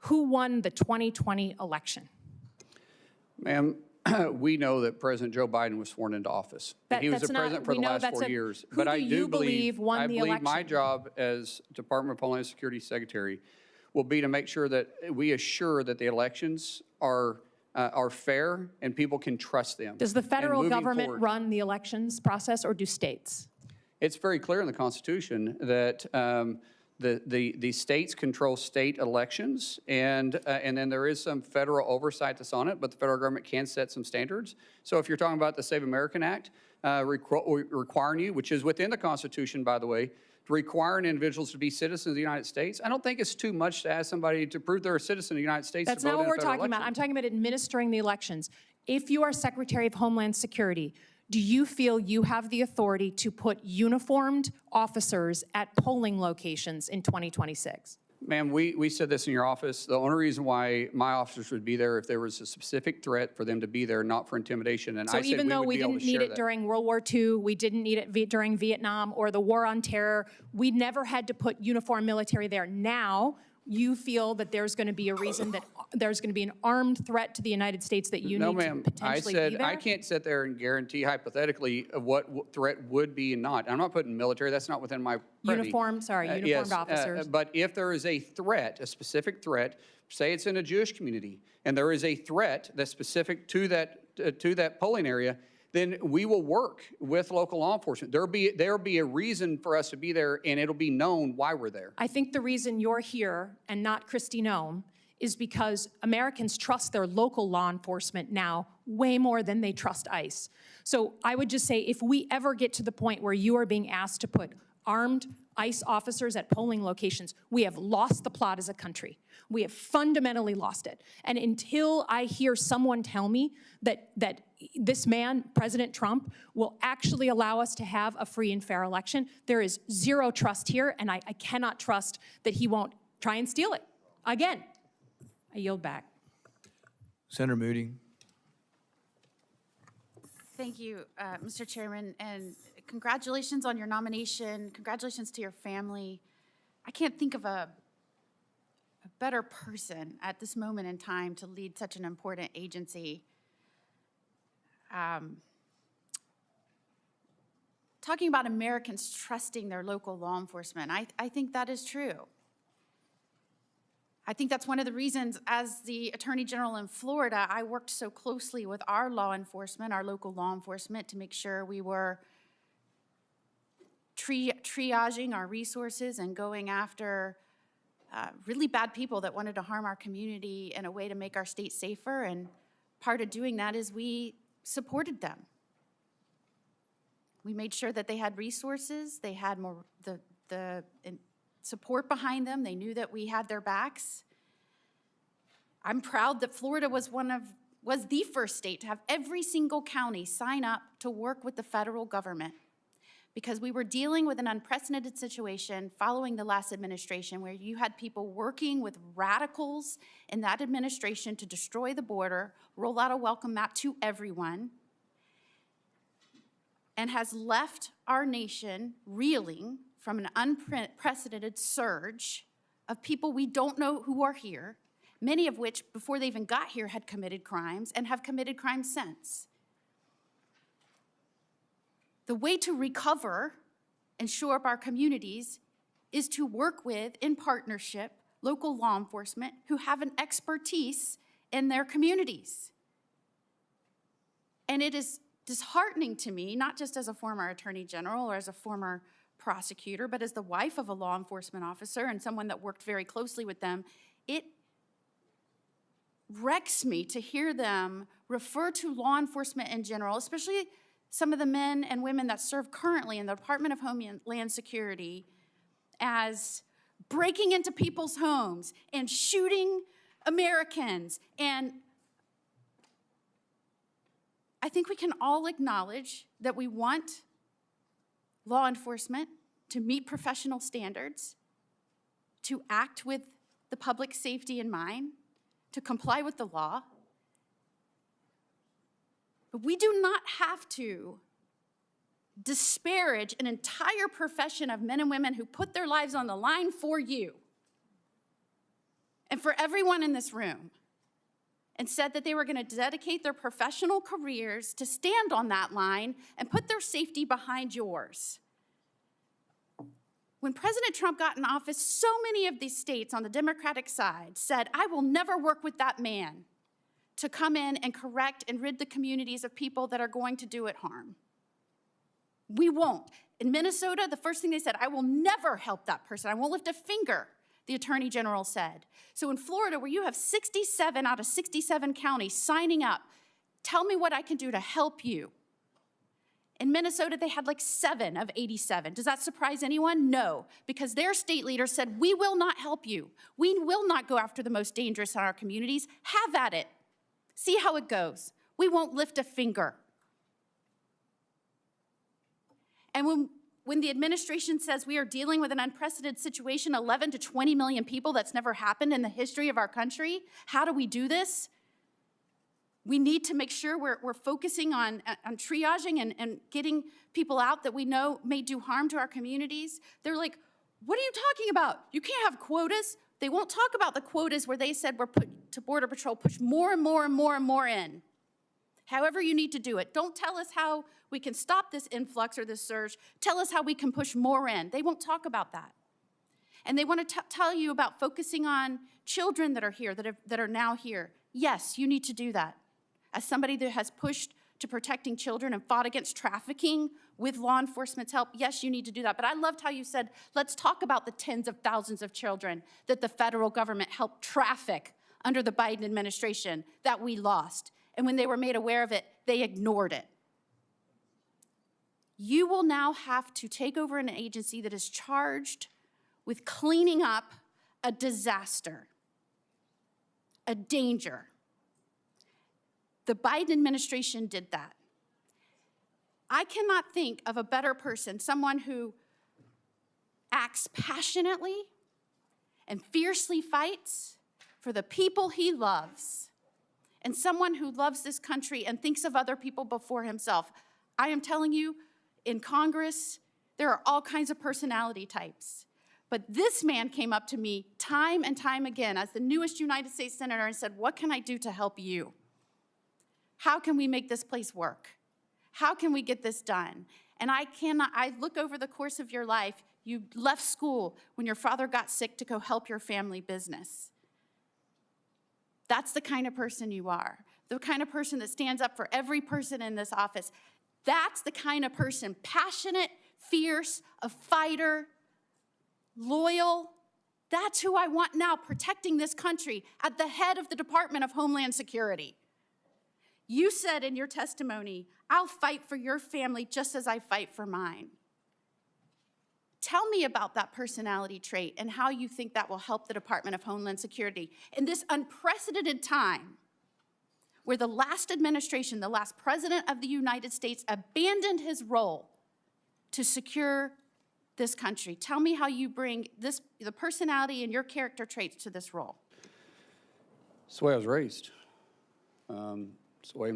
Who won the 2020 election? Ma'am, we know that President Joe Biden was sworn into office. He was the president for the last 4 years. Who But do I you do believe won the I believe my election? job as Department of Homeland Security Secretary will be to make sure that we assure that the elections are fair and people can trust them. Does the And federal moving government forward, run the elections process, or do states? It's very clear in the Constitution that the states control state elections, and then there is some federal oversight that's on it, but the federal government can set some standards. So if you're talking about the Save American Act, requiring you, which is within the Constitution, by the way, requiring individuals to be citizens of the United States, I don't think it's too much to ask somebody to prove they're a citizen of the United States That's to vote not what in a we're federal talking about. election. I'm talking about administering the elections. If you are Secretary of Homeland Security, do you feel you have the authority to put uniformed officers at polling locations in 2026? Ma'am, we said this in your office. The only reason why my officers would be there if there was a specific threat for them to be there, not for intimidation. And So I said even though we would be able didn't to need share it that. during World War II, we didn't need it during Vietnam or the War on Terror, we never had to put uniformed military there. Now, you feel that there's going to be a reason that there's going to be an armed threat to the United States that you No, need to ma'am. potentially be there? I can't sit there and guarantee hypothetically of what threat would be and not. I'm not putting military. That's not within my privy. Uniformed Yes, officers. but if there is a threat, a specific threat, say it's in a Jewish community, and there is a threat that's specific to that polling area, then we will work with local law enforcement. There'll be a reason for us to be there, and it'll be known why we're there. I think the reason you're here and not Kristi Noem is because Americans trust their local law enforcement now way more than they trust ICE. So I would just say if we ever get to the point where you are being asked to put armed ICE officers at polling locations, we have lost the plot as a country. We have fundamentally lost it. And until I hear someone tell me that this man, President Trump, will actually allow us to have a free and fair election, there is zero trust here, and I cannot trust that he won't try and steal it. Again, I yield back. Senator Moody. Thank you, Mr. Chairman, and congratulations on your nomination. Congratulations to your family. I can't think of a better person at this moment in time to lead such an important agency. Talking about Americans trusting their local law enforcement, I think that is true. I think that's one of the reasons, as the Attorney General in Florida, I worked so closely with our law enforcement, our local law enforcement, to make sure we were triaging our resources and going after really bad people that wanted to harm our community in a way to make our state safer. And part of doing that is we supported them. We made sure that they had resources, they had more the support behind them. They knew that we had their backs. I'm proud that Florida was the first state to have every single county sign up to work with the federal government, because we were dealing with an unprecedented situation following the last administration where you had people working with radicals in that administration to destroy the border, roll out a welcome mat to everyone, and has left our nation reeling from an unprecedented surge of people we don't know who are here, many of which, before they even got here, had committed crimes and have committed crimes since. The way to recover and shore up our communities is to work with, in partnership, local law enforcement who have an expertise in their communities. And it is disheartening to me, not just as a former attorney general or as a former prosecutor, but as the wife of a law enforcement officer and someone that worked very closely with them, it wrecks me to hear them refer to law enforcement in general, especially some of the men and women that serve currently in the Department of Homeland Security, as breaking into people's homes and shooting Americans. And I think we can all acknowledge that we want law enforcement to meet professional standards, to act with the public safety in mind, to comply with the law. But we do not have to disparage an entire profession of men and women who put their lives on the line for you and for everyone in this room, and said that they were going to dedicate their professional careers to stand on that line and put their safety behind yours. When President Trump got in office, so many of these states on the Democratic side said, I will never work with that man to come in and correct and rid the communities of people that are going to do it harm. We won't. In Minnesota, the first thing they said, I will never help that person. I won't lift a finger, the Attorney General said. So in Florida, where you have 67 out of 67 counties signing up, tell me what I can do to help you. In Minnesota, they had like 7 of 87. Does that surprise anyone? No, because their state leader said, we will not help you. We will not go after the most dangerous in our communities. Have at it. See how it goes. We won't lift a finger. And when the administration says we are dealing with an unprecedented situation, 11 to 20 million people, that's never happened in the history of our country, how do we do this? We need to make sure we're focusing on triaging and getting people out that we know may do harm to our communities. They're like, what are you talking about? You can't have quotas. They won't talk about the quotas where they said we're put to Border Patrol, push more and more and more and more in. However you need to do it. Don't tell us how we can stop this influx or this surge. Tell us how we can push more in. They won't talk about that. And they want to tell you about focusing on children that are here, that are now here. Yes, you need to do that. As somebody that has pushed to protecting children and fought against trafficking with law enforcement's help, yes, you need to do that. But I loved how you said, let's talk about the tens of thousands of children that the federal government helped traffic under the Biden administration that we lost. And when they were made aware of it, they ignored it. You will now have to take over an agency that is charged with cleaning up a disaster, a danger. The Biden administration did that. I cannot think of a better person, someone who acts passionately and fiercely fights for the people he loves, and someone who loves this country and thinks of other people before himself. I am telling you, in Congress, there are all kinds of personality types. But this man came up to me time and time again as the newest United States Senator and said, what can I do to help you? How can we make this place work? How can we get this done? And I look over the course of your life, you left school when your father got sick to go help your family business. That's the kind of person you are. The kind of person that stands up for every person in this office. That's the kind of person, passionate, fierce, a fighter, loyal. That's who I want now protecting this country at the head of the Department of Homeland Security. You said in your testimony, I'll fight for your family just as I fight for mine. Tell me about that personality trait and how you think that will help the Department of Homeland Security in this unprecedented time where the last administration, the last president of the United States abandoned his role to secure this country. Tell me how you bring the personality and your character traits to this role. It's the way I was raised. It's the way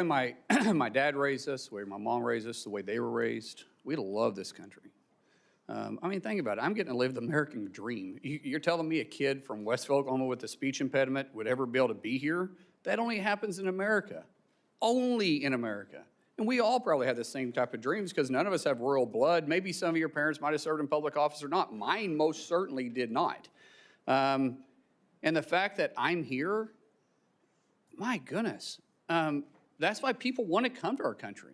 my dad raised us, the way my mom raised us, the way they were raised. We love this country. I mean, think about it. I'm getting to live the American dream. You're telling me a kid from Westville, Oklahoma with a speech impediment would ever be able to be here? That only happens in America. Only in America. And we all probably have the same type of dreams because none of us have royal blood. Maybe some of your parents might have served in public office or not. Mine most certainly did not. And the fact that I'm here, my goodness. That's why people want to come to our country,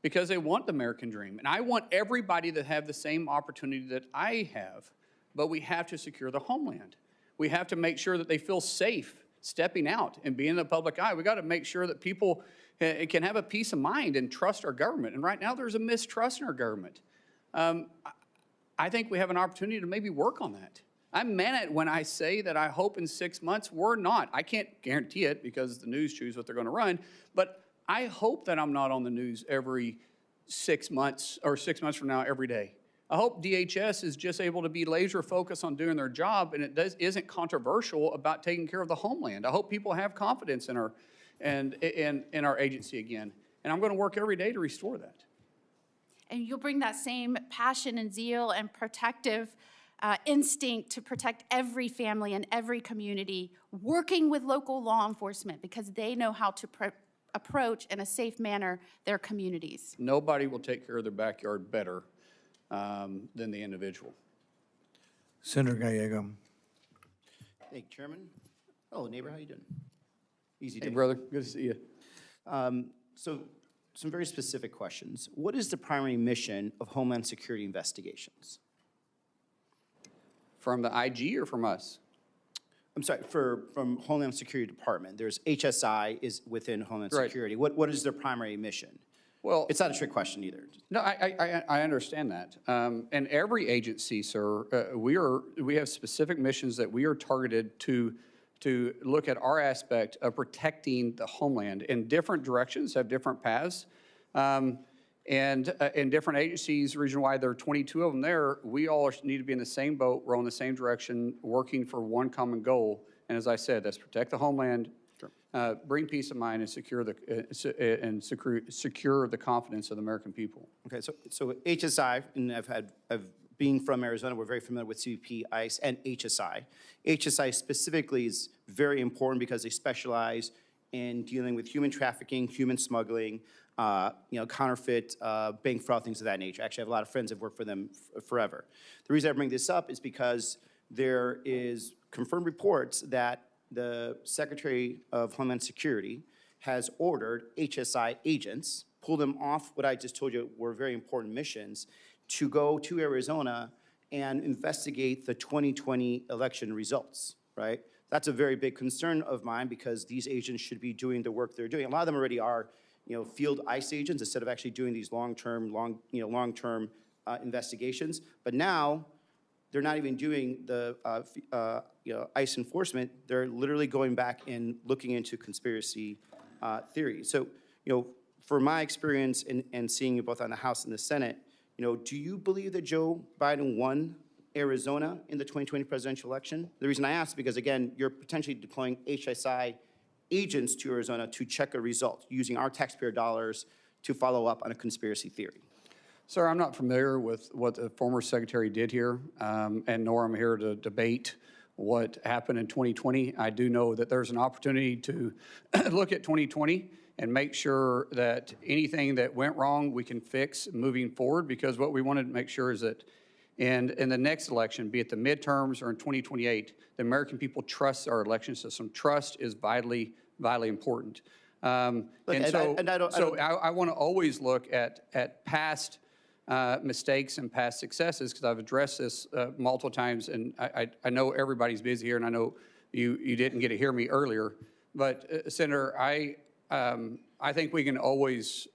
because they want the American dream. And I want everybody to have the same opportunity that I have, but we have to secure the homeland. We have to make sure that they feel safe stepping out and being in the public eye. We got to make sure that people can have a peace of mind and trust our government. And right now there's a mistrust in our government. I think we have an opportunity to maybe work on that. I meant it when I say that I hope in 6 months we're not. I can't guarantee it because the news choose what they're going to run, but I hope that I'm not on the news every 6 months or 6 months from now every day. I hope DHS is just able to be laser focused on doing their job and it isn't controversial about taking care of the homeland. I hope people have confidence in our, in our agency again. And I'm going to work every day to restore that. And you'll bring that same passion and zeal and protective instinct to protect every family and every community, working with local law enforcement because they know how to approach in a safe manner their communities. Nobody will take care of their backyard better than the individual. Senator Gallego. Thank you, Chairman. Hello, neighbor. How you doing? Easy day. Hey, brother. Good to see you. So, some very specific questions. What is the primary mission of Homeland Security investigations? From the IG or from us? I'm sorry, from Homeland Security Department. There's HSI is within Homeland Right. Security. What is their primary mission? Well, it's not a trick question either. No, I understand that. And every agency, sir, we have specific missions that we are targeted to look at our aspect of protecting the homeland. And different directions have different paths. And in different agencies, reason-wide, there are 22 of them there, we all need to be in the same boat, row in the same direction, working for one common goal. And as I said, that's protect the homeland, bring peace of mind, and secure the confidence of the American people. Okay, so HSI, and being from Arizona, we're very familiar with CBP, ICE, and HSI. HSI specifically is very important because they specialize in dealing with human trafficking, human smuggling, counterfeit, bank fraud, things of that nature. Actually, I have a lot of friends that have worked for them forever. The reason I bring this up is because there is confirmed reports that the Secretary of Homeland Security has ordered HSI agents, pull them off what I just told you were very important missions, to go to Arizona and investigate the 2020 election results, right? That's a very big concern of mine because these agents should be doing the work they're doing. A lot of them already are, field ICE agents instead of actually doing these long-term investigations. But now they're not even doing the ICE enforcement. They're literally going back and looking into conspiracy theories. So, for my experience and seeing you both on the House and the Senate, do you believe that Joe Biden won Arizona in the 2020 presidential election? The reason I ask is because, again, you're potentially deploying HSI agents to Arizona to check a result using our taxpayer dollars to follow up on a conspiracy theory. Sir, I'm not familiar with what the former secretary did here, and nor am I here to debate what happened in 2020. I do know that there's an opportunity to look at 2020 and make sure that anything that went wrong we can fix moving forward, because what we wanted to make sure is that in the next election, be it the midterms or in 2028, the American people trust our election system. Trust is vitally important. I want to always look at past mistakes and past successes, because I've addressed this multiple times, and I know everybody's busy here, and I know you didn't get to hear me earlier. But Senator, I think we can always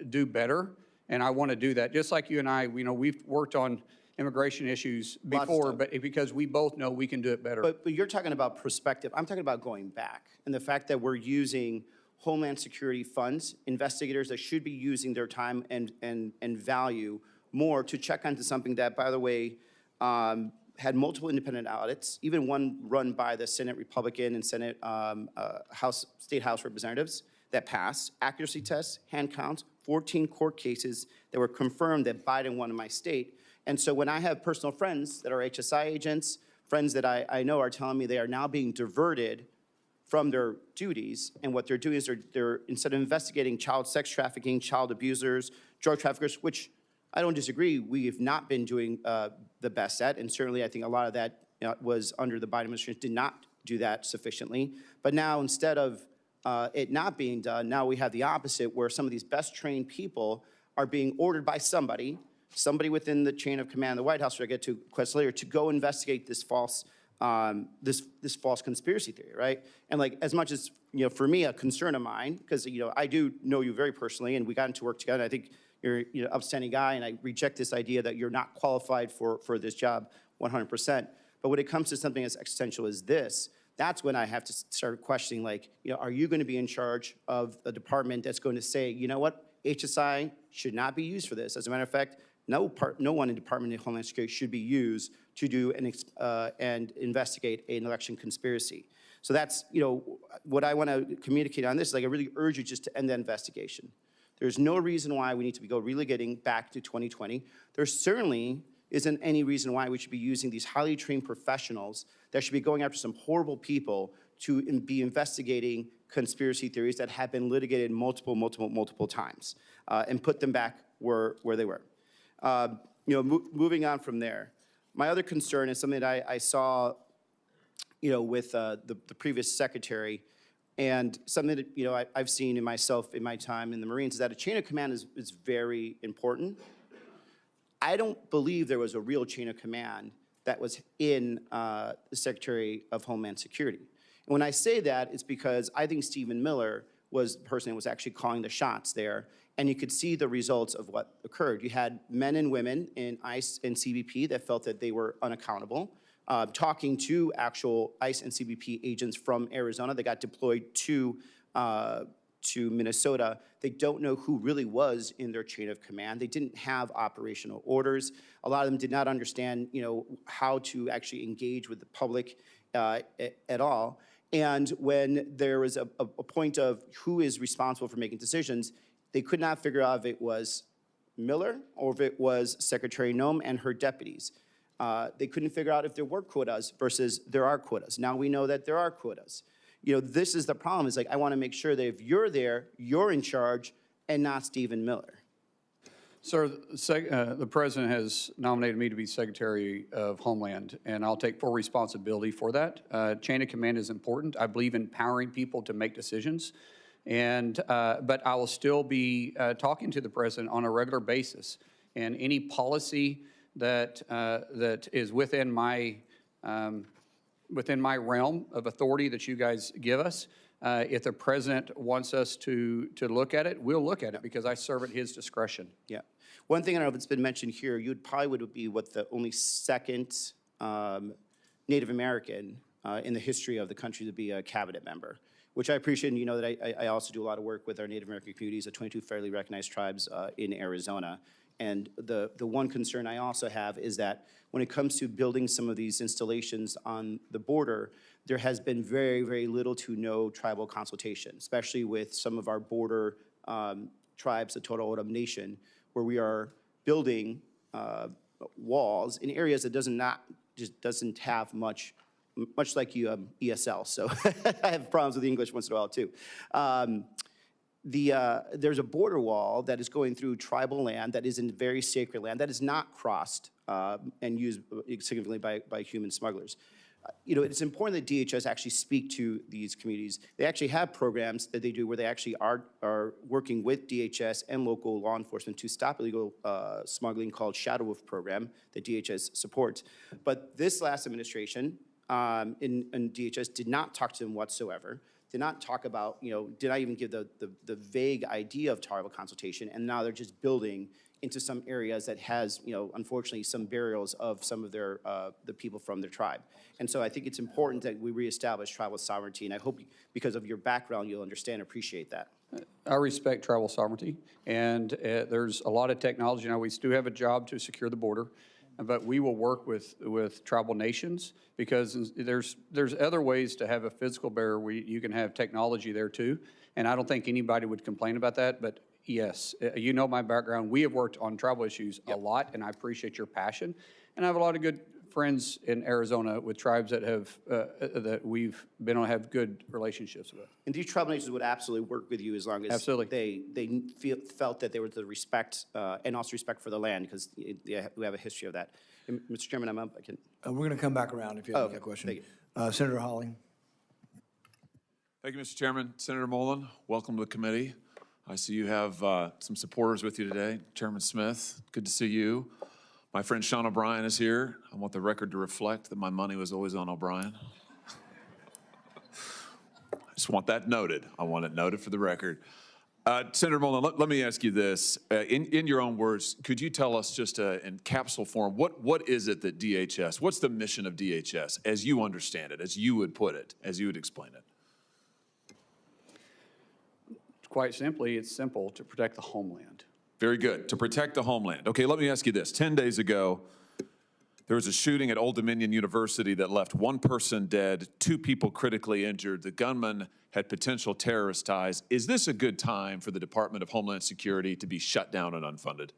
do better, and I want to do that. Just like you and I, we've worked on immigration issues before, but because we both know we can do it better. But you're talking about perspective. I'm talking about going back, and the fact that we're using Homeland Security funds, investigators that should be using their time and value more to check onto something that, by the way, had multiple independent audits, even one run by the Senate Republican and Senate State House representatives that passed, accuracy tests, hand counts, 14 court cases that were confirmed that Biden won in my state. And so when I have personal friends that are HSI agents, friends that I know are telling me they are now being diverted from their duties, and what they're doing is they're instead of investigating child sex trafficking, child abusers, drug traffickers, which I don't disagree, we have not been doing the best at, and certainly I think a lot of that was under the Biden administration, did not do that sufficiently. But now instead of it not being done, now we have the opposite, where some of these best trained people are being ordered by somebody within the chain of command of the White House, which I get to quest later, to go investigate this false this false conspiracy theory, right? And like, as much as, for me, a concern of mine, because, I do know you very personally, and we got into work together, and I think you're an upstanding guy, and I reject this idea that you're not qualified for this job 100%. But when it comes to something as existential as this, that's when I have to start questioning, like, are you going to be in charge of a department that's going to say, you know what, HSI should not be used for this? As a matter of fact, no one in Department of Homeland Security should be used to do and investigate an election conspiracy. So that's, what I want to communicate on this is, like, I really urge you just to end the investigation. There's no reason why we need to be getting back to 2020. There certainly isn't any reason why we should be using these highly trained professionals that should be going after some horrible people to be investigating conspiracy theories that have been litigated multiple times, and put them back where they were. Moving on from there, my other concern is something that I saw, with the previous secretary, and something that I've seen in myself in my time in the Marines, is that a chain of command is very important. I don't believe there was a real chain of command that was in the Secretary of Homeland Security. And when I say that, it's because I think Stephen Miller was the person that was actually calling the shots there, and you could see the results of what occurred. You had men and women in ICE and CBP that felt that they were unaccountable, talking to actual ICE and CBP agents from Arizona that got deployed to Minnesota. They don't know who really was in their chain of command. They didn't have operational orders. A lot of them did not understand, how to actually engage with the public at all. And when there was a point of who is responsible for making decisions, they could not figure out if it was Miller or if it was Secretary Noem and her deputies. They couldn't figure out if there were quotas versus there are quotas. Now we know that there are quotas. This is the problem. Is like, I want to make sure that if you're there, you're in charge and not Stephen Miller. Sir, the President has nominated me to be Secretary of Homeland, and I'll take full responsibility for that. Chain of command is important. I believe in empowering people to make decisions, but I will still be talking to the President on a regular basis. And any policy that is within my realm of authority that you guys give us, if the President wants us to look at it, we'll look at it, because I serve at his discretion. Yeah. One thing I don't know if it's been mentioned here, you probably would be the only second Native American in the history of the country to be a cabinet member, which I appreciate. And you know that I also do a lot of work with our Native American communities, the 22 federally recognized tribes in Arizona. And the one concern I also have is that when it comes to building some of these installations on the border, there has been very, very little to no tribal consultation, especially with some of our border tribes, the Total O'odham Nation, where we are building walls in areas that doesn't have much like you ESL. So I have problems with English once in a while too. There's a border wall that is going through tribal land that is in very sacred land that is not crossed and used significantly by human smugglers. It's important that DHS actually speak to these communities. They actually have programs that they do where they actually are working with DHS and local law enforcement to stop illegal smuggling, called Shadow Wolf program that DHS supports. But this last administration in DHS did not talk to them whatsoever. Did not talk about, did not even give the vague idea of tribal consultation, and now they're just building into some areas that has, unfortunately, some burials of some of their the people from their tribe. And so I think it's important that we reestablish tribal sovereignty, and I hope because of your background, you'll understand and appreciate that. I respect tribal sovereignty, and there's a lot of technology. Now, we do have a job to secure the border, but we will work with tribal nations, because there's other ways to have a physical barrier where you can have technology there too. And I don't think anybody would complain about that, but yes, my background. We have worked on tribal issues a lot, and I appreciate your passion. And I have a lot of good friends in Arizona with tribes that that we've been on, have good relationships with. And these tribal nations would absolutely work with you as long as they felt that there was the respect and also respect for the land, because we have a history of that. And Mr. Chairman, I'm up. I can. We're going to come back around if you have a question. Thank you. Senator Hawley. Thank you, Mr. Chairman. Senator Mullin, welcome to the committee. I see you have some supporters with you today. Chairman Smith, good to see you. My friend Sean O'Brien is here. I want the record to reflect that my money was always on O'Brien. I just want that noted. I want it noted for the record. Senator Mullin, let me ask you this. In your own words, could you tell us just in capsule form, what is it that DHS, what's the mission of DHS as you understand it, as you would put it, as you would explain it? Quite simply, it's simple: to protect the homeland. Very good. To protect the homeland. Okay, let me ask you this. 10 days ago, there was a shooting at Old Dominion University that left one person dead, 2 people critically injured. The gunman had potential terrorist ties. Is this a good time for the Department of Homeland Security to be shut down and unfunded?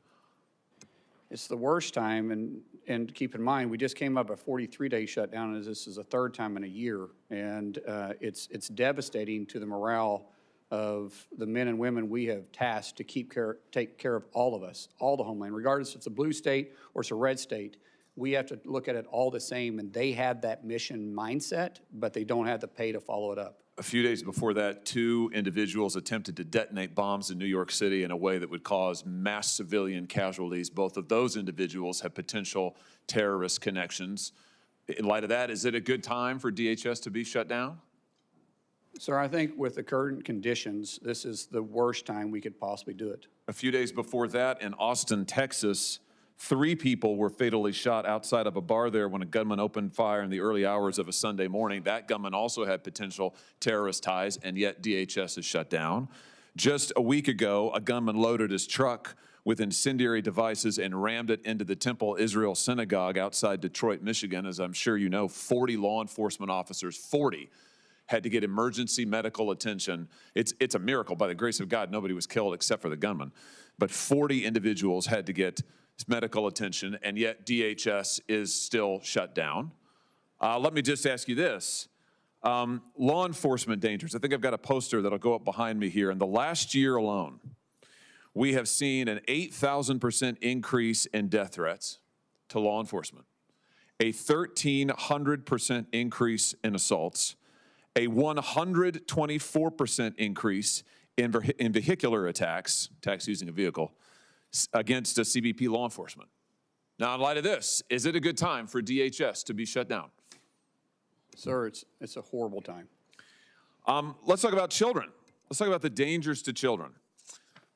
It's the worst time, and keep in mind, we just came up a 43-day shutdown, as this is the 3rd time in a year, and it's devastating to the morale of the men and women we have tasked to take care of all of us, all the homeland, regardless if it's a blue state or it's a red state. We have to look at it all the same, and they have that mission mindset, but they don't have the pay to follow it up. A few days before that, 2 individuals attempted to detonate bombs in New York City in a way that would cause mass civilian casualties. Both of those individuals have potential terrorist connections. In light of that, is it a good time for DHS to be shut down? Sir, I think with the current conditions, this is the worst time we could possibly do it. A few days before that, in Austin, Texas, 3 people were fatally shot outside of a bar there when a gunman opened fire in the early hours of a Sunday morning. That gunman also had potential terrorist ties, and yet DHS is shut down. Just a week ago, a gunman loaded his truck with incendiary devices and rammed it into the Temple Israel Synagogue outside Detroit, Michigan. As I'm sure you know, 40 law enforcement officers, 40, had to get emergency medical attention. It's a miracle. By the grace of God, nobody was killed except for the gunman. But 40 individuals had to get medical attention, and yet DHS is still shut down. Let me just ask you this. Law enforcement dangers. I think I've got a poster that'll go up behind me here. In the last year alone, we have seen an 8,000% increase in death threats to law enforcement, a 1,300% increase in assaults, a 124% increase in vehicular attacks using a vehicle, against a CBP law enforcement. Now, in light of this, is it a good time for DHS to be shut down? Sir, it's a horrible time. Let's talk about children. Let's talk about the dangers to children.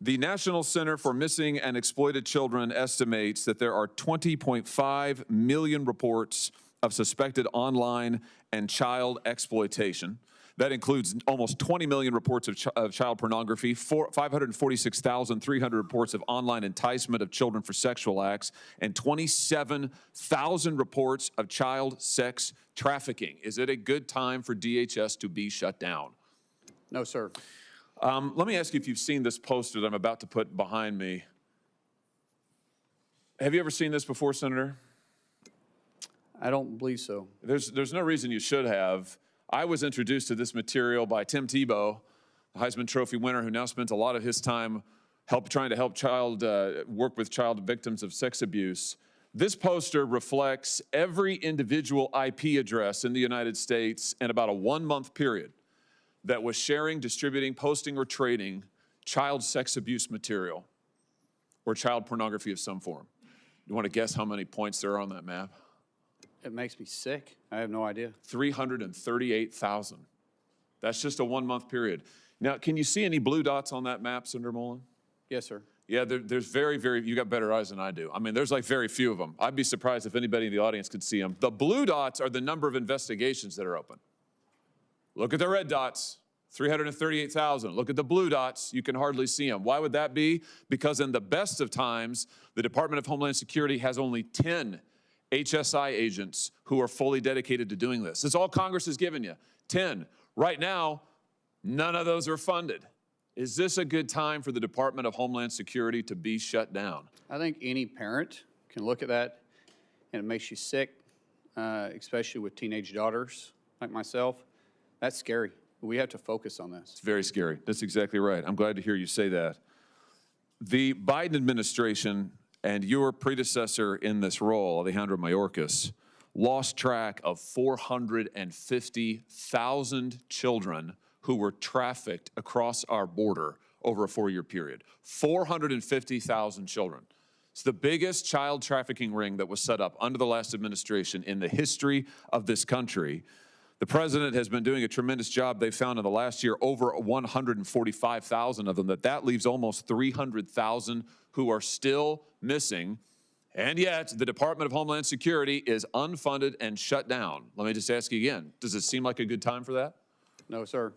The National Center for Missing and Exploited Children estimates that there are 20.5 million reports of suspected online and child exploitation. That includes almost 20 million reports of child pornography, 546,300 reports of online enticement of children for sexual acts, and 27,000 reports of child sex trafficking. Is it a good time for DHS to be shut down? No, sir. Let me ask you if you've seen this poster that I'm about to put behind me. Have you ever seen this before, Senator? I don't believe so. There's no reason you should have. I was introduced to this material by Tim Tebow, the Heisman Trophy winner, who now spends a lot of his time trying to help work with child victims of sex abuse. This poster reflects every individual IP address in the United States in about a 1-month period that was sharing, distributing, posting, or trading child sex abuse material or child pornography of some form. You want to guess how many points there are on that map? It makes me sick. I have no idea. 338,000. That's just a 1-month period. Now, can you see any blue dots on that map, Senator Mullin? Yes, sir. Yeah, there's very, you got better eyes than I do. I mean, there's like very few of them. I'd be surprised if anybody in the audience could see them. The blue dots are the number of investigations that are open. Look at the red dots, 338,000. Look at the blue dots, you can hardly see them. Why would that be? Because in the best of times, the Department of Homeland Security has only 10 HSI agents who are fully dedicated to doing this. It's all Congress has given you, 10. Right now, none of those are funded. Is this a good time for the Department of Homeland Security to be shut down? I think any parent can look at that and it makes you sick, especially with teenage daughters like myself. That's scary. We have to focus on this. It's very scary. That's exactly right. I'm glad to hear you say that. The Biden administration and your predecessor in this role, Alejandro Mayorkas, lost track of 450,000 children who were trafficked across our border over a 4-year period. 450,000 children. It's the biggest child trafficking ring that was set up under the last administration in the history of this country. The president has been doing a tremendous job. They found in the last year over 145,000 of them. That leaves almost 300,000 who are still missing. And yet, the Department of Homeland Security is unfunded and shut down. Let me just ask you again, does it seem like a good time for that? No, sir.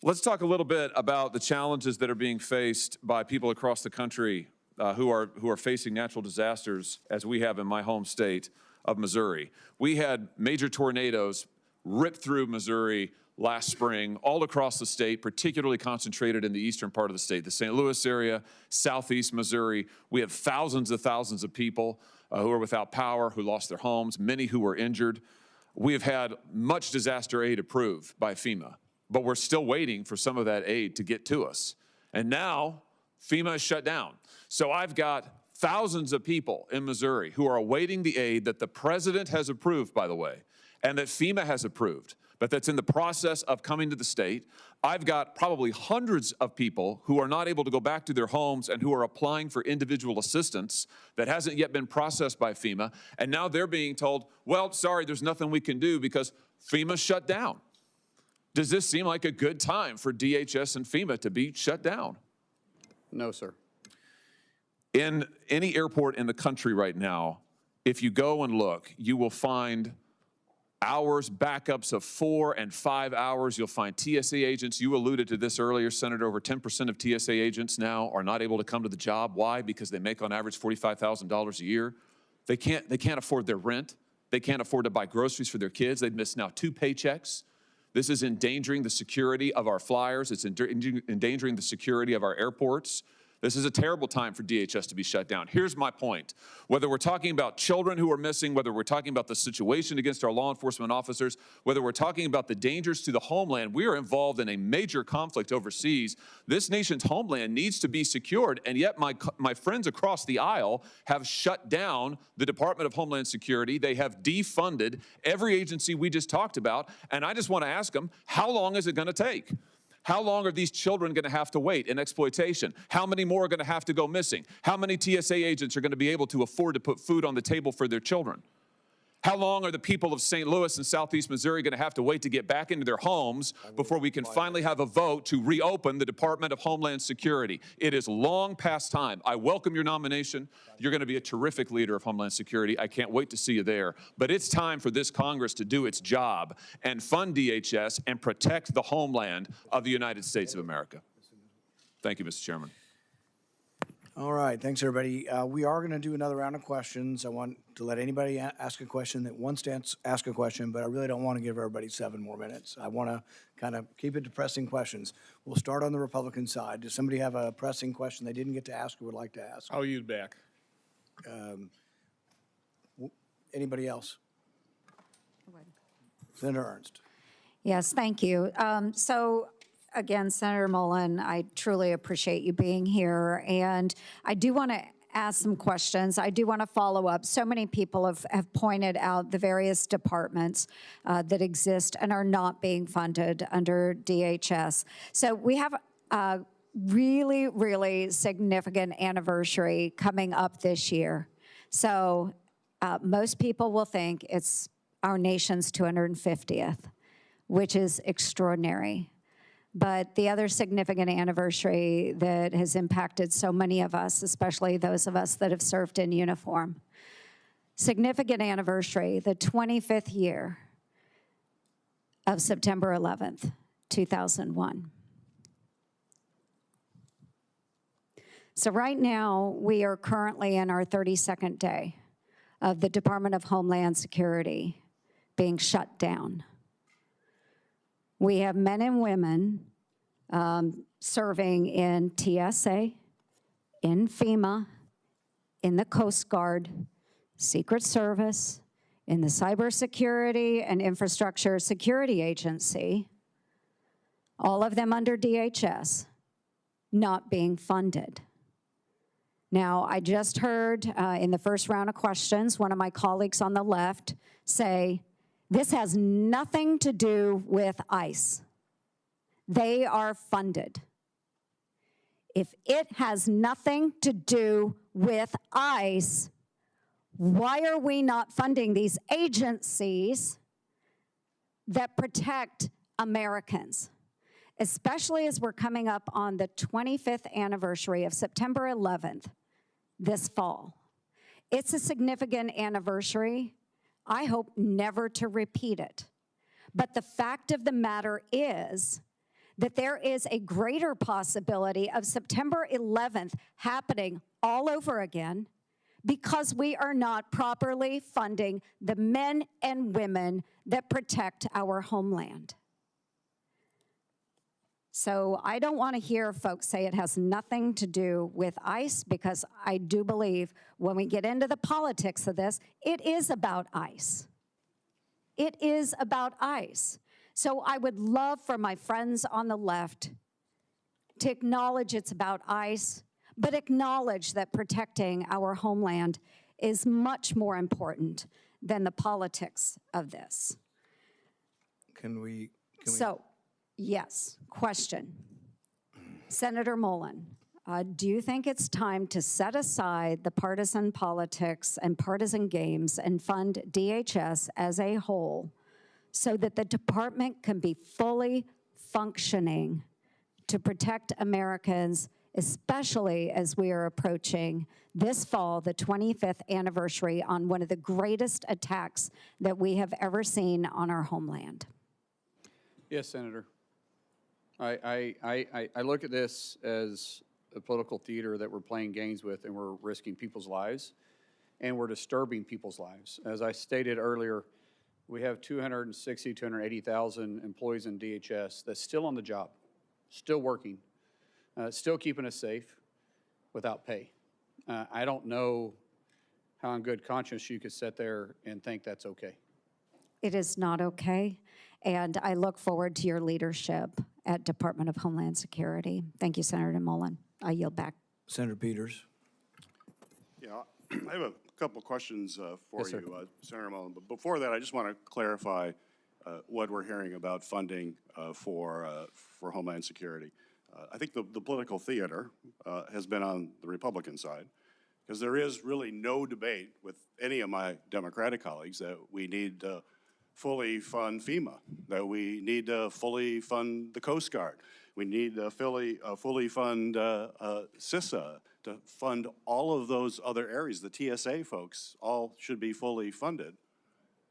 Let's talk a little bit about the challenges that are being faced by people across the country who are facing natural disasters, as we have in my home state of Missouri. We had major tornadoes rip through Missouri last spring, all across the state, particularly concentrated in the eastern part of the state, the St. Louis area, southeast Missouri. We have thousands of people who are without power, who lost their homes, many who were injured. We have had much disaster aid approved by FEMA, but we're still waiting for some of that aid to get to us. And now FEMA is shut down. So I've got thousands of people in Missouri who are awaiting the aid that the president has approved, by the way, and that FEMA has approved, but that's in the process of coming to the state. I've got probably hundreds of people who are not able to go back to their homes and who are applying for individual assistance that hasn't yet been processed by FEMA. And now they're being told, well, sorry, there's nothing we can do because FEMA shut down. Does this seem like a good time for DHS and FEMA to be shut down? No, sir. In any airport in the country right now, if you go and look, you will find hours, backups of 4 and 5 hours. You'll find TSA agents. You alluded to this earlier, Senator. Over 10% of TSA agents now are not able to come to the job. Why? Because they make on average $45,000 a year. They can't afford their rent. They can't afford to buy groceries for their kids. They've missed now 2 paychecks. This is endangering the security of our flyers. It's endangering the security of our airports. This is a terrible time for DHS to be shut down. Here's my point. Whether we're talking about children who are missing, whether we're talking about the situation against our law enforcement officers, whether we're talking about the dangers to the homeland, we are involved in a major conflict overseas. This nation's homeland needs to be secured, and yet my friends across the aisle have shut down the Department of Homeland Security. They have defunded every agency we just talked about, and I just want to ask them, how long is it going to take? How long are these children going to have to wait in exploitation? How many more are going to have to go missing? How many TSA agents are going to be able to afford to put food on the table for their children? How long are the people of St. Louis and southeast Missouri going to have to wait to get back into their homes before we can finally have a vote to reopen the Department of Homeland Security? It is long past time. I welcome your nomination. You're going to be a terrific leader of Homeland Security. I can't wait to see you there. But it's time for this Congress to do its job and fund DHS and protect the homeland of the United States of America. Thank you, Mr. Chairman. All right, thanks, everybody. We are going to do another round of questions. I want to let anybody ask a question that wants to ask a question, but I really don't want to give everybody 7 more minutes. I want to kind of keep it to pressing questions. We'll start on the Republican side. Does somebody have a pressing question they didn't get to ask or would like to ask? I'll use back. Anybody else? Senator Ernst. Yes, thank you. Again, Senator Mullin, I truly appreciate you being here. And I do want to ask some questions. I do want to follow up. So many people have pointed out the various departments that exist and are not being funded under DHS. So we have a really, really significant anniversary coming up this year. So most people will think it's our nation's 250th, which is extraordinary. But the other significant anniversary that has impacted so many of us, especially those of us that have served in uniform, significant anniversary, the 25th year of September 11th, 2001. So right now, we are currently in our 32nd day of the Department of Homeland Security being shut down. We have men and women serving in TSA, in FEMA, in the Coast Guard, Secret Service, in the Cybersecurity and Infrastructure Security Agency, all of them under DHS, not being funded. Now, I just heard in the first round of questions, one of my colleagues on the left say, this has nothing to do with ICE. They are funded. If it has nothing to do with ICE, why are we not funding these agencies that protect Americans? Especially as we're coming up on the 25th anniversary of September 11th this fall. It's a significant anniversary. I hope never to repeat it. But the fact of the matter is that there is a greater possibility of September 11th happening all over again because we are not properly funding the men and women that protect our homeland. So I don't want to hear folks say it has nothing to do with ICE, because I do believe when we get into the politics of this, it is about ICE. It is about ICE. So I would love for my friends on the left to acknowledge it's about ICE, but acknowledge that protecting our homeland is much more important than the politics of this. So, yes, question. Senator Mullin, do you think it's time to set aside the partisan politics and partisan games and fund DHS as a whole so that the department can be fully functioning to protect Americans, especially as we are approaching this fall, the 25th anniversary on one of the greatest attacks that we have ever seen on our homeland? Yes, Senator. I look at this as a political theater that we're playing games with, and we're risking people's lives, and we're disturbing people's lives. As I stated earlier, we have 260,000, 280,000 employees in DHS that's still on the job, still working, still keeping us safe without pay. I don't know how in good conscience you could sit there and think that's okay. It is not okay, and I look forward to your leadership at Department of Homeland Security. Thank you, Senator Mullin. I yield back. Senator Peters. Yeah, I have a couple questions for Yes, sir. you, Senator Mullin. But before that, I just want to clarify what we're hearing about funding for Homeland Security. I think the political theater has been on the Republican side, because there is really no debate with any of my Democratic colleagues that we need to fully fund FEMA, that we need to fully fund the Coast Guard. We need to fully fund CISA, to fund all of those other areas. The TSA folks all should be fully funded.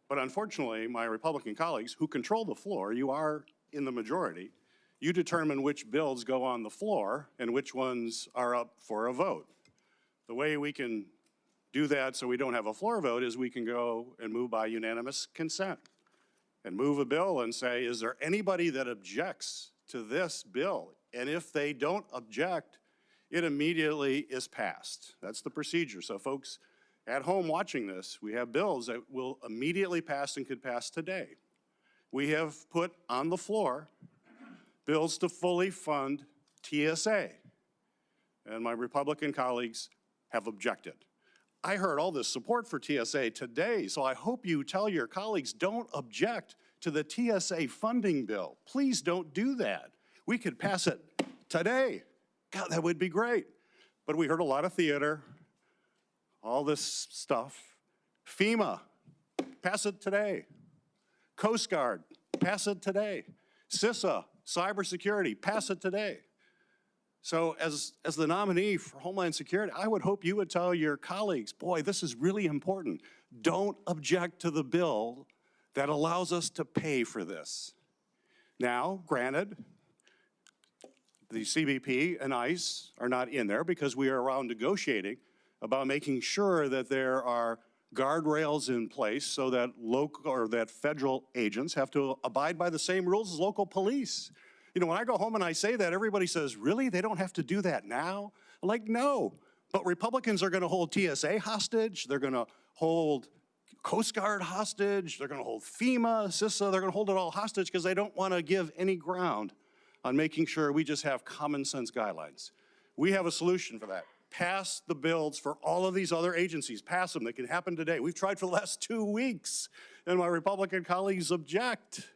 But unfortunately, my Republican colleagues who control the floor, you are in the majority, you determine which bills go on the floor and which ones are up for a vote. The way we can do that so we don't have a floor vote is we can go and move by unanimous consent and move a bill and say, is there anybody that objects to this bill? And if they don't object, it immediately is passed. That's the procedure. So folks at home watching this, we have bills that will immediately pass and could pass today. We have put on the floor bills to fully fund TSA, and my Republican colleagues have objected. I heard all this support for TSA today, so I hope you tell your colleagues, don't object to the TSA funding bill. Please don't do that. We could pass it today. God, that would be great. But we heard a lot of theater, all this stuff. FEMA, pass it today. Coast Guard, pass it today. CISA, cybersecurity, pass it today. So as the nominee for Homeland Security, I would hope you would tell your colleagues, boy, this is really important. Don't object to the bill that allows us to pay for this. Now, granted, the CBP and ICE are not in there because we are around negotiating about making sure that there are guardrails in place so that local or that federal agents have to abide by the same rules as local police. You know, when I go home and I say that, everybody says, really? They don't have to do that now? I'm like, no. But Republicans are going to hold TSA hostage. They're going to hold Coast Guard hostage. They're going to hold FEMA, CISA. They're going to hold it all hostage because they don't want to give any ground on making sure we just have common sense guidelines. We have a solution for that. Pass the bills for all of these other agencies. Pass them. They can happen today. We've tried for the last 2 weeks, and my Republican colleagues object.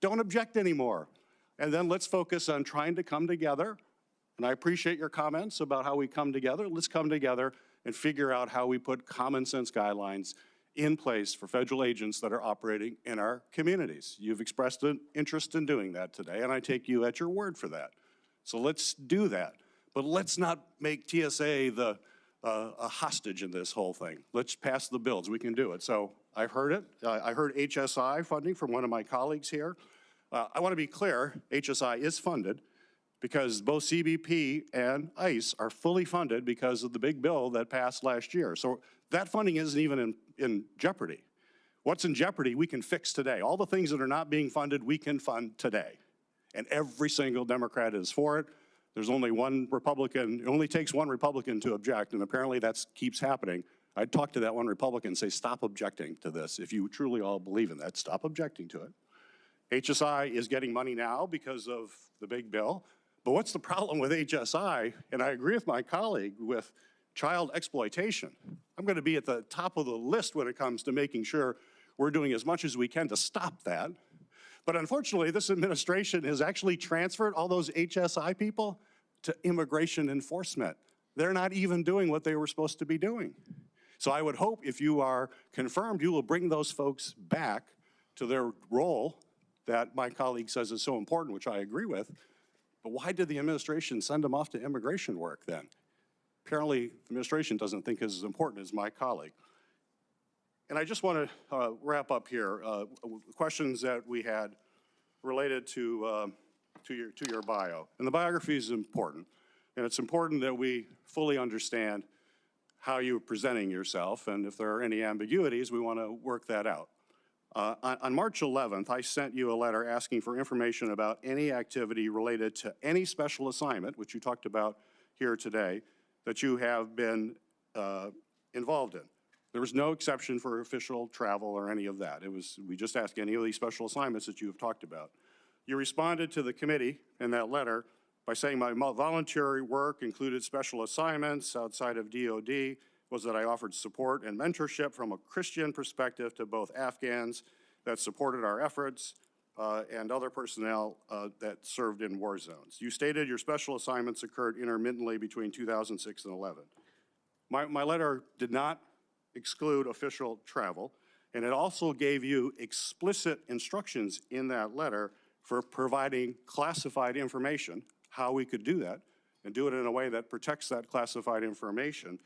Don't object anymore. And then let's focus on trying to come together. And I appreciate your comments about how we come together. Let's come together and figure out how we put common sense guidelines in place for federal agents that are operating in our communities. You've expressed an interest in doing that today, and I take you at your word for that. So let's do that. But let's not make TSA a hostage in this whole thing. Let's pass the bills. We can do it. So I heard it. I heard HSI funding from one of my colleagues here. I want to be clear, HSI is funded because both CBP and ICE are fully funded because of the big bill that passed last year. So that funding isn't even in jeopardy. What's in jeopardy, we can fix today. All the things that are not being funded, we can fund today. And every single Democrat is for it. There's only one Republican, it only takes one Republican to object, and apparently that keeps happening. I'd talk to that one Republican and say, stop objecting to this. If you truly all believe in that, stop objecting to it. HSI is getting money now because of the big bill. But what's the problem with HSI? And I agree with my colleague with child exploitation. I'm going to be at the top of the list when it comes to making sure we're doing as much as we can to stop that. But unfortunately, this administration has actually transferred all those HSI people to immigration enforcement. They're not even doing what they were supposed to be doing. So I would hope if you are confirmed, you will bring those folks back to their role that my colleague says is so important, which I agree with. But why did the administration send them off to immigration work then? Apparently, the administration doesn't think it's as important as my colleague. And I just want to wrap up here. Questions that we had related to your bio. And the biography is important. And it's important that we fully understand how you're presenting yourself. And if there are any ambiguities, we want to work that out. On March 11th, I sent you a letter asking for information about any activity related to any special assignment, which you talked about here today, that you have been involved in. There was no exception for official travel or any of that. We just asked any of these special assignments that you have talked about. You responded to the committee in that letter by saying my voluntary work included special assignments outside of DOD, was that I offered support and mentorship from a Christian perspective to both Afghans that supported our efforts and other personnel that served in war zones. You stated your special assignments occurred intermittently between 2006 and 11. My letter did not exclude official travel, and it also gave you explicit instructions in that letter for providing classified information, how we could do that, and do it in a way that protects that classified information.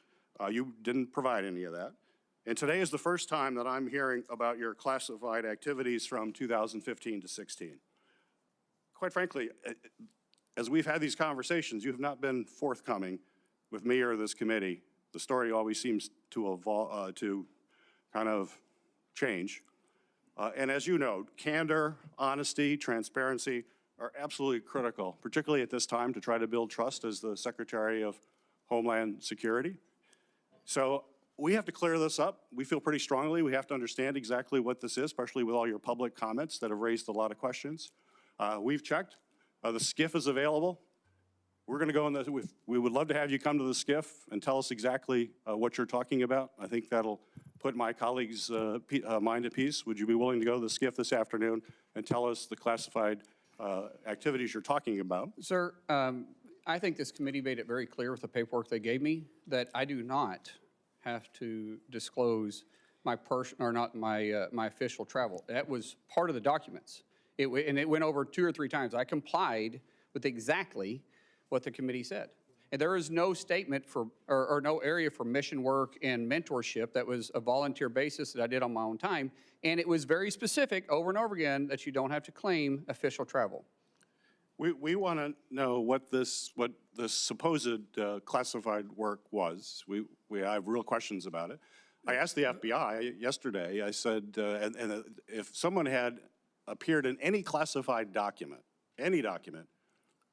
You didn't provide any of that. And today is the first time that I'm hearing about your classified activities from 2015 to 16. Quite frankly, as we've had these conversations, you have not been forthcoming with me or this committee. The story always seems to evolve, to kind of change. And as you know, candor, honesty, transparency are absolutely critical, particularly at this time to try to build trust as the Secretary of Homeland Security. So we have to clear this up. We feel pretty strongly we have to understand exactly what this is, especially with all your public comments that have raised a lot of questions. We've checked. The SCIF is available. We're going to go in the, we would love to have you come to the SCIF and tell us exactly what you're talking about. I think that'll put my colleagues' mind at peace. Would you be willing to go to the SCIF this afternoon and tell us the classified activities you're talking about? Sir, I think this committee made it very clear with the paperwork they gave me that I do not have to disclose my my official travel. That was part of the documents. And it went over 2 or 3 times. I complied with exactly what the committee said. And there is no statement for, or no area for mission work and mentorship that was a volunteer basis that I did on my own time. And it was very specific over and over again that you don't have to claim official travel. We want to know what this supposed classified work was. We have real questions about it. I asked the FBI yesterday, I said, and if someone had appeared in any classified document, any document,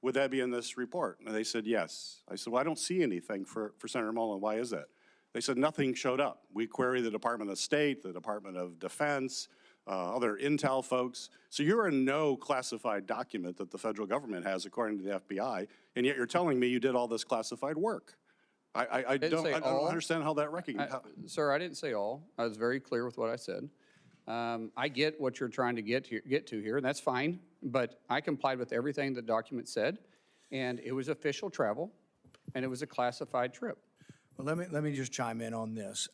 would that be in this report? And they said yes. I said, well, I don't see anything for Senator Mullin. Why is that? They said nothing showed up. We queried the Department of State, the Department of Defense, other intel folks. So you're in no classified document that the federal government has, according to the FBI, and yet you're telling me you did all this classified work. I don't understand how that recognizes. Sir, I didn't say all. I was very clear with what I said. I get what you're trying to get to here, and that's fine, but I complied with everything the document said, and it was official travel, and it was a classified trip. Well, let me just chime in on this.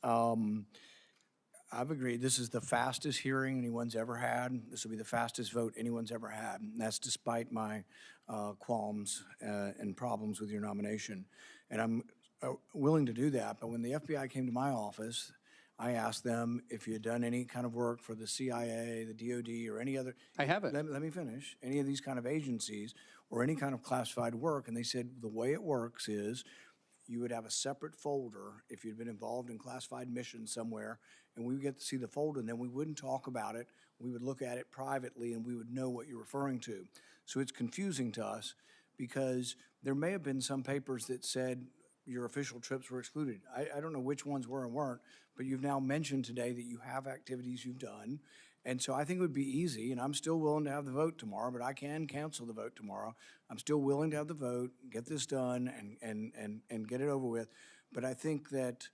I've agreed this is the fastest hearing anyone's ever had. This will be the fastest vote anyone's ever had, and that's despite my qualms and problems with your nomination. And I'm willing to do that, but when the FBI came to my office, I asked them if you had done any kind of work for the CIA, the DOD, or any other. I haven't. Let me finish. Any of these kind of agencies or any kind of classified work, and they said the way it works is you would have a separate folder if you'd been involved in classified missions somewhere, and we would get to see the folder, and then we wouldn't talk about it. We would look at it privately, and we would know what you're referring to. So it's confusing to us because there may have been some papers that said your official trips were excluded. I don't know which ones were and weren't, but you've now mentioned today that you have activities you've done. And so I think it would be easy, and I'm still willing to have the vote tomorrow, but I can cancel the vote tomorrow. I'm still willing to have the vote, get this done, and get it over with. But I think that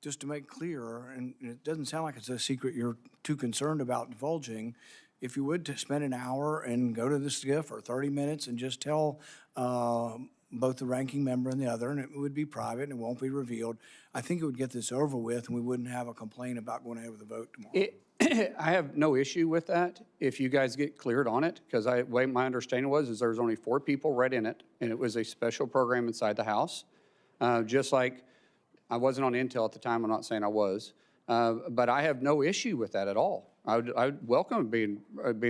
just to make clear, and it doesn't sound like it's a secret you're too concerned about divulging, if you would to spend an hour and go to the SCIF or 30 minutes and just tell both the ranking member and the other, and it would be private and it won't be revealed, I think it would get this over with and we wouldn't have a complaint about going ahead with the vote tomorrow. I have no issue with that if you guys get cleared on it, because way my understanding was there was only 4 people read in it, and it was a special program inside the House. Just like I wasn't on Intel at the time, I'm not saying I was, but I have no issue with that at all. I would welcome being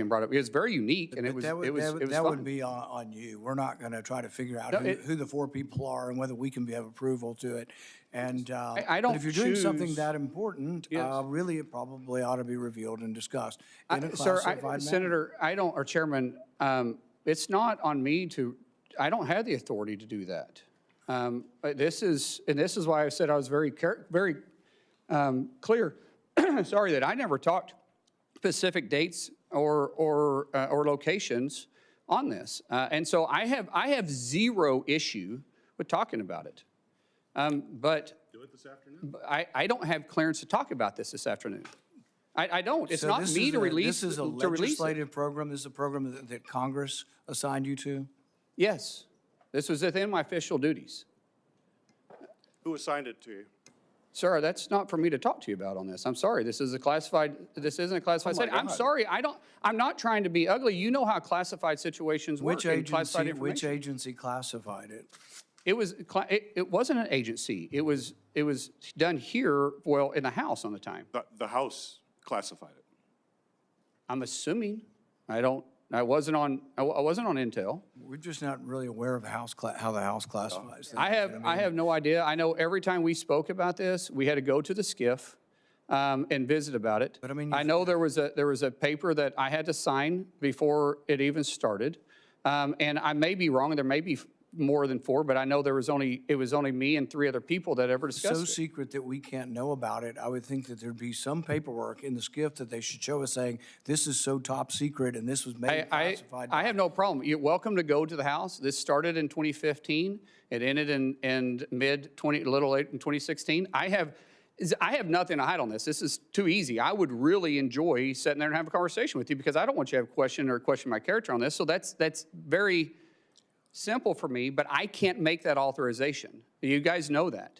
brought up. It was very unique, and it was That fun. would be on you. We're not going to try to figure out who the 4 people are and whether we can have approval to it. And I don't but if you're doing something choose- that important, Yes. Really it probably ought to be revealed and discussed in a Sir, classified manner. Senator, or Chairman, it's not on me I don't have the authority to do that. This is why I said I was very clear, sorry, that I never talked specific dates or locations on this. And so I have zero issue with talking about it. But Do it this afternoon? I don't have clearance to talk about this afternoon. I don't. It's So not this me is to release. This is a to release it. legislative program. This is a program that Congress assigned you to? Yes. This was within my official duties. Who assigned it to you? Sir, that's not for me to talk to you about on this. I'm sorry. This isn't a classified setting. I'm sorry. I'm not trying to be ugly. You know how classified situations work. Which classified agency, which information. agency classified it? It wasn't an agency. It was done here, well, in the House on the time. The House classified it. I'm assuming. I wasn't on Intel. We're just not really aware of how the House classifies things. I have no idea. I know every time we spoke about this, we had to go to the SCIF and visit about it. But I mean, I know there was a paper that I had to sign before it even started. And I may be wrong, there may be more than 4, but I know it was only me and 3 other people that ever discussed so it. secret that we can't know about it. I would think that there'd be some paperwork in the SCIF that they should show us saying, this is so top secret and this was made classified. I have no problem. You're welcome to go to the House. This started in 2015. It ended in little late in 2016. I have nothing to hide on this. This is too easy. I would really enjoy sitting there and have a conversation with you because I don't want you to have a question my character on this. So that's very simple for me, but I can't make that authorization. You guys know that.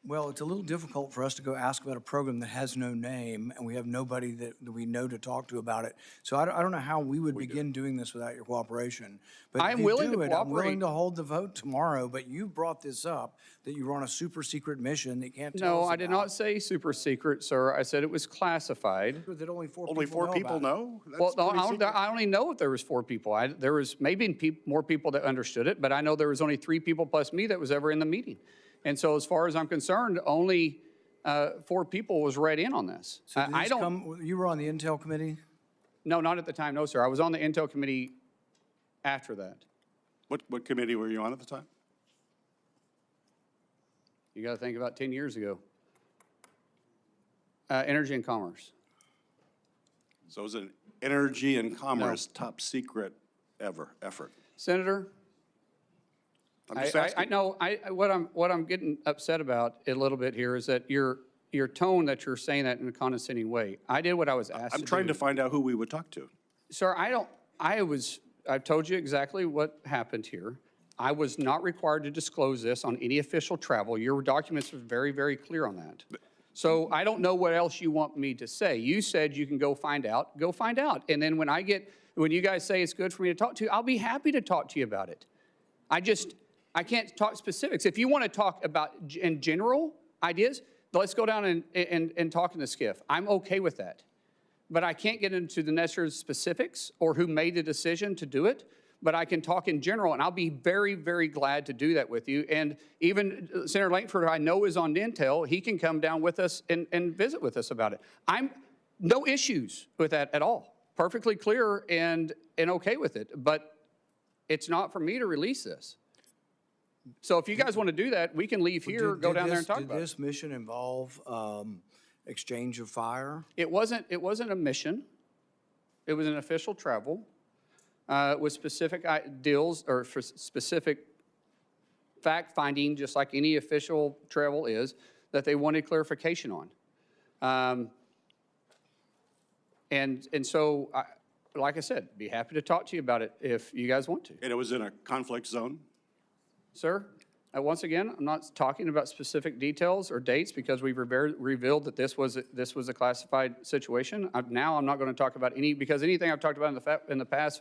Well, it's a little difficult for us to go ask about a program that has no name, and we have nobody that we know to talk to about it. So I don't know how we would begin doing this without your cooperation. But I'm if you willing do to it, I'm willing cooperate. to hold the vote tomorrow, but you brought this up, that you were on a super secret mission that you can't tell us No, about. I did not say super secret, sir. I said it was classified. That only 4 Only people 4 know people about it. know? That's Well, no, pretty secret. I only know if there was 4 people. There was maybe more people that understood it, but I know there was only 3 people plus me that was ever in the meeting. And so as far as I'm concerned, only 4 people was read in on this. So did this you were on the Intel committee? No, not at the time, no, sir. I was on the Intel committee after that. What committee were you on at the time? You got to think about 10 years ago. Energy and Commerce. So it was an energy and commerce top secret effort. Senator, I'm just asking. I know what I'm getting upset about a little bit here is that your tone that you're saying that in a condescending way. I did what I was asked I'm to trying do. to find out who we would talk to. Sir, I've told you exactly what happened here. I was not required to disclose this on any official travel. Your documents are very, very clear on that. So I don't know what else you want me to say. You said you can go find out. Go find out. And then when you guys say it's good for me to talk to you, I'll be happy to talk to you about it. I can't talk specifics. If you want to talk about in general ideas, let's go down and talk in the skiff. I'm okay with that. But I can't get into the necessary specifics or who made the decision to do it. But I can talk in general, and I'll be very, very glad to do that with you. And even Senator Lankford, I know, is on Intel. He can come down with us and visit with us about it. I'm no issues with that at all. Perfectly clear and okay with it. But it's not for me to release this. So if you guys want to do that, we can leave here, go down there and talk about it. Did this mission involve exchange of fire? It wasn't a mission. It was an official travel. With specific deals or for specific fact-finding, just like any official travel is, that they wanted clarification on. And so, like I said, be happy to talk to you about it if you guys want to. And it was in a conflict zone? Sir, once again, I'm not talking about specific details or dates because we've revealed that this was a classified situation. Now I'm not going to talk about because anything I've talked about in the past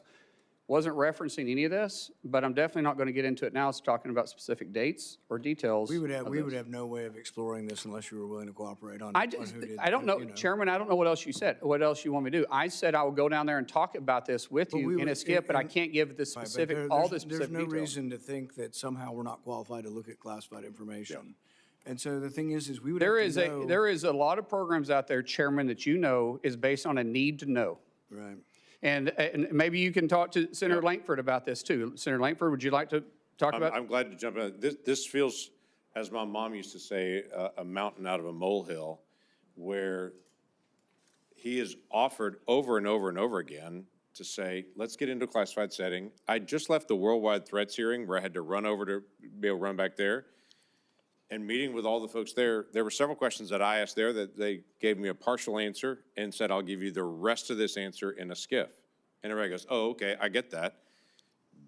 wasn't referencing any of this, but I'm definitely not going to get into it now. It's talking about specific dates or details. We would have no way of exploring this unless you were willing to cooperate on. I don't know, Chairman, I don't know what else you said, what else you want me to do. I said I will go down there and talk about this with you in a skip, but I can't give the specific, all the specific There's no details. reason to think that somehow we're not qualified to look at classified information. And so the thing is we would have to know. There is a lot of programs out there, Chairman, that you know is based on a need to know. Right. And maybe you can talk to Senator Lankford about this too. Senator Lankford, would you like to talk about? I'm glad to jump in. This feels, as my mom used to say, a mountain out of a molehill, where he is offered over and over and over again to say, let's get into a classified setting. I just left the worldwide threats hearing where I had to run over to be able to run back there. And meeting with all the folks there were several questions that I asked there that they gave me a partial answer and said, I'll give you the rest of this answer in a skiff. And everybody goes, oh, okay, I get that.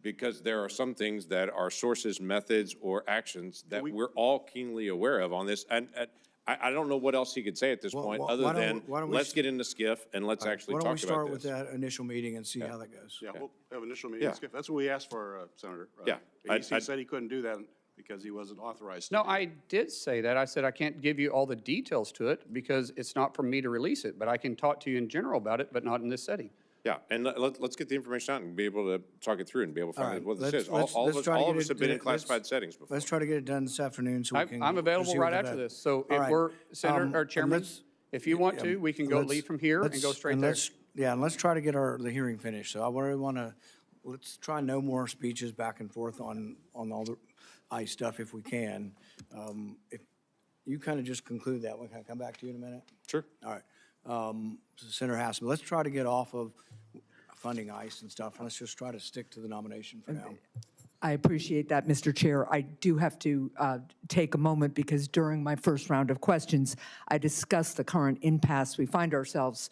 Because there are some things that are sources, methods, or actions that we're all keenly aware of on this. And I don't know what else he could say at this point other than let's get in the skiff and let's actually talk about this. Why don't we start with that initial meeting and see how that goes? Yeah, we'll have an initial meeting. That's what we asked for, Senator. Yeah. He said he couldn't do that because he wasn't authorized to. No, I did say that. I said I can't give you all the details to it because it's not for me to release it, but I can talk to you in general about it, but not in this setting. Yeah, and let's get the information out and be able to talk it through and be able to find out what this is. Let's All try to of get us have been in classified settings before. Let's try to get it done this afternoon so we can. I'm available proceed right with after that. this. So All if right. we're, Senator or Chairman, if you want to, we can go let's- leave from here and go straight there. Yeah, and let's try to get the hearing finished. So I really want to, let's try no more speeches back and forth on all the ICE stuff if we can. If you kind of just conclude that one, can I come back to you in a minute? Sure. All right. Senator Hassam, let's try to get off of funding ICE and stuff. Let's just try to stick to the nomination for now. I appreciate that, Mr. Chair. I do have to take a moment because during my first round of questions, I discussed the current impasse we find ourselves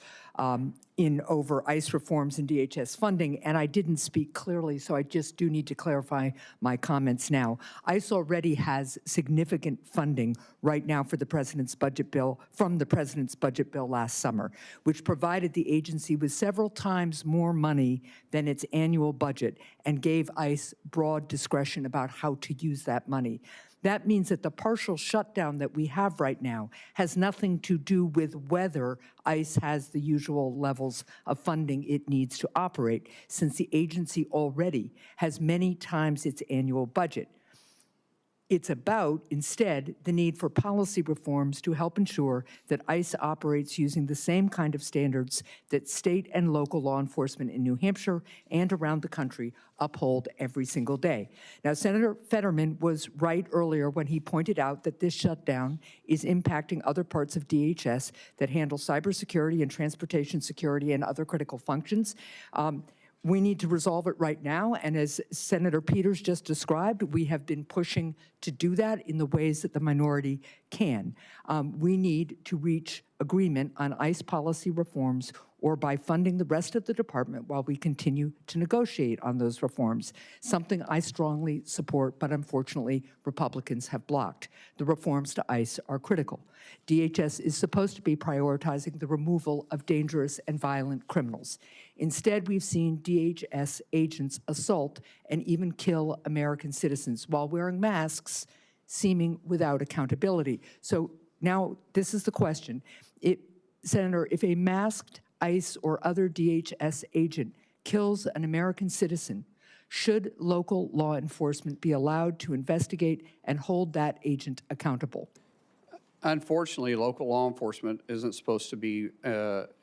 in over ICE reforms and DHS funding, and I didn't speak clearly, so I just do need to clarify my comments now. ICE already has significant funding right now for the President's budget bill, from the President's budget bill last summer, which provided the agency with several times more money than its annual budget and gave ICE broad discretion about how to use that money. That means that the partial shutdown that we have right now has nothing to do with whether ICE has the usual levels of funding it needs to operate, since the agency already has many times its annual budget. It's about, instead, the need for policy reforms to help ensure that ICE operates using the same kind of standards that state and local law enforcement in New Hampshire and around the country uphold every single day. Now, Senator Fetterman was right earlier when he pointed out that this shutdown is impacting other parts of DHS that handle cybersecurity and transportation security and other critical functions. We need to resolve it right now, and as Senator Peters just described, we have been pushing to do that in the ways that the minority can. We need to reach agreement on ICE policy reforms or by funding the rest of the department while we continue to negotiate on those reforms, something I strongly support, but unfortunately Republicans have blocked. The reforms to ICE are critical. DHS is supposed to be prioritizing the removal of dangerous and violent criminals. Instead, we've seen DHS agents assault and even kill American citizens while wearing masks, seeming without accountability. So now this is the question. Senator, if a masked ICE or other DHS agent kills an American citizen, should local law enforcement be allowed to investigate and hold that agent accountable? Unfortunately, local law enforcement isn't supposed to be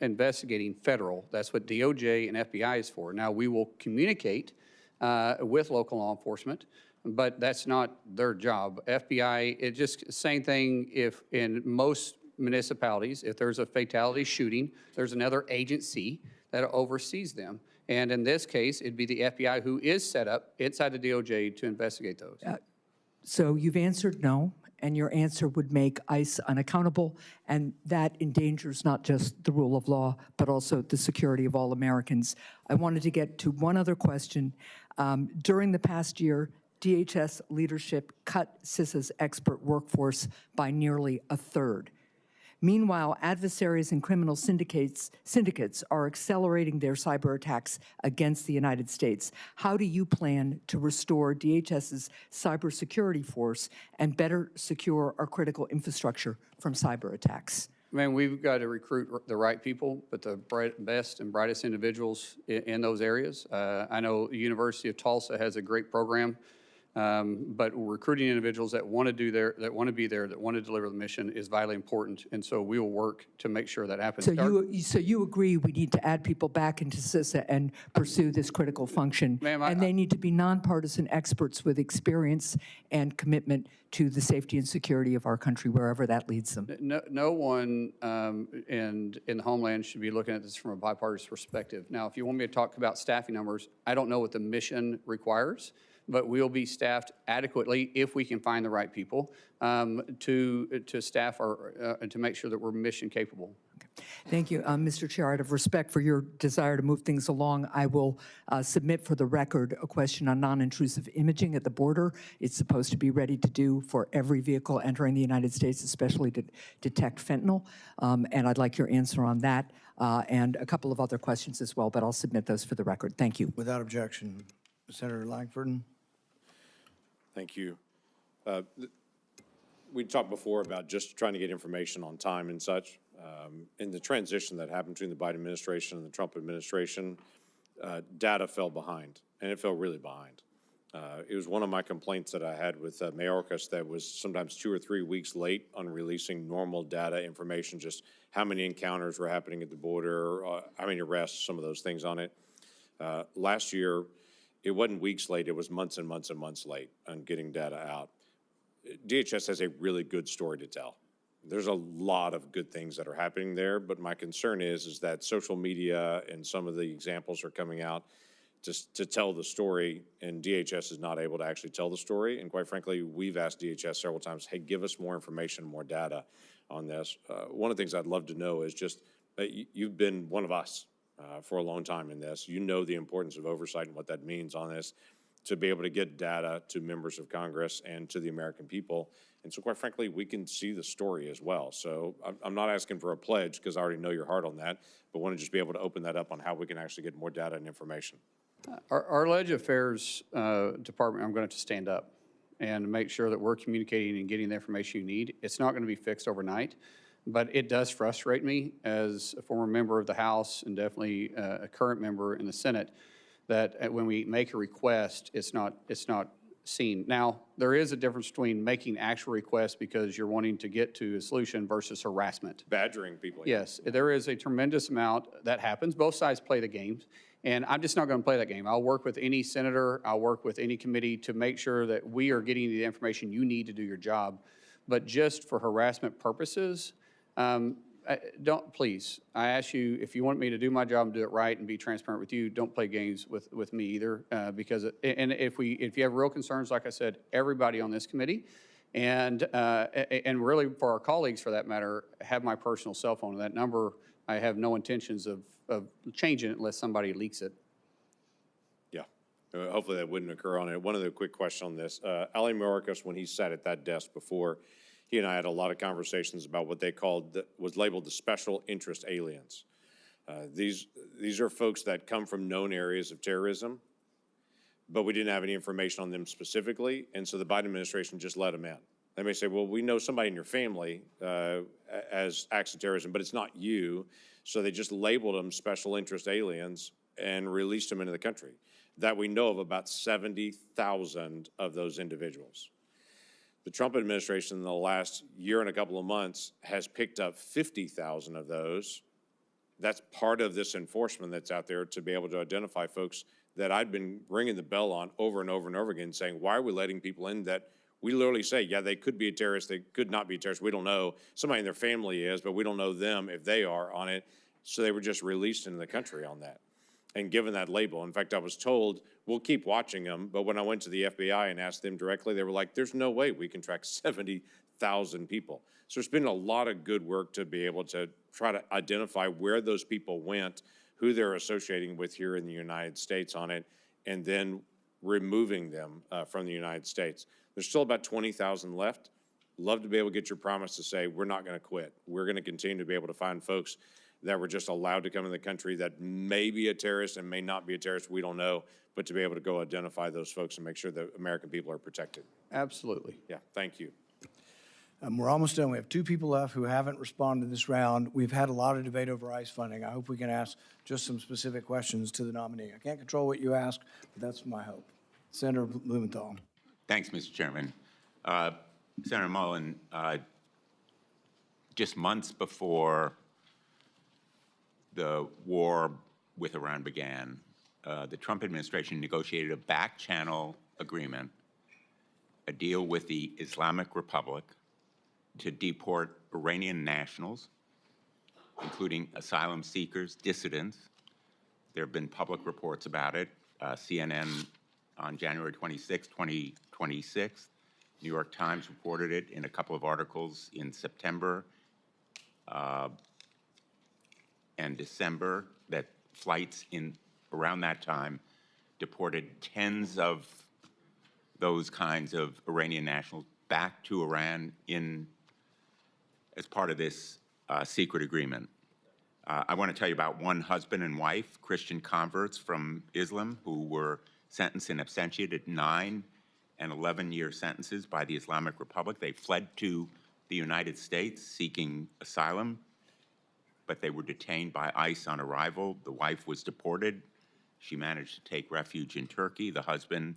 investigating federal. That's what DOJ and FBI is for. Now, we will communicate with local law enforcement, but that's not their job. FBI, it's just same thing if in most municipalities, if there's a fatality shooting, there's another agency that oversees them. And in this case, it'd be the FBI who is set up inside the DOJ to investigate those. So you've answered no, and your answer would make ICE unaccountable, and that endangers not just the rule of law, but also the security of all Americans. I wanted to get to one other question. During the past year, DHS leadership cut CISA's expert workforce by nearly a third. Meanwhile, adversaries and criminal syndicates are accelerating their cyber attacks against the United States. How do you plan to restore DHS's cybersecurity force and better secure our critical infrastructure from cyber attacks? Man, we've got to recruit the right people, but the best and brightest individuals in those areas. I know the University of Tulsa has a great program. But recruiting individuals that want to be there, that want to deliver the mission is vitally important, and so we will work to make sure that happens. So you agree we need to add people back into CISA and pursue this critical function, and they need to be nonpartisan experts with experience and commitment to the safety and security of our country, wherever that leads them. No one in the Homeland should be looking at this from a bipartisan perspective. Now, if you want me to talk about staffing numbers, I don't know what the mission requires, but we'll be staffed adequately if we can find the right people to staff to make sure that we're mission capable. Thank you, Mr. Chair. Out of respect for your desire to move things along, I will submit for the record a question on non-intrusive imaging at the border. It's supposed to be ready to do for every vehicle entering the United States, especially to detect fentanyl. And I'd like your answer on that and a couple of other questions as well, but I'll submit those for the record. Thank you. Without objection, Senator Lankford. Thank you. We talked before about just trying to get information on time and such. In the transition that happened between the Biden administration and the Trump administration, data fell behind, and it fell really behind. It was one of my complaints that I had with Mayorkas that was sometimes 2 or 3 weeks late on releasing normal data information, just how many encounters were happening at the border, how many arrests, some of those things on it. Last year, it wasn't weeks late, it was months and months and months late on getting data out. DHS has a really good story to tell. There's a lot of good things that are happening there, but my concern is that social media and some of the examples are coming out just to tell the story, and DHS is not able to actually tell the story. And quite frankly, we've asked DHS several times, hey, give us more information, more data on this. One of the things I'd love to know is just that you've been one of us for a long time in this. You know the importance of oversight and what that means on this, to be able to get data to members of Congress and to the American people. And so quite frankly, we can see the story as well. So I'm not asking for a pledge because I already know your heart on that, but want to just be able to open that up on how we can actually get more data and information. Our Ledge Affairs Department, I'm going to have to stand up and make sure that we're communicating and getting the information you need. It's not going to be fixed overnight, but it does frustrate me as a former member of the House and definitely a current member in the Senate that when we make a request, it's not seen. Now, there is a difference between making actual requests because you're wanting to get to a solution versus harassment. Badgering people. Yes, there is a tremendous amount that happens. Both sides play the games, and I'm just not going to play that game. I'll work with any senator, I'll work with any committee to make sure that we are getting the information you need to do your job. But just for harassment purposes, don't, please, I ask you, if you want me to do my job and do it right and be transparent with you, don't play games with me either, because, and if you have real concerns, like I said, everybody on this committee, and really for our colleagues for that matter, have my personal cell phone. That number, I have no intentions of changing it unless somebody leaks it. Yeah, hopefully that wouldn't occur on it. One other quick question on this. Ali Mayorkas, when he sat at that desk before, he and I had a lot of conversations about what they called, was labeled the special interest aliens. These are folks that come from known areas of terrorism, but we didn't have any information on them specifically, and so the Biden administration just let them in. They may say, well, we know somebody in your family as acts of terrorism, but it's not you. So they just labeled them special interest aliens and released them into the country. That we know of about 70,000 of those individuals. The Trump administration in the last year and a couple of months has picked up 50,000 of those. That's part of this enforcement that's out there to be able to identify folks that I've been ringing the bell on over and over and over again, saying, why are we letting people in that we literally say, yeah, they could be a terrorist, they could not be a terrorist, we don't know. Somebody in their family is, but we don't know them if they are on it. So they were just released into the country on that and given that label. In fact, I was told, we'll keep watching them, but when I went to the FBI and asked them directly, they were like, there's no way we can track 70,000 people. So there's been a lot of good work to be able to try to identify where those people went, who they're associating with here in the United States on it, and then removing them from the United States. There's still about 20,000 left. Love to be able to get your promise to say, we're not gonna quit. We're gonna continue to be able to find folks that were just allowed to come in the country that may be a terrorist and may not be a terrorist, we don't know, but to be able to go identify those folks and make sure that American people are protected. Absolutely. Yeah, thank you. We're almost done. We have 2 people left who haven't responded this round. We've had a lot of debate over ICE funding. I hope we can ask just some specific questions to the nominee. I can't control what you ask, but that's my hope. Senator Blumenthal. Thanks, Mr. Chairman. Senator Mullin, just months before the war with Iran began, the Trump administration negotiated a back-channel agreement, a deal with the Islamic Republic to deport Iranian nationals, including asylum seekers, dissidents. There have been public reports about it. CNN on January 26, 2026. New York Times reported it in a couple of articles in September and December, that flights in around that time deported tens of those kinds of Iranian nationals back to Iran as part of this secret agreement. I want to tell you about one husband and wife, Christian converts from Islam, who were sentenced in absentia to 9 and 11-year sentences by the Islamic Republic. They fled to the United States seeking asylum, but they were detained by ICE on arrival. The wife was deported. She managed to take refuge in Turkey. The husband,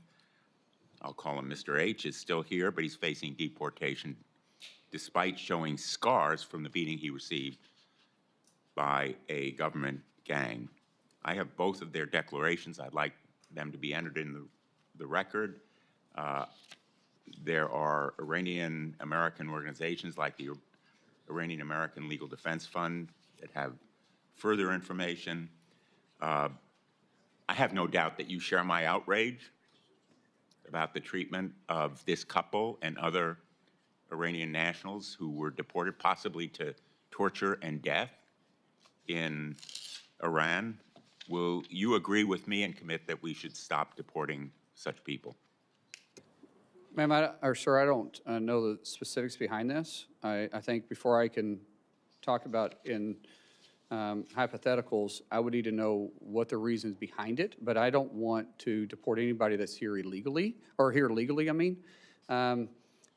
I'll call him Mr. H, is still here, but he's facing deportation despite showing scars from the beating he received by a government gang. I have both of their declarations. I'd like them to be entered in the record. There are Iranian-American organizations like the Iranian-American Legal Defense Fund that have further information. I have no doubt that you share my outrage about the treatment of this couple and other Iranian nationals who were deported possibly to torture and death in Iran. Will you agree with me and commit that we should stop deporting such people? Ma'am, sir, I don't know the specifics behind this. I think before I can talk about in hypotheticals, I would need to know what the reasons behind it, but I don't want to deport anybody that's here illegally, or here legally, I mean.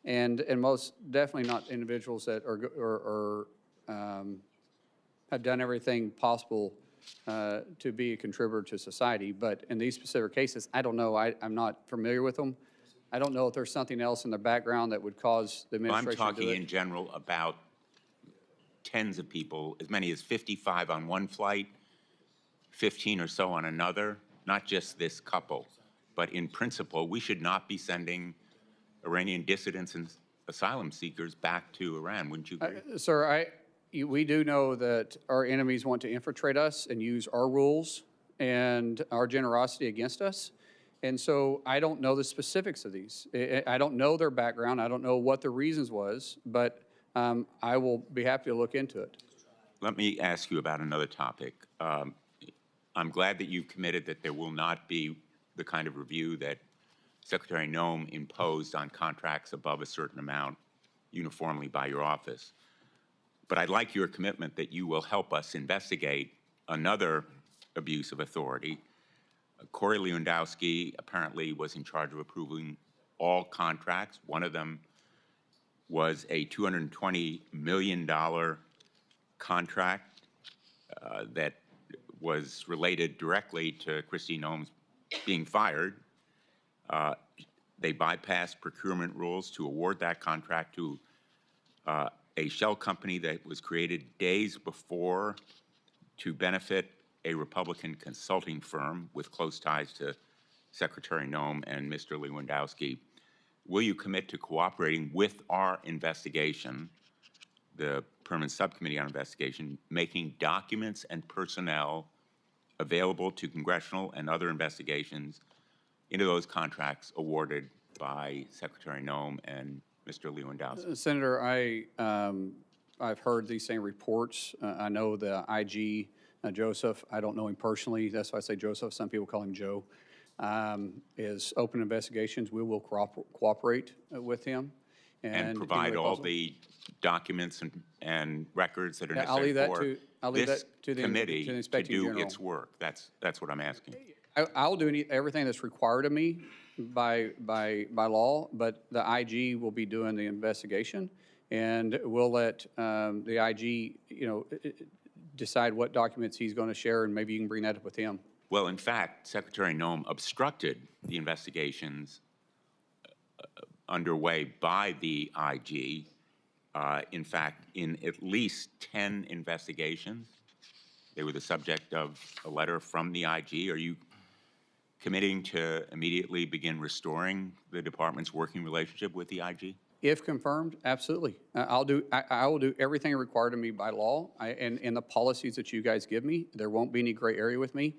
And most definitely not individuals that have done everything possible to be a contributor to society. But in these specific cases, I don't know. I'm not familiar with them. I don't know if there's something else in the background that would cause the administration to do it. I'm talking in general about tens of people, as many as 55 on one flight, 15 or so on another, not just this couple. But in principle, we should not be sending Iranian dissidents and asylum seekers back to Iran. Wouldn't you agree? Sir, we do know that our enemies want to infiltrate us and use our rules and our generosity against us. And so I don't know the specifics of these. I don't know their background. I don't know what the reasons was, but I will be happy to look into it. Let me ask you about another topic. I'm glad that you've committed that there will not be the kind of review that Secretary Noem imposed on contracts above a certain amount uniformly by your office. But I'd like your commitment that you will help us investigate another abuse of authority. Corey Lewandowski apparently was in charge of approving all contracts. One of them was a $220 million contract that was related directly to Kristi Noem's being fired. They bypassed procurement rules to award that contract to a shell company that was created days before to benefit a Republican consulting firm with close ties to Secretary Noem and Mr. Lewandowski. Will you commit to cooperating with our investigation, the Permanent Subcommittee on Investigation, making documents and personnel available to congressional and other investigations into those contracts awarded by Secretary Noem and Mr. Lewandowski? Senator, I've heard these same reports. I know the IG, Joseph, I don't know him personally. That's why I say Joseph. Some people call him Joe. Is open investigations. We will cooperate with him. And provide all the documents and records that are Yeah, necessary for this to the committee to Inspector do General. its work. That's what I'm asking. I'll do everything that's required of me by law, but the IG will be doing the investigation, and we'll let the IG, decide what documents he's going to share, and maybe you can bring that up with him. Well, in fact, Secretary Noem obstructed the investigations underway by the IG. In fact, in at least 10 investigations, they were the subject of a letter from the IG. Are you committing to immediately begin restoring the department's working relationship with the IG? If confirmed, absolutely. I will do everything required of me by law and the policies that you guys give me. There won't be any gray area with me.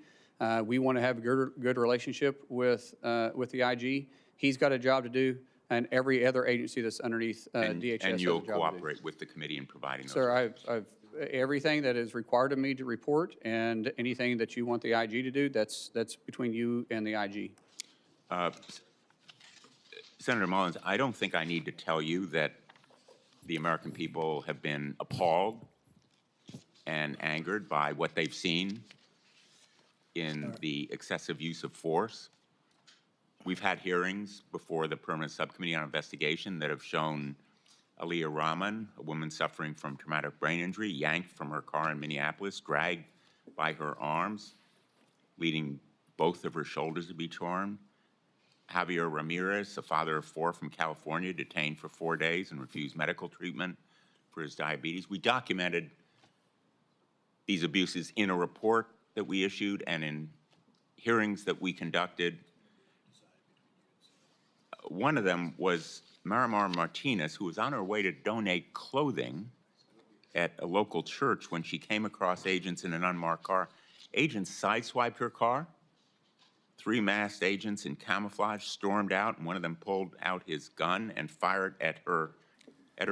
We want to have a good relationship with the IG. He's got a job to do, and every other agency that's underneath DHS and has you'll a job to do. cooperate with the committee in providing those. Sir, I've everything that is required of me to report, and anything that you want the IG to do, that's between you and the IG. Senator Mullins, I don't think I need to tell you that the American people have been appalled and angered by what they've seen in the excessive use of force. We've had hearings before the Permanent Subcommittee on Investigation that have shown Aliyah Rahman, a woman suffering from traumatic brain injury, yanked from her car in Minneapolis, dragged by her arms, leading both of her shoulders to be torn. Javier Ramirez, a father of 4 from California, detained for 4 days and refused medical treatment for his diabetes. We documented these abuses in a report that we issued and in hearings that we conducted. One of them was Marimar Martinez, who was on her way to donate clothing at a local church when she came across agents in an unmarked car. Agents sideswiped her car. 3 masked agents in camouflage stormed out, and one of them pulled out his gun and fired at her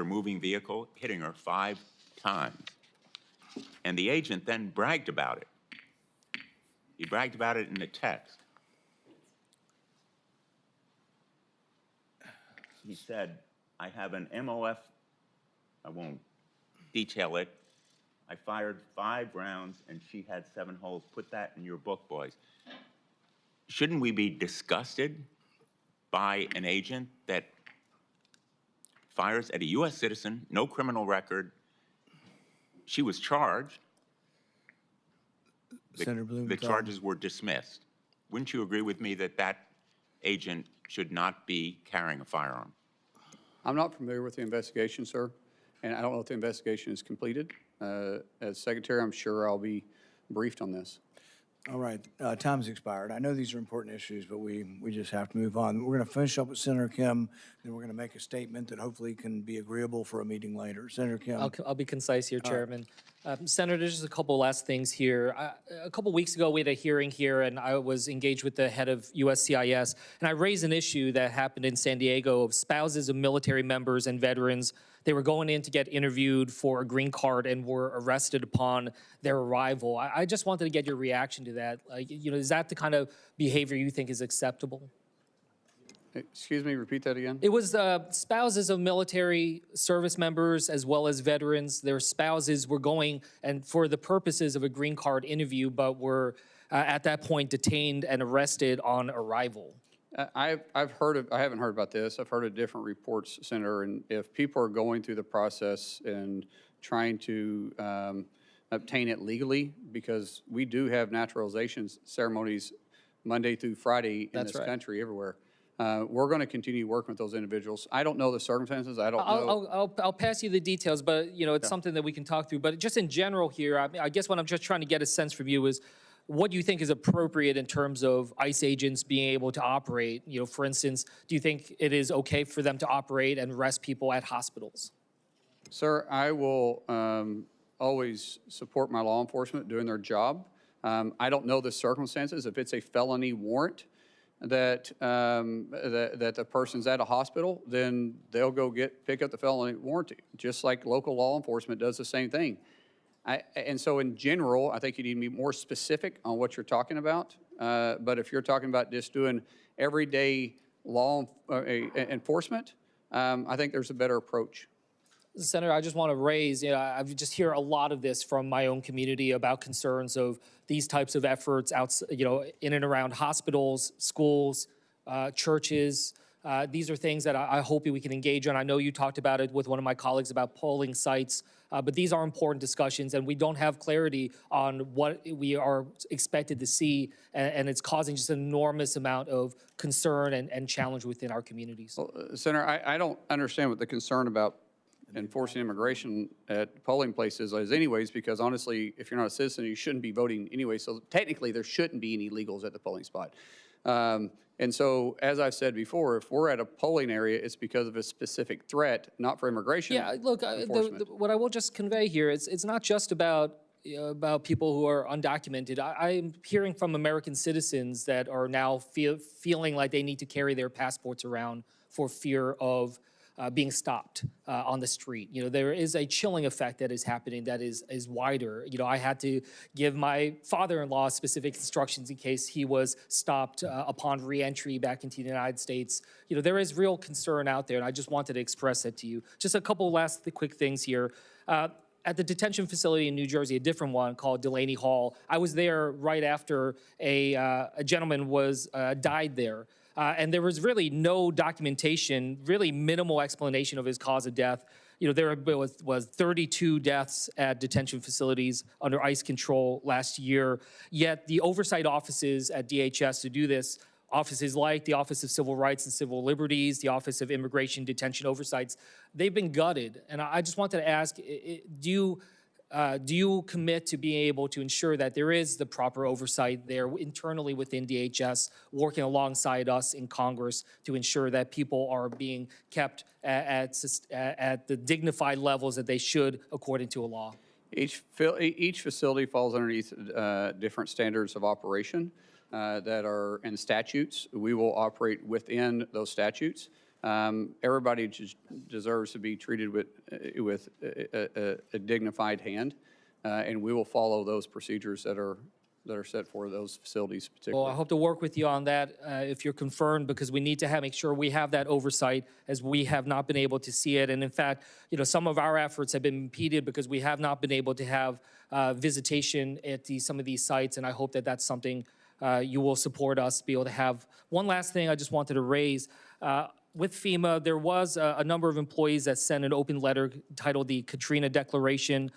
moving vehicle, hitting her 5 times. And the agent then bragged about it. He bragged about it in a text. He said, I have an MOF, I won't detail it. I fired 5 rounds and she had 7 holes. Put that in your book, boys. Shouldn't we be disgusted by an agent that fires at a U.S. citizen, no criminal record? She was charged. Senator Blumenthal. The charges were dismissed. Wouldn't you agree with me that that agent should not be carrying a firearm? I'm not familiar with the investigation, sir, and I don't know if the investigation is completed. As Secretary, I'm sure I'll be briefed on this. All right, time's expired. I know these are important issues, but we just have to move on. We're going to finish up with Senator Kim, then we're going to make a statement that hopefully can be agreeable for a meeting later. Senator Kim. I'll be concise here, Chairman. Senator, there's just a couple last things here. A couple weeks ago, we had a hearing here, and I was engaged with the head of USCIS, and I raised an issue that happened in San Diego of spouses of military members and veterans. They were going in to get interviewed for a green card and were arrested upon their arrival. I just wanted to get your reaction to that. Is that the kind of behavior you think is acceptable? Excuse me, repeat that again? It was spouses of military service members as well as veterans. Their spouses were going and for the purposes of a green card interview, but were at that point detained and arrested on arrival. I've heard of, I haven't heard about this. I've heard of different reports, Senator, and if people are going through the process and trying to obtain it legally, because we do have naturalization ceremonies Monday through Friday in That's this right. country, everywhere. We're going to continue working with those individuals. I don't know the circumstances. I don't know. I'll pass you the details, but you know it's something that we can talk through. But just in general here, I guess what I'm just trying to get a sense from you is what you think is appropriate in terms of ICE agents being able to operate. You know, for instance, do you think it is okay for them to operate and arrest people at hospitals? Sir, I will always support my law enforcement doing their job. I don't know the circumstances. If it's a felony warrant that that the person's at a hospital, then they'll go pick up the felony warranty, just like local law enforcement does the same thing. And so in general, I think you need to be more specific on what you're talking about. But if you're talking about just doing everyday law enforcement, I think there's a better approach. Senator, I just want to raise, you know, I just hear a lot of this from my own community about concerns of these types of efforts out, you know, in and around hospitals, schools, churches. These are things that I hope we can engage on. I know you talked about it with one of my colleagues about polling sites, but these are important discussions, and we don't have clarity on what we are expected to see, and it's causing just an enormous amount of concern and challenge within our communities. Well, Senator, I don't understand what the concern about enforcing immigration at polling places is anyways, because honestly, if you're not a citizen, you shouldn't be voting anyway. So technically, there shouldn't be any illegals at the polling spot. And so, as I've said before, if we're at a polling area, it's because of a specific threat, not for immigration. Yeah, look, what I will just convey here is it's not just about people who are undocumented. I'm hearing from American citizens that are now feeling like they need to carry their passports around for fear of being stopped on the street. You know, there is a chilling effect that is happening that is wider. You know, I had to give my father-in-law specific instructions in case he was stopped upon re-entry back into the United States. You know, there is real concern out there, and I just wanted to express that to you. Just a couple last quick things here. At the detention facility in New Jersey, a different one called Delaney Hall, I was there right after a gentleman died there. And there was really no documentation, really minimal explanation of his cause of death. You know, there was 32 deaths at detention facilities under ICE control last year. Yet the oversight offices at DHS to do this, offices like the Office of Civil Rights and Civil Liberties, the Office of Immigration Detention Oversights, they've been gutted. And I just wanted to ask, do you commit to being able to ensure that there is the proper oversight there internally within DHS, working alongside us in Congress to ensure that people are being kept at the dignified levels that they should according to a law? Each facility falls underneath different standards of operation that are in statutes. We will operate within those statutes. Everybody deserves to be treated with a dignified hand, and we will follow those procedures that are set for those facilities particularly. Well, I hope to work with you on that if you're confirmed, because we need to make sure we have that oversight, as we have not been able to see it. And in fact, you know, some of our efforts have been impeded because we have not been able to have visitation at some of these sites, and I hope that that's something you will support us be able to have. One last thing I just wanted to raise. With FEMA, there was a number of employees that sent an open letter titled the Katrina Declaration.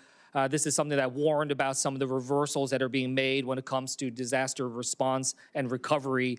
This is something that warned about some of the reversals that are being made when it comes to disaster response and recovery.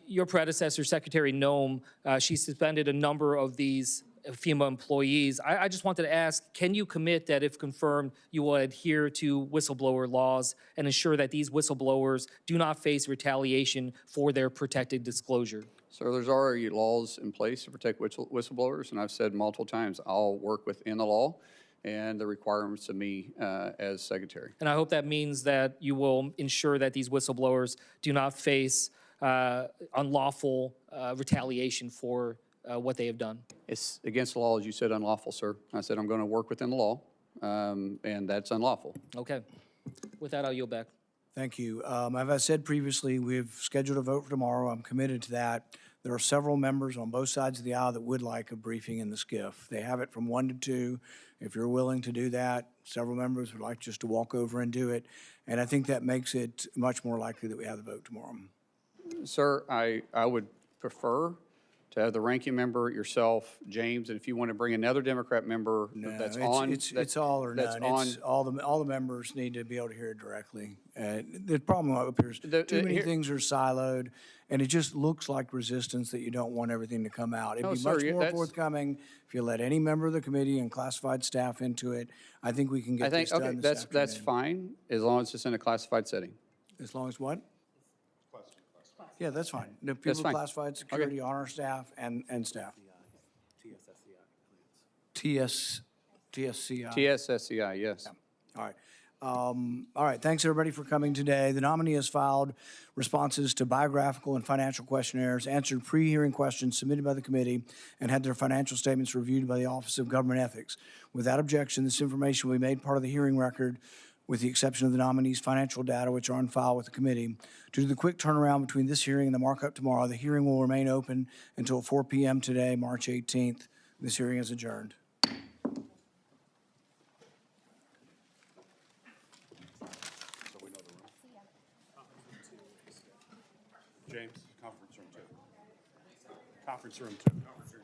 Your predecessor, Secretary Noem, she suspended a number of these FEMA employees. I just wanted to ask, can you commit that if confirmed, you will adhere to whistleblower laws and ensure that these whistleblowers do not face retaliation for their protected disclosure? So there's already laws in place to protect whistleblowers, and I've said multiple times, I'll work within the law and the requirements of me as secretary. And I hope that means that you will ensure that these whistleblowers do not face unlawful retaliation for what they have done. It's against the law, as you said, unlawful, sir. I said I'm going to work within the law, and that's unlawful. Okay. With that, I'll yield back. Thank you. As I said previously, we've scheduled a vote for tomorrow. I'm committed to that. There are several members on both sides of the aisle that would like a briefing in the SCIF. They have it from 1 to 2. If you're willing to do that, several members would like just to walk over and do it. And I think that makes it much more likely that we have the vote tomorrow. Sir, I would prefer to have the ranking member, yourself, James, and if you want to bring another Democrat member that's on. It's all or that's none. It's on- all the members need to be able to hear it directly. The problem up here is too many here- things are siloed, and it just looks like resistance that you don't want everything to come out. It'd No, be sir, much more that's- forthcoming if you let any member of the committee and classified staff into it. I think we can I get think, this done okay, this that's afternoon. fine, as long as it's in a classified setting. As long as what? Yeah, that's fine. The That's people fine. classified security on our staff and staff. TSCI. TSSCI, yes. All right. All right, thanks, everybody, for coming today. The nominee has filed responses to biographical and financial questionnaires, answered pre-hearing questions submitted by the committee, and had their financial statements reviewed by the Office of Government Ethics. Without objection, this information will be made part of the hearing record, with the exception of the nominee's financial data, which are on file with the committee. Due to the quick turnaround between this hearing and the markup tomorrow, the hearing will remain open until 4 p.m. today, March 18th. This hearing is adjourned. James, conference room 2. Conference room 2.